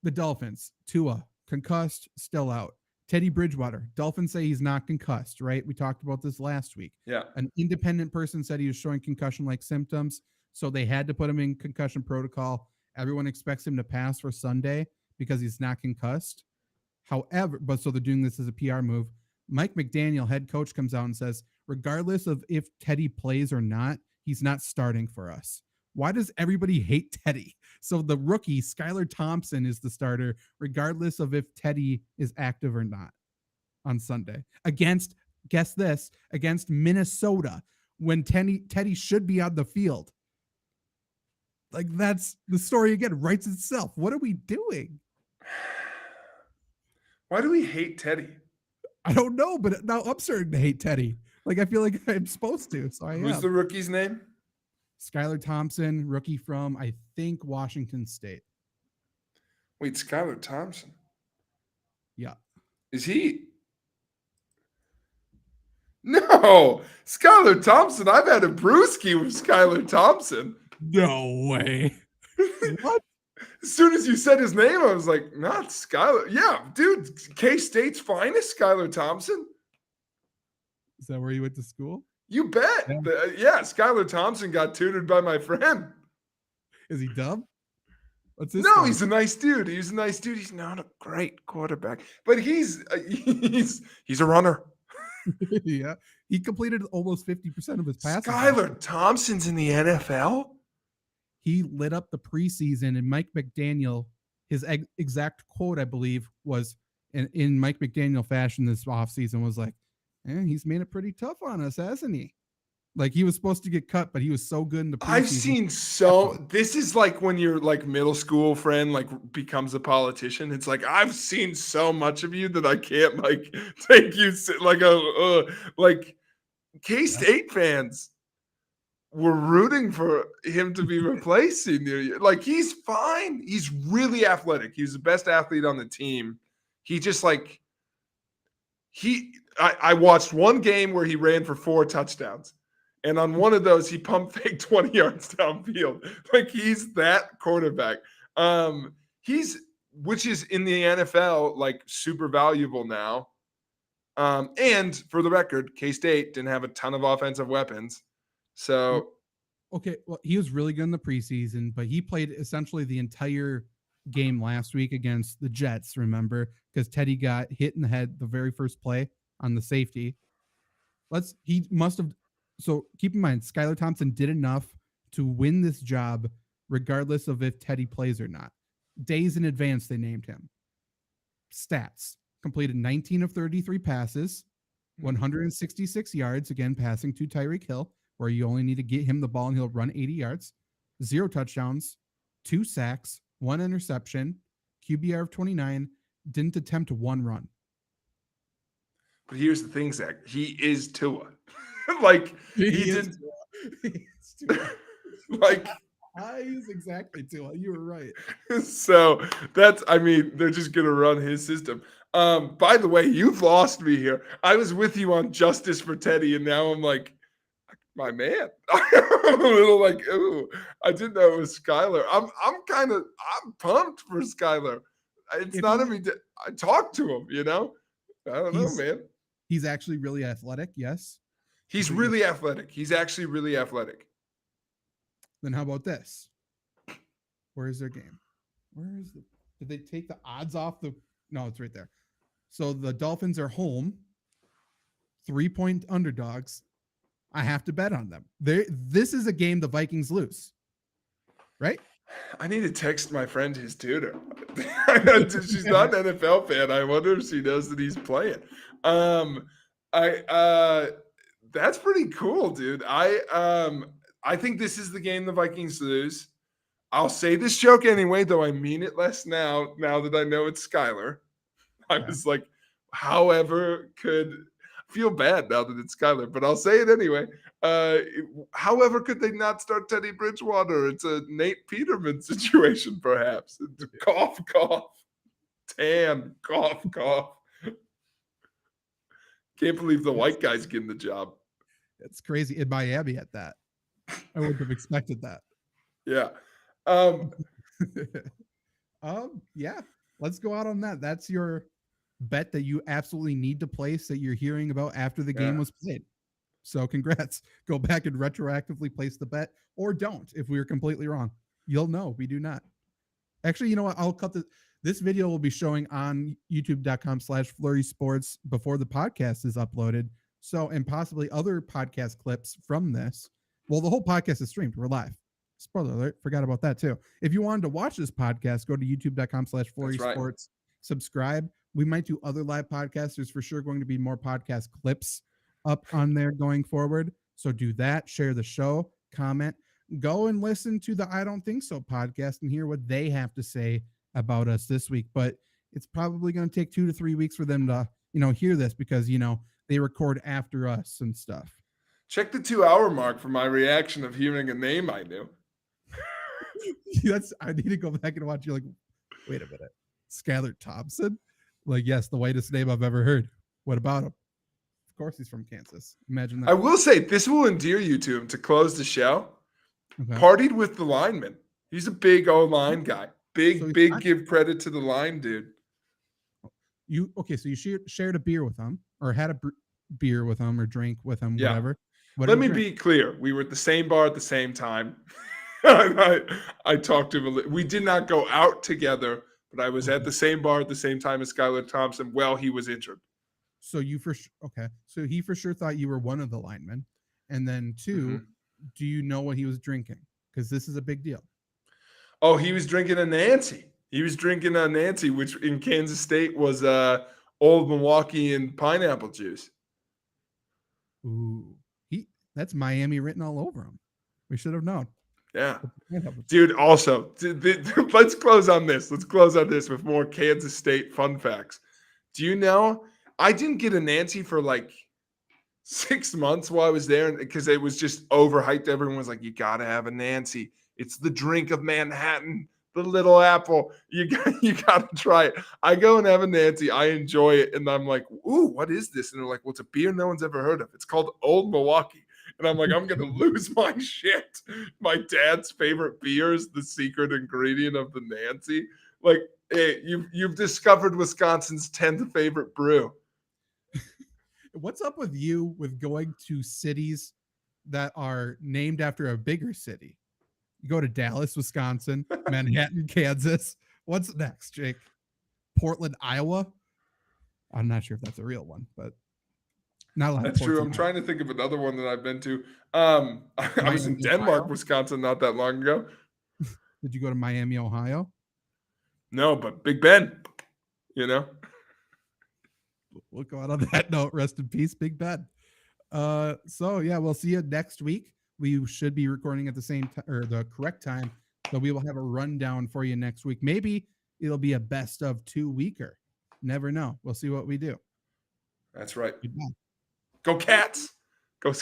The Dolphins, Tua, concussed, still out. Teddy Bridgewater, Dolphins say he's not concussed, right? We talked about this last week. Yeah. An independent person said he was showing concussion-like symptoms, so they had to put him in concussion protocol. Everyone expects him to pass for Sunday because he's not concussed. However, so they're doing this as a PR move. Mike McDaniel, head coach, comes out and says, regardless of if Teddy plays or not, he's not starting for us. Why does everybody hate Teddy? So the rookie, Skylar Thompson, is the starter, regardless of if Teddy is active or not on Sunday. Against Minnesota, when Teddy should be on the field. That's the story again, writes itself. What are we doing? Why do we hate Teddy? I don't know, but now I'm starting to hate Teddy. I feel like I'm supposed to, so I am. Who's the rookie's name? Skylar Thompson, rookie from, I think, Washington State. Wait, Skylar Thompson? Yeah. Is he? No, Skylar Thompson. I've had a brewski with Skylar Thompson. No way. What? As soon as you said his name, I was like, not Skylar. Yeah, dude, K-State's finest, Skylar Thompson. Is that where you went to school? You bet. Yeah, Skylar Thompson got tutored by my friend. Is he dumb? What's his No, story? he's a nice dude. He's not a great quarterback, but he's a runner. Yeah. He completed almost 50% of his passes. Skylar Thompson's in the NFL? He lit up the preseason, and Mike McDaniel, his exact quote, I believe, was in Mike McDaniel fashion this offseason was like, he's made it pretty tough on us, hasn't he? Like, he was supposed to get cut, but he was so good in the preseason. I've seen this is like when your like middle school friend like becomes a politician. It's like, I've seen so much of you that I can't like take you like K-State fans were rooting for him to be replaced senior year. Like, he's fine. He's really athletic. He's the best athlete on the team. He just like I watched one game where he ran for 4 touchdowns. And on one of those, he pump faked 20 yards downfield. Like, he's that quarterback. Which is in the NFL, like, super valuable now. And for the record, K-State didn't have a ton of offensive weapons. So. Okay, well, he was really good in the preseason, but he played essentially the entire game last week against the Jets, remember? Because Teddy got hit in the head the very first play on the safety. He must have. So keep in mind, Skylar Thompson did enough to win this job, regardless of if Teddy plays or not. Days in advance, they named him. Stats: completed 19 of 33 passes, 166 yards, again, passing to Tyreek Hill, where you only need to get him the ball and he'll run 80 yards, 0 touchdowns, 2 sacks, 1 interception, QBR of 29, didn't attempt 1 run. But here's the thing, Zach. He is Tua. Like, he's like, he's exactly Tua. You were right. So they're just gonna run his system. By the way, you've lost me here. I was with you on justice for Teddy, and now I'm like, my man. I'm a little like, ooh, I didn't know it was Skylar. I'm pumped for Skylar. It's not I talked to him, I don't know, man. He's actually really athletic, yes. He's really athletic. He's actually really athletic. Then how about this? Where is their game? Did they take the odds off no, it's right there. So the Dolphins are home, 3-point underdogs. I have to bet on them. This is a game the Vikings lose, right? I need to text my friend his tutor. She's not an NFL fan. I wonder if she knows that he's playing. That's pretty cool, dude. I think this is the game the Vikings lose. I'll say this joke anyway, though I mean it less now that I know it's Skylar. I was like, however could feel bad now that it's Skylar, but I'll say it anyway. However could they not start Teddy Bridgewater? It's a Nate Peterman situation, perhaps. Cough, cough. Tan, cough, cough. Can't believe the white guy's getting the job. It's crazy in Miami at that. I wouldn't have expected that. Yeah. Yeah. Let's go out on that. That's your bet that you absolutely need to place that you're hearing about after the game was played. So congrats. Go back and retroactively place the bet, or don't if we were completely wrong. You'll know we do not. Actually, you know what? I'll cut this video will be showing on youtube.com/FlurrySports before the podcast is uploaded. So, and possibly other podcast clips from this. Well, the whole podcast is streamed. We're live. Spoiler alert. Forgot about that too. If you wanted to watch this podcast, go to youtube.com/FlurrySports. Right. Subscribe. We might do other live podcasts. There's for sure going to be more podcast clips up on there going forward. So do that. Share the show. Comment. Go and listen to the I Don't Think So podcast and hear what they have to say about us this week. But it's probably going to take 2 to 3 weeks for them to, hear this because, they record after us and stuff. Check the 2-hour mark for my reaction of hearing a name I knew. I need to go back and watch. You're like, wait a minute. Skylar Thompson? Like, yes, the whitest name I've ever heard. What about him? Of course he's from Kansas. Imagine that. I will say this will endear you to him to close the show. Okay. Partied with the lineman. He's a big O-line guy. Big give credit to the line, dude. So you shared a beer with him or had a beer with him or drink with him, whatever. Let me be clear. We were at the same bar at the same time. I talked to him. We did not go out together, but I was at the same bar at the same time as Skylar Thompson while he was injured. So you for okay. So he for sure thought you were one of the linemen. And then 2, do you know what he was drinking? Because this is a big deal. Oh, he was drinking a Nancy. He was drinking a Nancy, which in Kansas State was Old Milwaukee and pineapple juice. Ooh, that's Miami written all over him. We should have known. Yeah. Dude, also, let's close on this. Let's close on this with more Kansas State fun facts. Do you know, I didn't get a Nancy for like 6 months while I was there because it was just overhyped. Everyone was like, you got to have a Nancy. It's the drink of Manhattan, the little apple. You got to try it. I go and have a Nancy. I enjoy it. And I'm like, ooh, what is this? And they're like, well, it's a beer no one's ever heard of. It's called Old Milwaukee. And I'm like, I'm going to lose my shit. My dad's favorite beer is the secret ingredient of the Nancy. Like, hey, you've discovered Wisconsin's 10th favorite brew. What's up with you with going to cities that are named after a bigger city? You go to Dallas, Wisconsin, Manhattan, Kansas. What's next, Jake? Portland, Iowa? I'm not sure if that's a real one, but not a lot. That's true. I'm trying to think of another one that I've been to. I was in Denmark, Ohio? Wisconsin not that long ago. Did you go to Miami, Ohio? No, but Big Ben, you know? We'll go out on that note. Rest in peace, Big Ben. So yeah, we'll see you next week. We should be recording at the same time or the correct time. So we will have a rundown for you next week. Maybe it'll be a best of 2 weeker. Never know. We'll see what we do. That's right. Goodbye. Go Cats.